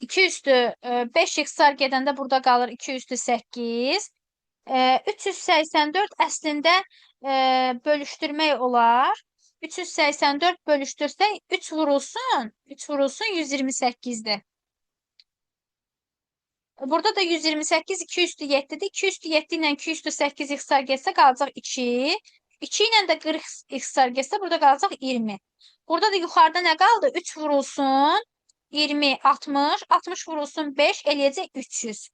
2/5 ixtisar gedəndə burada qalır 2/8. 384 əslində bölüşdürmək olar. 384 bölüşdürsə 3 vurulsun. 3 vurulsun 128'dir. Burada da 128 2 üstü 7'dir. 2 üstü 7 ilə 2 üstü 8 ixtisar getsə qalacaq 2. 2 ilə də 40 ixtisar getsə burada qalacaq 20. Burada da yuxarıda nə qaldı? 3 vurulsun 20 60. 60 vurulsun 5 eləyəcək 300.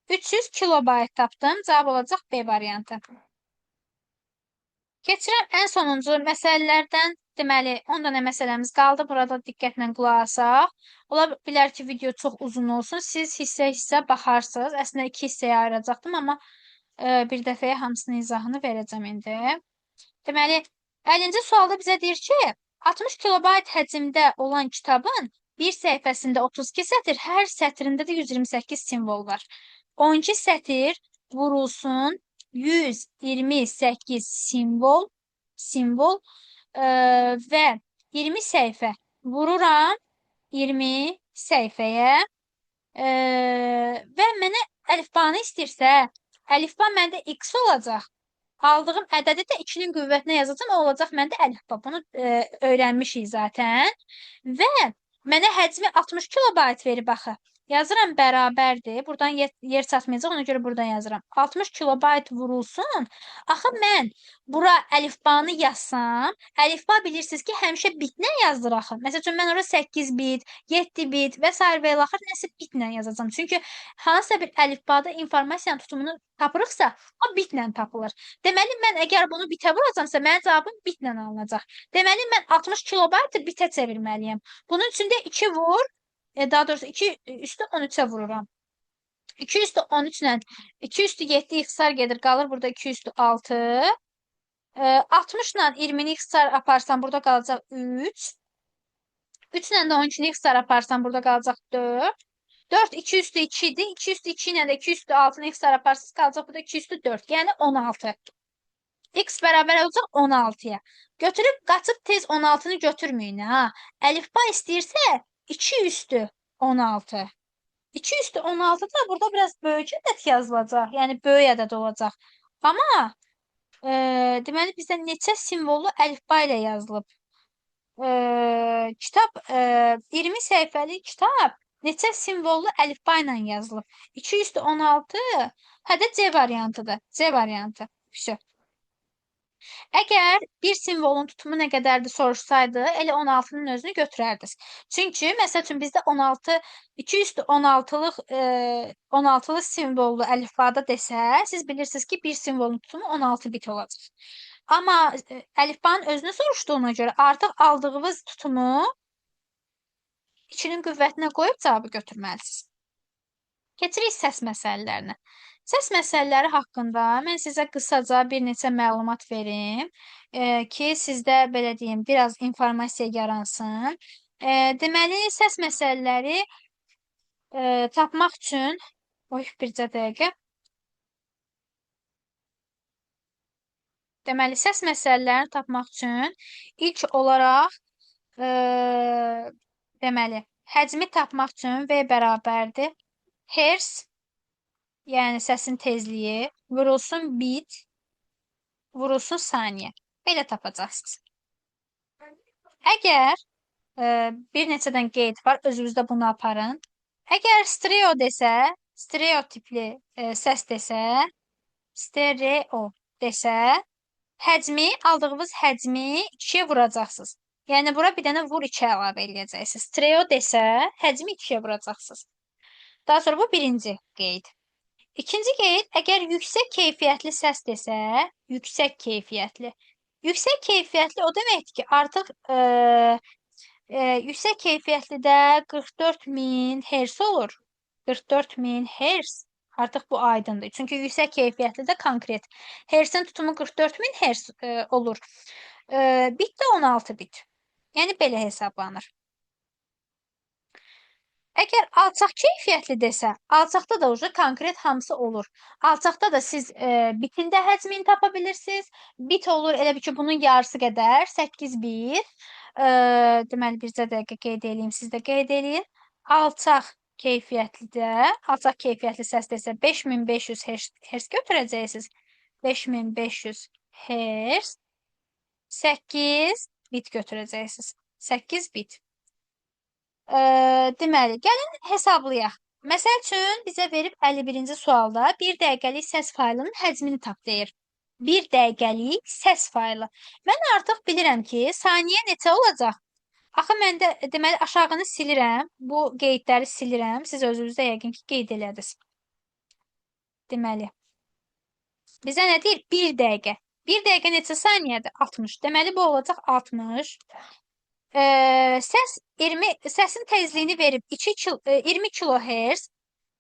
300 kilobayt tapdım. Cavab olacaq B variantı. Keçirəm ən sonuncu məsələlərdən. Deməli, 10 dənə məsələmiz qaldı. Burada diqqətlə qulaq asaq. Ola bilər ki, video çox uzun olsun. Siz hissə-hissə baxarsınız. Əslində 2 hissəyə ayıracaqdım, amma bir dəfəyə hamısının izahını verəcəm indi. Deməli, 50-ci sualda bizə deyir ki, 60 kilobayt həcmdə olan kitabın bir səhifəsində 32 sətr, hər sətrində də 128 simvol var. 12 sətr vurulsun 128 simvol və 20 səhifə vururam 20 səhifəyə və mənə əlifbanı istəyirsə, əlifba məndə x olacaq. Aldığım ədədi də 2-nin qüvvətinə yazacağam, o olacaq məndə əlifba. Bunu öyrənmişik zaten. Və mənə həcmi 60 kilobayt verib axı. Yazıram bərabərdir. Buradan yer çatmayacaq, ona görə buradan yazıram. 60 kilobayt vurulsun. Axı mən bura əlifbanı yazsam, əlifba bilirsiniz ki, həmişə bitlə yazılır axı. Məsəl üçün mən ora 8 bit, 7 bit və s. və ilaxır nəsə bitlə yazacağam. Çünki hansısa bir əlifbada informasiyanın tutumunu tapırıqsa, o bitlə tapılır. Deməli, mən əgər bunu bitə vuracamsa, mənim cavabım bitlə alınacaq. Deməli, mən 60 kilobaytı bitə çevirməliyəm. Bunun üçün də 2 vur, daha doğrusu 2 üstü 13'e vururam. 2 üstü 13 ilə 2 üstü 7 ixtisar gedir, qalır burada 2 üstü 6. 60 ilə 20'ni ixtisar aparsam burada qalacaq 3. 3 ilə də 12'ni ixtisar aparsam burada qalacaq 4. 4 2 üstü 2 idi. 2 üstü 2 ilə də 2 üstü 6'nı ixtisar aparsız qalacaq burada 2 üstü 4. Yəni 16. X bərabər olacaq 16'ya. Götürüb qaçıb tez 16'nı götürməyin ha. Əlifba istəyirsə 2 üstü 16. 2 üstü 16 da burada biraz böyük ədəd yazılacaq. Yəni böyük ədəd olacaq. Amma deməli bizdə neçə simvollu əlifba ilə yazılıb. Kitab 20 səhifəli kitab neçə simvollu əlifba ilə yazılıb. 2 üstü 16 hədə C variantıdır. C variantı. Vəsə. Əgər bir simvolun tutumu nə qədərdir soruşsaydı, elə 16'nın özünü götürərdiniz. Çünki məsəl üçün bizdə 16 2 üstü 16'lıq 16'lı simvollu əlifbada desə, siz bilirsiniz ki, bir simvolun tutumu 16 bit olacaq. Amma əlifbanın özünü soruşduğuna görə artıq aldığınız tutumu 2'nin qüvvətinə qoyub cavabı götürməlisiniz. Keçirik səs məsələlərinə. Səs məsələləri haqqında mən sizə qısaca bir neçə məlumat verim ki, sizdə belə deyim, biraz informasiya yaransın. Deməli, səs məsələləri tapmaq üçün, bircə dəqiqə. Deməli, səs məsələlərini tapmaq üçün ilk olaraq deməli, həcmi tapmaq üçün V bərabərdir. Hertz, yəni səsin tezliyi, vurulsun bit, vurulsun saniyə. Belə tapacaqsınız. Əgər bir neçədən qeyd var, özünüzdə bunu aparın. Əgər stereo desə, stereo tipli səs desə, stereo desə, həcmi, aldığınız həcmi 2-yə vuracaqsınız. Yəni, bura bir dənə vur 2 əlavə eləyəcəksiniz. Stereo desə, həcmi 2-yə vuracaqsınız. Daha sonra bu birinci qeyd. İkinci qeyd, əgər yüksək keyfiyyətli səs desə, yüksək keyfiyyətli. Yüksək keyfiyyətli o deməkdir ki, artıq yüksək keyfiyyətlidə 44.000 Hz olur. 44.000 Hz. Artıq bu aydındır. Çünki yüksək keyfiyyətlidə konkret. Hertzin tutumu 44.000 Hz olur. Bit də 16 bit. Yəni belə hesablanır. Əgər alçaq keyfiyyətli desə, alçaqda da konkret hamısı olur. Alçaqda da siz bitində həcmini tapa bilirsiniz. Bit olur, elə bir ki, bunun yarısı qədər, 8 bit. Deməli, bircə dəqiqə qeyd edeyim, siz də qeyd edin. Alçaq keyfiyyətlidə, alçaq keyfiyyətli səs desə 5500 Hz götürəcəksiniz. 5500 Hz. 8 bit götürəcəksiniz. 8 bit. Deməli, gəlin hesablayaq. Məsəl üçün, bizə verib 51-ci sualda 1 dəqiqəlik səs faylının həcmini tap deyir. 1 dəqiqəlik səs faylı. Mən artıq bilirəm ki, saniyə neçə olacaq? Axı mən də deməli aşağını silirəm. Bu qeydləri silirəm. Siz özünüz də yəqin ki, qeyd elədiniz. Deməli, bizə nə deyir? 1 dəqiqə. 1 dəqiqə neçə saniyədir? 60. Deməli, bu olacaq 60. Səsin tezliyini verib 20 kilohertz.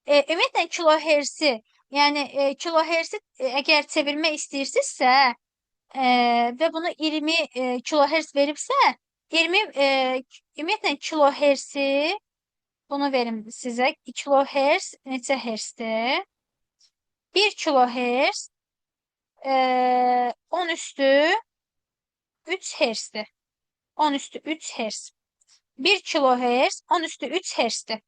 Ümumiyyətlə kilohertzi, yəni kilohertzi əgər çevirmək istəyirsinizsə və bunu 20 kilohertz veribsə, 20 ümumiyyətlə kilohertzi bunu verim sizə. Kilohertz neçə hertzdir? 1 kilohertz 10 üstü 3 hertzdir. 10 üstü 3 hertz. 1 kilohertz 10 üstü 3 hertzdir.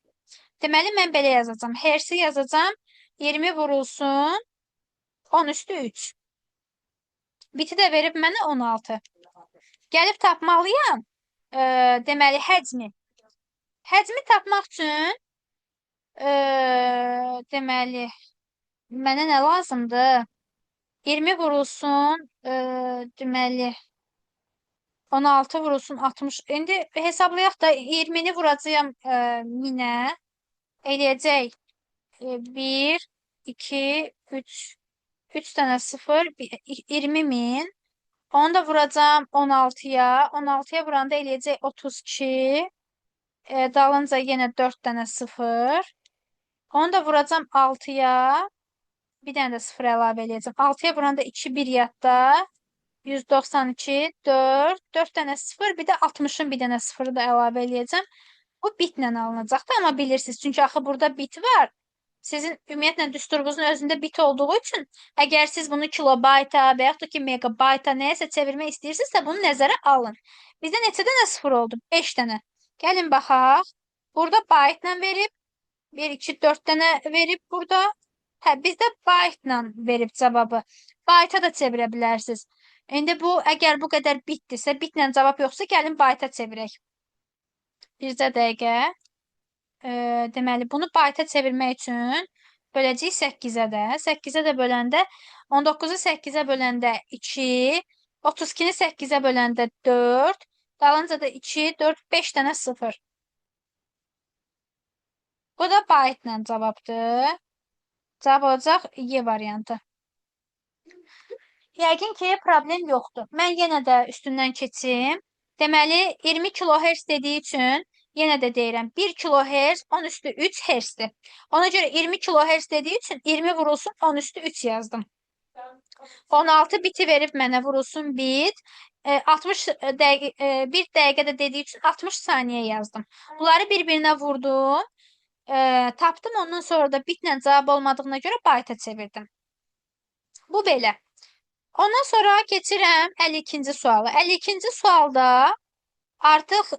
Deməli, mən belə yazacağam. Hertzi yazacağam. 20 vurulsun 10 üstü 3. Biti də verib mənə 16. Gəlib tapmalıyam. Deməli, həcmi. Həcmi tapmaq üçün deməli, mənə nə lazımdır? 20 vurulsun deməli 16 vurulsun 60. İndi hesablayaq da 20-ni vuracağam 1000-ə. Eləyəcək 1, 2, 3. 3 dənə 0, 20.000. Onu da vuracağam 16-ya. 16-ya vuranda eləyəcək 32. Dalınca yenə 4 dənə 0. Onu da vuracağam 6-ya. Bir dənə də 0 əlavə eləyəcəm. 6-ya vuranda 2, 1 yadda. 192, 4, 4 dənə 0, bir də 60-ın bir dənə 0-ı da əlavə eləyəcəm. Bu bitlə alınacaqdır, amma bilirsiniz. Çünki axı burada bit var. Sizin ümumiyyətlə düsturunuzun özündə bit olduğu üçün, əgər siz bunu kilobayta və yaxud da ki, megabayta nəyəsə çevirmək istəyirsinizsə, bunu nəzərə alın. Bizdə neçə dənə 0 oldu? 5 dənə. Gəlin baxaq. Burada baytla verib. 1, 2, 4 dənə verib burada. Hə, bizdə baytla verib cavabı. Bayta da çevirə bilərsiniz. İndi bu, əgər bu qədər bitdirsə, bitlə cavab yoxsa, gəlin bayta çevirək. Bircə dəqiqə. Deməli, bunu bayta çevirmək üçün böləcəyik 8-ə də. 8-ə də böləndə 19-u 8-ə böləndə 2, 32-ni 8-ə böləndə 4, dalınca da 2, 4, 5 dənə 0. Bu da baytla cavabdır. Cavab olacaq Y variantı. Yəqin ki, problem yoxdur. Mən yenə də üstündən keçim. Deməli, 20 kHz dediyi üçün yenə də deyirəm, 1 kHz 10 üstü 3 Hzdir. Ona görə 20 kHz dediyi üçün 20 vurulsun 10 üstü 3 yazdım. 16 biti verib mənə vurulsun bit. 60 dəqiqə, 1 dəqiqədə dediyi üçün 60 saniyə yazdım. Bunları bir-birinə vurdum. Tapdım, ondan sonra da bitlə cavab olmadığına görə bayta çevirdim. Bu belə. Ondan sonra keçirəm 52-ci sualı. 52-ci sualda artıq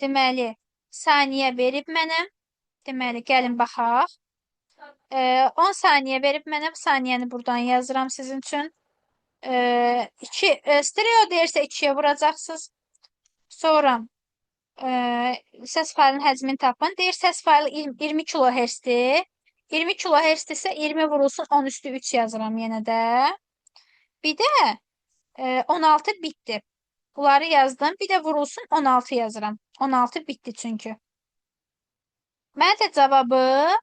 deməli saniyə verib mənə. Deməli, gəlin baxaq. 10 saniyə verib mənə. Bu saniyəni buradan yazıram sizin üçün. Stereo deyirsə 2-yə vuracaqsınız. Sonra səs faylının həcmini tapın. Deyir, səs faylı 20 kHz-dir. 20 kHz-dirsə 20 vurulsun 10 üstü 3 yazıram yenə də. Bir də 16 bitdi. Bunları yazdım. Bir də vurulsun 16 yazıram. 16 bitdi çünki. Mən də cavabı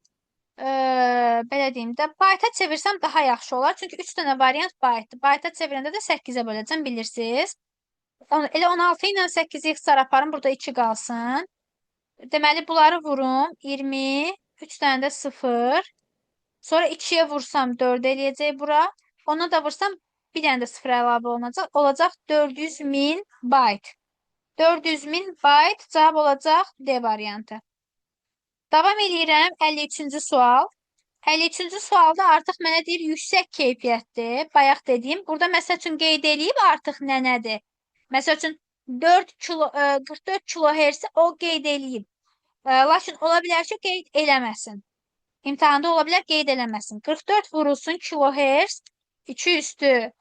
belə deyim də, bayta çevirsəm daha yaxşı olar. Çünki 3 dənə variant baytdır. Bayta çevirəndə də 8-ə böləcəm, bilirsiniz. Elə 16 ilə 8-i ixtisar aparım. Burada 2 qalsın. Deməli, bunları vurum. 20, 3 dənə də 0. Sonra 2-yə vursam 4 eləyəcək bura. Ona da vursam bir dənə də 0 əlavə olacaq. Olacaq 400.000 bayt. 400.000 bayt cavab olacaq D variantı. Davam edirəm 53-cü sual. 53-cü sualda artıq mənə deyir yüksək keyfiyyətdir. Bayaq dediyim. Burada məsəl üçün qeyd eləyib artıq nənədir. Məsəl üçün 44 kHz o qeyd eləyib. Lakin ola bilər ki, qeyd eləməsin. İmtahanda ola bilər qeyd eləməsin. 44 vurulsun kHz 2 üstü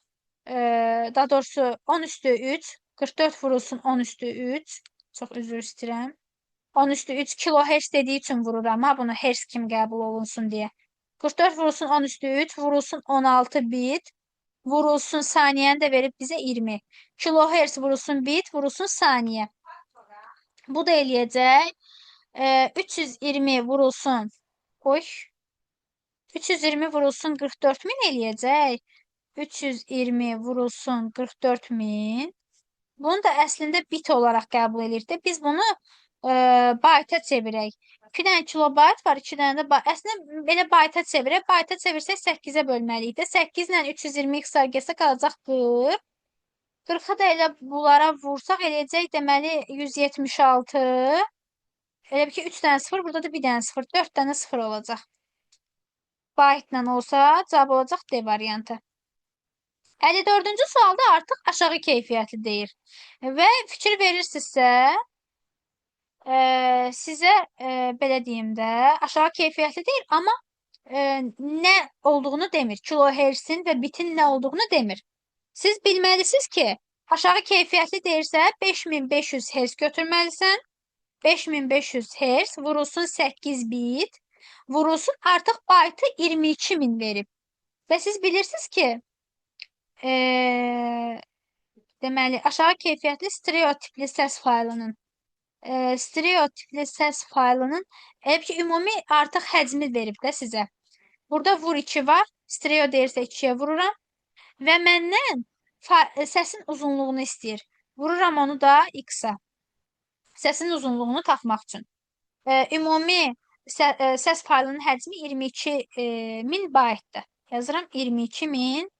Daha doğrusu 10 üstü 3, 44 vurulsun 10 üstü 3. Çox üzr istəyirəm. 10 üstü 3 kilohertz dediği için vururam ha bunu hertz kimi qəbul olunsun diye. 44 vurulsun 10 üstü 3, vurulsun 16 bit, vurulsun saniyəni də verib bizə 20. Kilohertz vurulsun bit, vurulsun saniye. Bu da eləyəcək 320 vurulsun. Oy. 320 vurulsun 44 min eləyəcək. 320 vurulsun 44 min. Bunu da əslində bit olaraq qəbul edirik də. Biz bunu bayta çevirək. 2 dənə kilobayt var, 2 dənə də əslində belə bayta çevirək. Bayta çevirsək 8-ə bölməliyik də. 8 ilə 320 XRGS qalacaq 40. 40-ı da elə bunlara vursaq eləyəcək deməli 176. Elə bir ki 3 dənə 0, burada da 1 dənə 0, 4 dənə 0 olacaq. Baytla olsa cavab olacaq D variantı. 54-cü sualda artıq aşağı keyfiyyətli deyir. Və fikir verirsinizsə, sizə belə deyim də, aşağı keyfiyyətli deyir, amma nə olduğunu demir. Kilohertzin və bitin nə olduğunu demir. Siz bilməlisiniz ki, aşağı keyfiyyətli deyirsə 5500 Hz götürməlisən. 5500 Hz vurulsun 8 bit, vurulsun artıq baytı 22.000 verib. Və siz bilirsiniz ki, deməli, aşağı keyfiyyətli stereotipli səs faylının elə ki, ümumi artıq həcmi verib də sizə. Burada vur 2 var, stereo deyirsə 2-yə vururam və məndən səsin uzunluğunu istəyir. Vururam onu da x-a. Səsin uzunluğunu tapmaq üçün. Ümumi səs faylının həcmi 22.000 baytdır. Yazıram 22.000.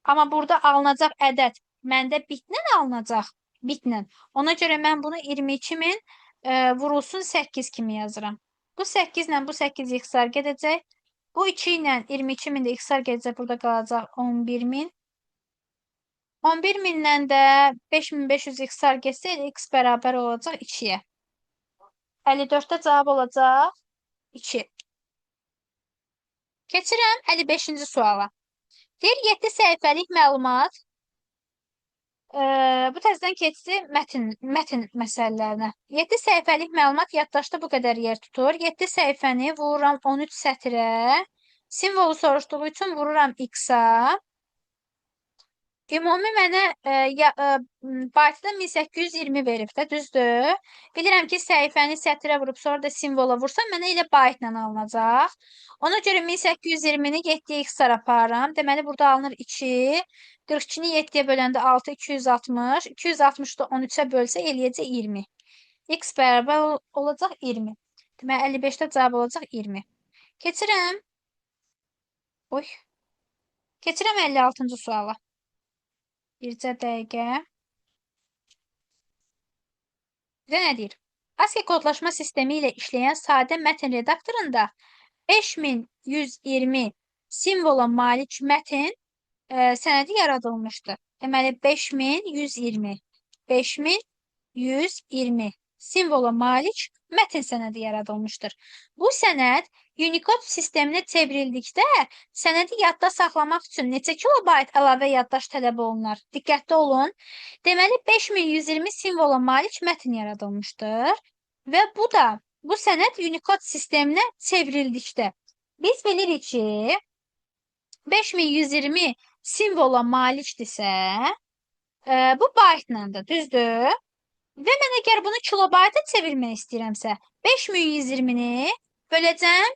Amma burada alınacaq ədəd məndə bitlə alınacaq. Bitlə. Ona görə mən bunu 22.000 vurulsun 8 kimi yazıram. Bu 8 ilə bu 8 x'ar gedəcək. Bu 2 ilə 22.000 də x'ar gedəcək. Burada qalacaq 11.000. 11.000-dən də 5500 x'ar getsə x bərabər olacaq 2-yə. 54-də cavab olacaq 2. Keçirəm 55-ci suala. Deyir 7 səhifəlik məlumat. Bu təzədən keçdi mətn məsələlərinə. 7 səhifəlik məlumat yaddaşda bu qədər yer tutur. 7 səhifəni vururam 13 sətrə. Simvolu soruşduğu üçün vururam x-a. Ümumi mənə baytda 1820 verib də, düzdür? Bilirəm ki, səhifəni sətrə vurub sonra da simvola vursam, mənə elə baytla alınacaq. Ona görə 1820-ni 7-yə x-ar aparıram. Deməli, burada alınır 2. 42-ni 7-yə böləndə 6, 260. 260 da 13-ə bölsə eləyəcək 20. X bərabər olacaq 20. Deməli, 55-də cavab olacaq 20. Keçirəm. Oy. Keçirəm 56-cı suala. Bircə dəqiqə. Bizə nə deyir? ASCII kodlaşma sistemi ilə işləyən sadə mətn redaktorunda 5120 simvola malik mətn sənədi yaradılmışdır. Deməli, 5120. 5120 simvola malik mətn sənədi yaradılmışdır. Bu sənəd Unicode sisteminə çevrildikdə sənədi yadda saxlamaq üçün neçə kilobayt əlavə yaddaş tələb olunar? Diqqətli olun. Deməli, 5120 simvola malik mətn yaradılmışdır və bu sənəd Unicode sisteminə çevrildikdə biz bilirik ki, 5120 simvola malikdirsə, bu baytlandır, düzdür? Və mən əgər bunu kilobayta çevirmək istəyirəmsə, 5120-ni böləcəm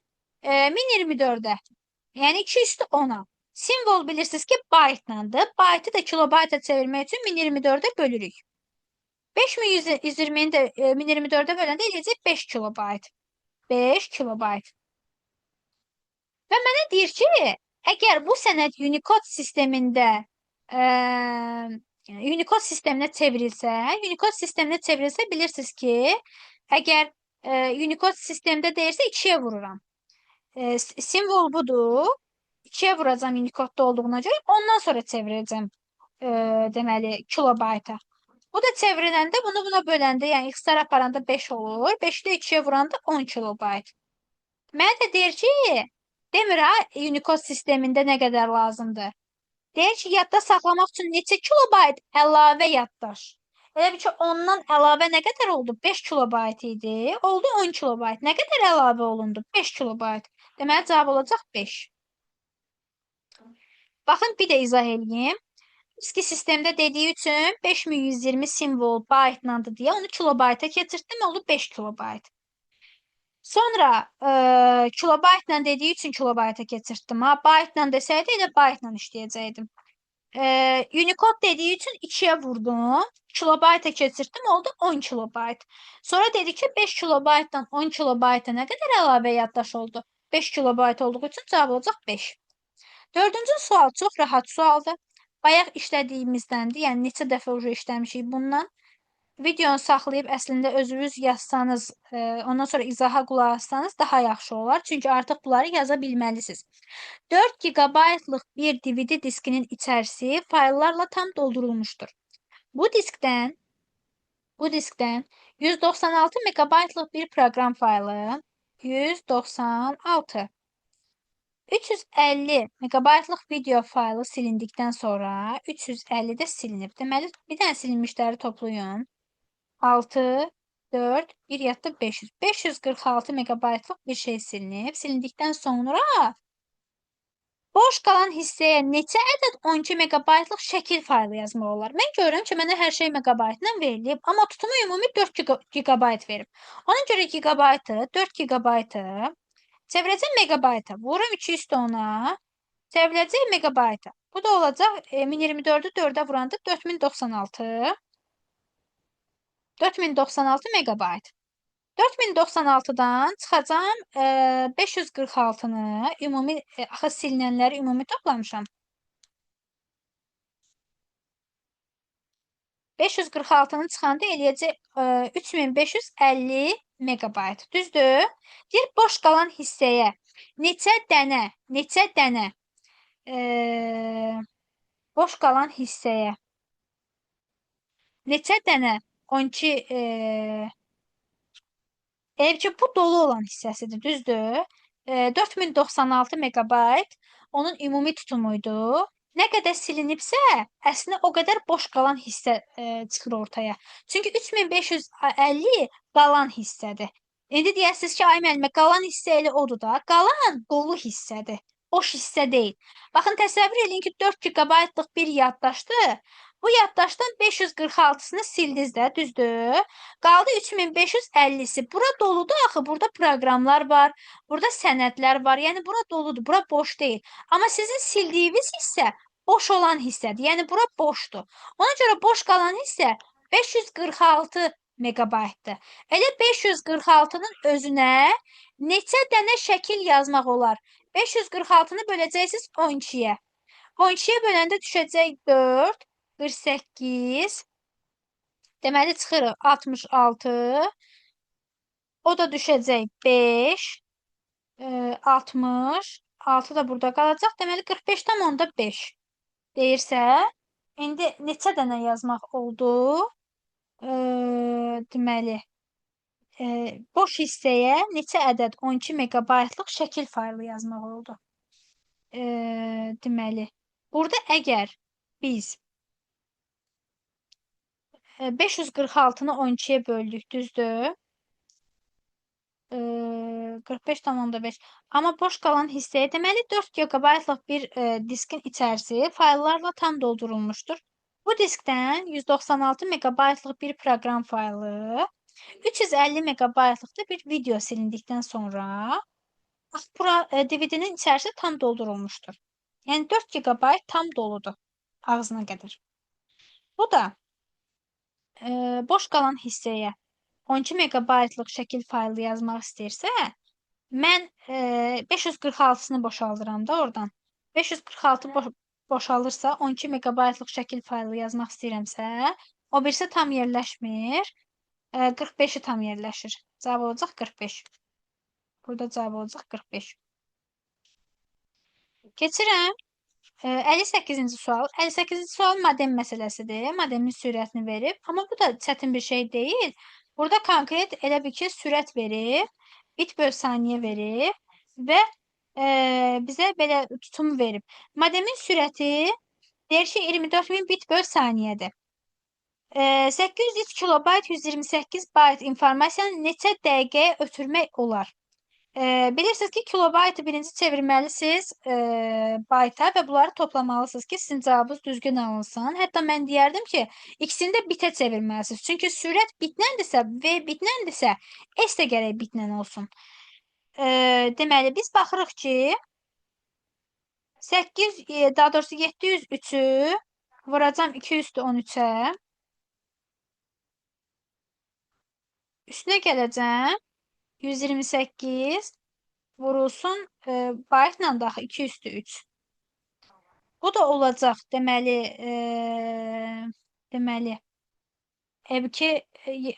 1024-ə. Yəni 2 üstü 10-a. Simvol bilirsiniz ki, baytlandır. Baytı da kilobayta çevirmək üçün 1024-ə bölürük. 5120-ni də 1024-ə böləndə eləyəcək 5 kilobayt. 5 kilobayt. Və mənə deyir ki, əgər bu sənəd Unicode sistemində Unicode sisteminə çevrilsə, bilirsiniz ki, əgər Unicode sistemdə deyirsə 2-yə vururam. Simvol budur. 2-yə vuracam Unicode'da olduğuna görə, ondan sonra çevirəcəm deməli kilobayta. Bu da çevriləndə bunu buna böləndə, yəni x-lar aparanda 5 olur. 5-də 2-yə vuranda 10 kilobayt. Mənə də deyir ki, demir ha Unicode sistemində nə qədər lazımdır. Deyir ki, yadda saxlamaq üçün neçə kilobayt əlavə yaddaş? Elə bir ki, ondan əlavə nə qədər oldu? 5 kilobayt idi. Oldu 10 kilobayt. Nə qədər əlavə olundu? 5 kilobayt. Deməli, cavab olacaq 5. Baxın, bir də izah edeyim. Eski sistemdə dediyi üçün 5120 simvol baytlandı deyə onu kilobayta keçirtdim, oldu 5 kilobayt. Sonra kilobaytla dediyi üçün kilobayta keçirtdim. Ha, baytla desəydi elə baytla işləyəcəkdim. Unicode dediği için 2'ye vurdum. Kilobayta keçirtdim, oldu 10 kilobayt. Sonra dedi ki 5 kilobaytdan 10 kilobayta ne kadar əlavə yaddaş oldu? 5 kilobayt olduğu için cavab olacaq 5. Dördüncü sual çox rahat sualdır. Bayaq işlədiyimizdəndir. Yəni neçə dəfə уже işləmişik bundan. Videonu saxlayıb əslində özünüz yazsanız, ondan sonra izaha qulaq assanız daha yaxşı olar. Çünki artıq bunları yaza bilməlisiniz. 4 GB-lıq bir DVD diskinin içərisi fayllarla tam doldurulmuşdur. Bu diskdən 196 MB-lıq bir proqram faylı, 196 350 MB-lıq video faylı silindikdən sonra 350 də silinib. Deməli, bir dənə silinmişləri toplayın. 6, 4, bir yadda 500. 546 MB-lıq bir şey silinib. Silindikdən sonra boş qalan hissəyə neçə ədəd 12 MB-lıq şəkil faylı yazmaq olar? Mən görürəm ki, mənə hər şey megabaytla verilib, amma tutumu ümumi 4 GB verib. Ona görə gigabaytı, 4 GB-ı çevirəcəm megabayta. Vururum 200 ona, çevirəcək megabayta. Bu da olacaq 1024-ü 4-ə vuranda 4096. 4096 megabayt. 4096-dan çıxacam 546-nı ümumi axı silinənləri ümumi toplamışam. 546-nı çıxanda eləyəcək 3550 megabayt. Düzdür? Deyir boş qalan hissəyə neçə dənə boş qalan hissəyə neçə dənə 12 Ev ki, bu dolu olan hissəsidir, düzdür? 4096 megabayt onun ümumi tutumuydu. Nə qədər silinibsə, əslində o qədər boş qalan hissə çıxır ortaya. Çünki 3550 qalan hissədir. İndi deyəsiniz ki, ay müəllimə, qalan hissə elə odur da. Qalan dolu hissədir. Boş hissə deyil. Baxın, təsəvvür edin ki, 4 GB-lıq bir yaddaşdır. Bu yaddaşdan 546-sını sildiniz də, düzdür? Qaldı 3550-si. Bura doludur axı, burada proqramlar var, burada sənədlər var. Yəni bura doludur, bura boş deyil. Amma sizin sildiyiniz hissə boş olan hissədir. Yəni bura boşdur. Ona görə boş qalan hissə 546 megabaytdır. Elə 546-nın özünə neçə dənə şəkil yazmaq olar? 546-nı böləcəksiniz 12-yə. 12-yə böləndə düşəcək 4, 48. Deməli çıxır 66. O da düşəcək 5, 60. 6 da burada qalacaq. Deməli 45,5 deyirsə, indi neçə dənə yazmaq oldu? Deməli, boş hissəyə neçə ədəd 12 megabaytlıq şəkil faylı yazmaq oldu? Deməli, burada əgər biz 546-nı 12-yə böldük, düzdür? 45,5. Amma boş qalan hissəyə deməli 4 GB-lıq bir diskin içərisi fayllarla tam doldurulmuşdur. Bu diskdən 196 MB-lıq bir proqram faylı, 350 MB-lıq da bir video silindikdən sonra DVD-nin içərisi tam doldurulmuşdur. Yəni 4 GB tam doludur ağzına qədər. Bu da boş qalan hissəyə 12 MB-lıq şəkil faylı yazmaq istəyirsə, mən 546-sını boşaldıram da oradan. 546 boşalırsa, 12 MB-lıq şəkil faylı yazmaq istəyirəmsə, o birisi tam yerləşmir, 45-i tam yerləşir. Cavab olacaq 45. Burada cavab olacaq 45. Keçirəm 58-ci sual. 58-ci sual modem məsələsidir. Modemin sürətini verib. Amma bu da çətin bir şey deyil. Burada konkret elə bir ki, sürət verib, bit böl saniyə verib və bizə belə tutum verib. Modemin sürəti Deyir ki, 24.000 bit böl saniyədir. 803 kilobayt 128 bayt informasiyanı neçə dəqiqəyə ötürmək olar? Bilirsiniz ki, kilobaytı birinci çevirməlisiniz bayta və bunları toplamalısınız ki, sizin cavabınız düzgün alınsın. Hətta mən deyərdim ki, ikisini də bitə çevirməlisiniz. Çünki sürət bitləndirsə və bitləndirsə, S də gərək bitlə olsun. Deməli, biz baxırıq ki, 703-ü vuracam 2 üstü 13-ə. Üstünə gələcəm. 128 vurulsun baytla daxı 2 üstü 3. Bu da olacaq. Deməli,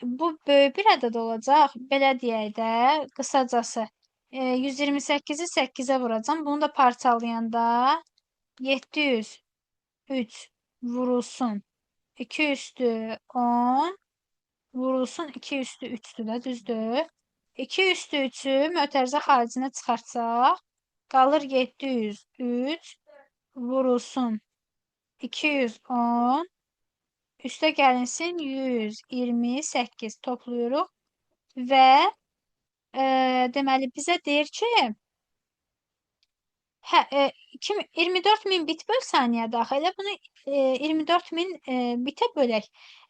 bu böyük bir ədəd olacaq. Belə deyək də, qısacası. 128-i 8-ə vuracam. Bunu da parçalayanda 703 vurulsun 2 üstü 10 vurulsun 2 üstü 3'dür də, düzdür? 2 üstü 3'ü mötərizə xaricinə çıxartsaq, qalır 703 vurulsun 210 üstə gəlinsin 128 toplayırıq və deməli bizə deyir ki, 24.000 bit böl saniyədə axı. Elə bunu 24.000 bitə bölək.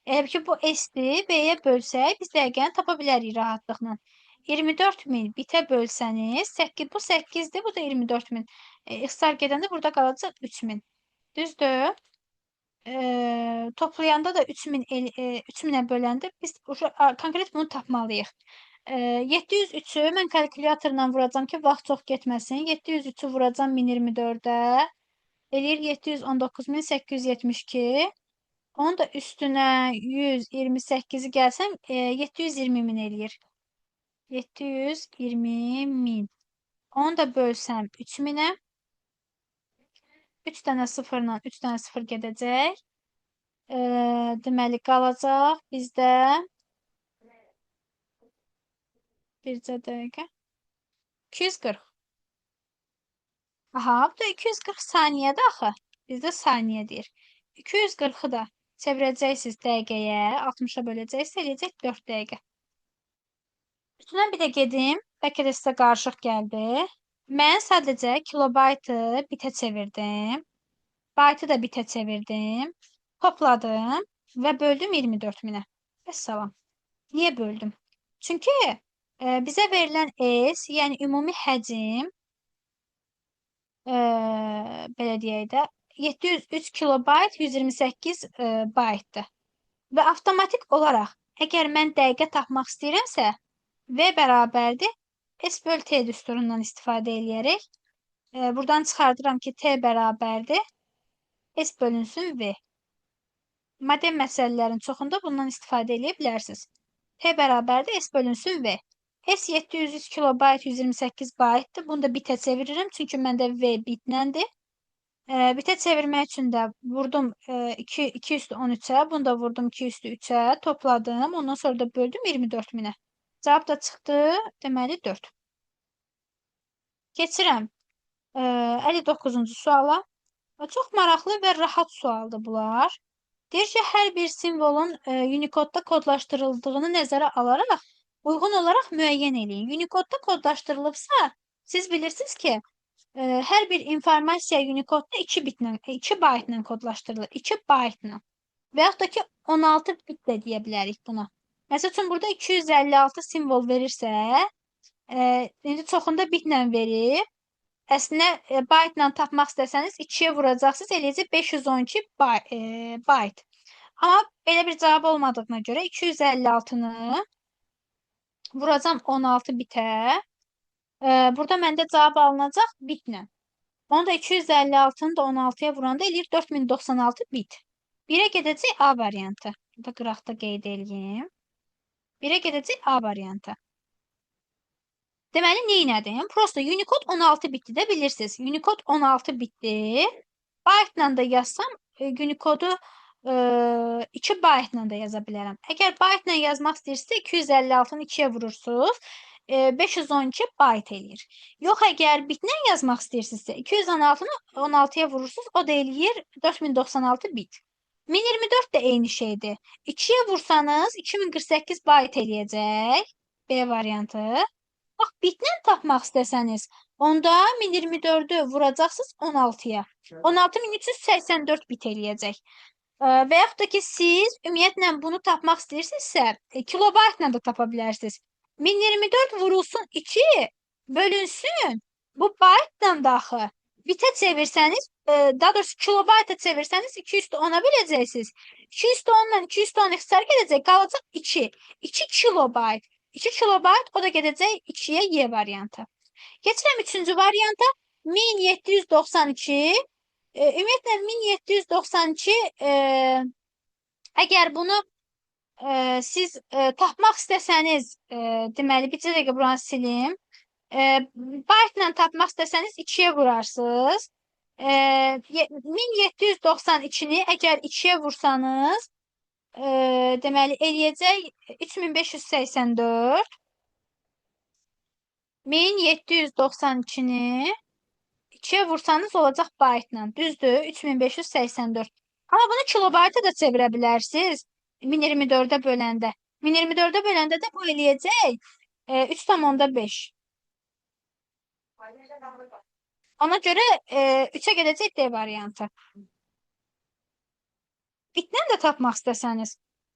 Əgər ki, bu S-dir, B-yə bölsək, biz dəqiqəni tapa bilərik rahatlıqla. 24.000 bitə bölsəniz, bu 8-dir, bu da 24.000. İxtisar gedəndə burada qalacaq 3.000. Düzdür? Toplayanda da 3.000-ə böləndə biz konkret bunu tapmalıyıq. 703'ü mən kalkulyatorla vuracam ki, vaxt çox getməsin. 703'ü vuracam 1024'ə. Eləyir 719.872. Onu da üstünə 128'i gəlsəm 720.000 eləyir. 720.000. Onu da bölsəm 3.000'ə. 3 dənə sıfırla 3 dənə sıfır gedəcək. Deməli qalacaq bizdə bircə dəqiqə 240. Aha, bu da 240 saniyədə axı. Bizdə saniyə deyir. 240'ı da çevirəcəksiniz dəqiqəyə, 60'a böləcəksiniz, eləyəcək 4 dəqiqə. Üstündən bir də gedim. Bəlkə də sizə qarışıq gəldi. Mən sadəcə kilobaytı bitə çevirdim. Baytı da bitə çevirdim. Topladım və böldüm 24.000'ə. Vəssalam. Niyə böldüm? Çünki bizə verilən S, yəni ümumi həcm, belə deyək də, 703 kilobayt 128 baytdır. Və avtomatik olaraq, əgər mən dəqiqə tapmaq istəyirəmsə, V bərabərdir, S böl T düsturundan istifadə eləyərək, buradan çıxardıram ki, T bərabərdir, S bölünsün V. Model məsələlərin çoxunda bundan istifadə edə bilərsiniz. T bərabərdir, S bölünsün V. S 703 kilobayt 128 baytdır. Bunu da bitə çevirirəm, çünki məndə V bitləndir. Bitə çevirmək üçün də vurdum 2 üstü 13'ə, bunu da vurdum 2 üstü 3'ə, topladım, ondan sonra da böldüm 24.000'ə. Cavab da çıxdı, deməli 4. Keçirəm 59-cu suala. Çox maraqlı və rahat sualdır bunlar. Deyir ki, hər bir simvolun Unicode'da kodlaşdırıldığını nəzərə alaraq uyğun olaraq müəyyən eləyin. Unicode'da kodlaşdırılıbsa, siz bilirsiniz ki, hər bir informasiya Unicode'da 2 baytla kodlaşdırılır. 2 baytla. Və yaxud da ki, 16 bit də deyə bilərik buna. Məsəl üçün, burada 256 simvol verirsə, indi çoxunda bitlə verir. Əslində, baytla tapmaq istəsəniz, 2-yə vuracaqsınız, eləyəcək 512 bayt. Amma belə bir cavab olmadığına görə 256'nı vuracam 16 bitə. Burada məndə cavab alınacaq bitlə. Onu da 256'nı da 16'ya vuranda eləyir 4096 bit. 1'ə gedəcək A variantı. Burada qıraqda qeyd edeyim. 1'ə gedəcək A variantı. Deməli, neynədim? Prosta Unicode 16 bitdir də bilirsiniz. Unicode 16 bitdir. Byte-la da yazsam, Unicode'u 2 byte-la da yaza bilərəm. Əgər byte-la yazmaq istəyirsinizsə, 256'nı 2-yə vurursunuz. 512 bayt eləyir. Yox, əgər bitlə yazmaq istəyirsinizsə, 216-nı 16-ya vurursunuz, o da eləyir 4096 bit. 1024 də eyni şeydir. 2-yə vursanız 2048 bayt eləyəcək. B variantı. Bax, bitlə tapmaq istəsəniz, onda 1024-ü vuracaqsınız 16-ya. 16384 bit eləyəcək. Və yaxud da ki, siz ümumiyyətlə bunu tapmaq istəyirsinizsə, kilobaytla da tapa bilərsiniz. 1024 vurulsun 2 bölünsün. Bu baytla daxı bitə çevirsəniz, daha doğrusu kilobayta çevirsəniz 210-a biləcəksiniz. 210-dan 210 ixtisar gedəcək, qalacaq 2. 2 kilobayt. 2 kilobayt, o da gedəcək 2-yə Y variantı. Keçirəm 3-cü varianta. 1792. Ümumiyyətlə 1792 əgər bunu siz tapmaq istəsəniz, deməli, bir dəqiqə buranı silim. Baytla tapmaq istəsəniz 2-yə vurarsınız. 1792-ni əgər 2-yə vursanız, deməli, eləyəcək 3584. 1792-ni 2-yə vursanız olacaq baytla. Düzdür? 3584. Amma bunu kilobayta da çevirə bilərsiniz. 1024-ə böləndə. 1024-ə böləndə də bu eləyəcək 3,5. Ona görə 3-ə gedəcək D variantı. Bitlə də tapmaq istəsəniz,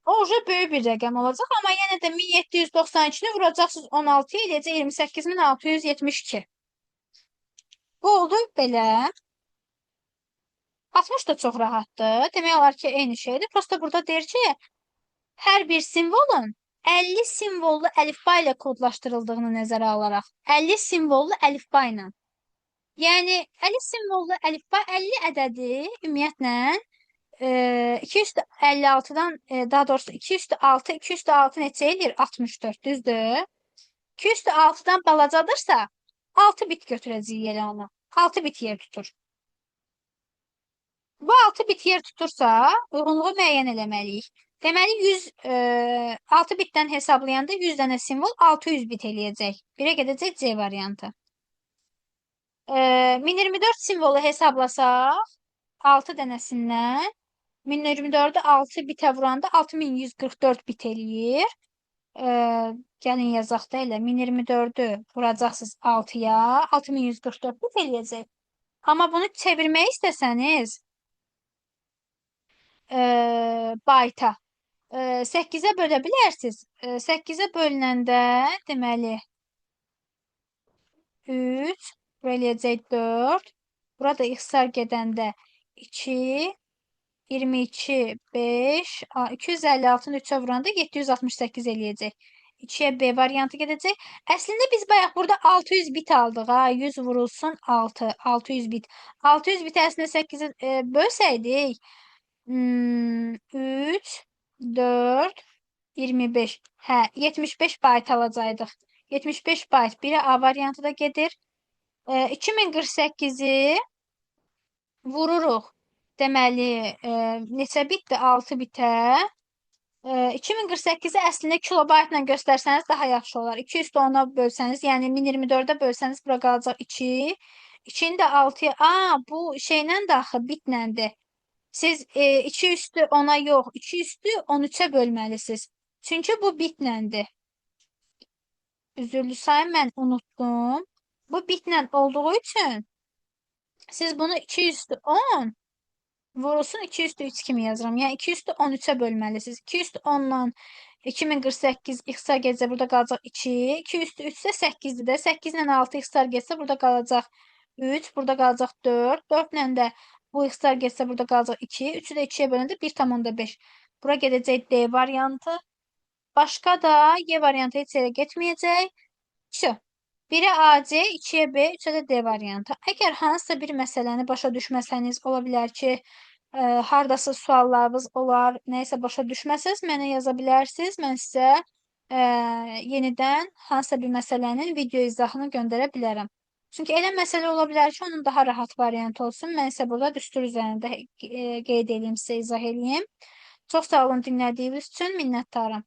o böyük bir rəqəm olacaq, amma yenə də 1792-ni vuracaqsınız 16-ya, eləyəcək 28672. Bu oldu belə. 60 da çox rahatdır. Demək olar ki, eyni şeydir. Prosta burada deyir ki, hər bir simvolun 50 simvollu əlifba ilə kodlaşdırıldığını nəzərə alaraq. 50 simvollu əlifba ilə. Yəni, 50 simvollu əlifba 50 ədədi ümumiyyətlə 256-dan, daha doğrusu 206, 206 neçə eləyir? 64, düzdür? 206-dan balacadırsa 6 bit götürəcəyik elə onu. 6 bit yer tutur. Bu 6 bit yer tutursa, uyğunluğu müəyyən eləməliyik. Deməli, 6 bitdən hesablayanda 100 dənə simvol 600 bit eləyəcək. Birə gedəcək C variantı. 1024 simvolu hesablasaq, 6 dənəsindən 1024-ü 6 bitə vuranda 6144 bit eləyir. Gəlin yazaq da elə. 1024-ü vuracaqsınız 6-ya, 6144 bit eləyəcək. Amma bunu çevirmək istəsəniz bayta 8-ə bölə bilərsiniz. 8-ə bölünəndə deməli 3, bura eləyəcək 4, burada ixtisar gedəndə 2, 22, 5, 256-nı 3-ə vuranda 768 eləyəcək. 2-yə B variantı gedəcək. Əslində biz bayaq burada 600 bit aldıq. 100 vurulsun 6, 600 bit. 600 bit əslində 8-ə bölsəydik 3, 4, 25. Hə, 75 bayt alacaqdıq. 75 bayt. Biri A variantı da gedir. 2048-i vururuq. Deməli, neçə bitdir? 6 bitə. 2048-i əslində kilobaytla göstərsəniz daha yaxşı olar. 210-a bölsəniz, yəni 1024-ə bölsəniz, bura qalacaq 2. 2-ni də 6-ya... bu şeylə daxı bitləndir. Siz 2 üstü 10-a yox, 2 üstü 13-ə bölməlisiniz. Çünki bu bitləndir. Üzürlü sayı mən unutdum. Bu bitlə olduğu üçün siz bunu 2 üstü 10 vurulsun 2 üstü 3 kimi yazıram. Yəni 2 üstü 13-ə bölməlisiniz. 2 üstü 10-dan 2048 ixtisar getsə burada qalacaq 2. 2 üstü 3 isə 8-dir də. 8 ilə 6 ixtisar getsə burada qalacaq 3. Burada qalacaq 4. 4 ilə də bu ixtisar getsə burada qalacaq 2. 3-ü də 2-yə böləndə 1,5. Bura gedəcək D variantı. Başqa da Y variantı heç yerə getməyəcək. Şu. 1-ə AC, 2-yə B, 3-ə də D variantı. Əgər hansısa bir məsələni başa düşməsəniz, ola bilər ki, hardasa suallarınız olar, nəysə başa düşməsəniz, mənə yaza bilərsiniz. Mən sizə yenidən hansısa bir məsələnin video izahını göndərə bilərəm. Çünki elə məsələ ola bilər ki, onun daha rahat variantı olsun. Mən isə burada düstur üzərində qeyd edeyim, sizə izah edeyim. Çox sağ olun dinlədiyiniz üçün, minnətdaram.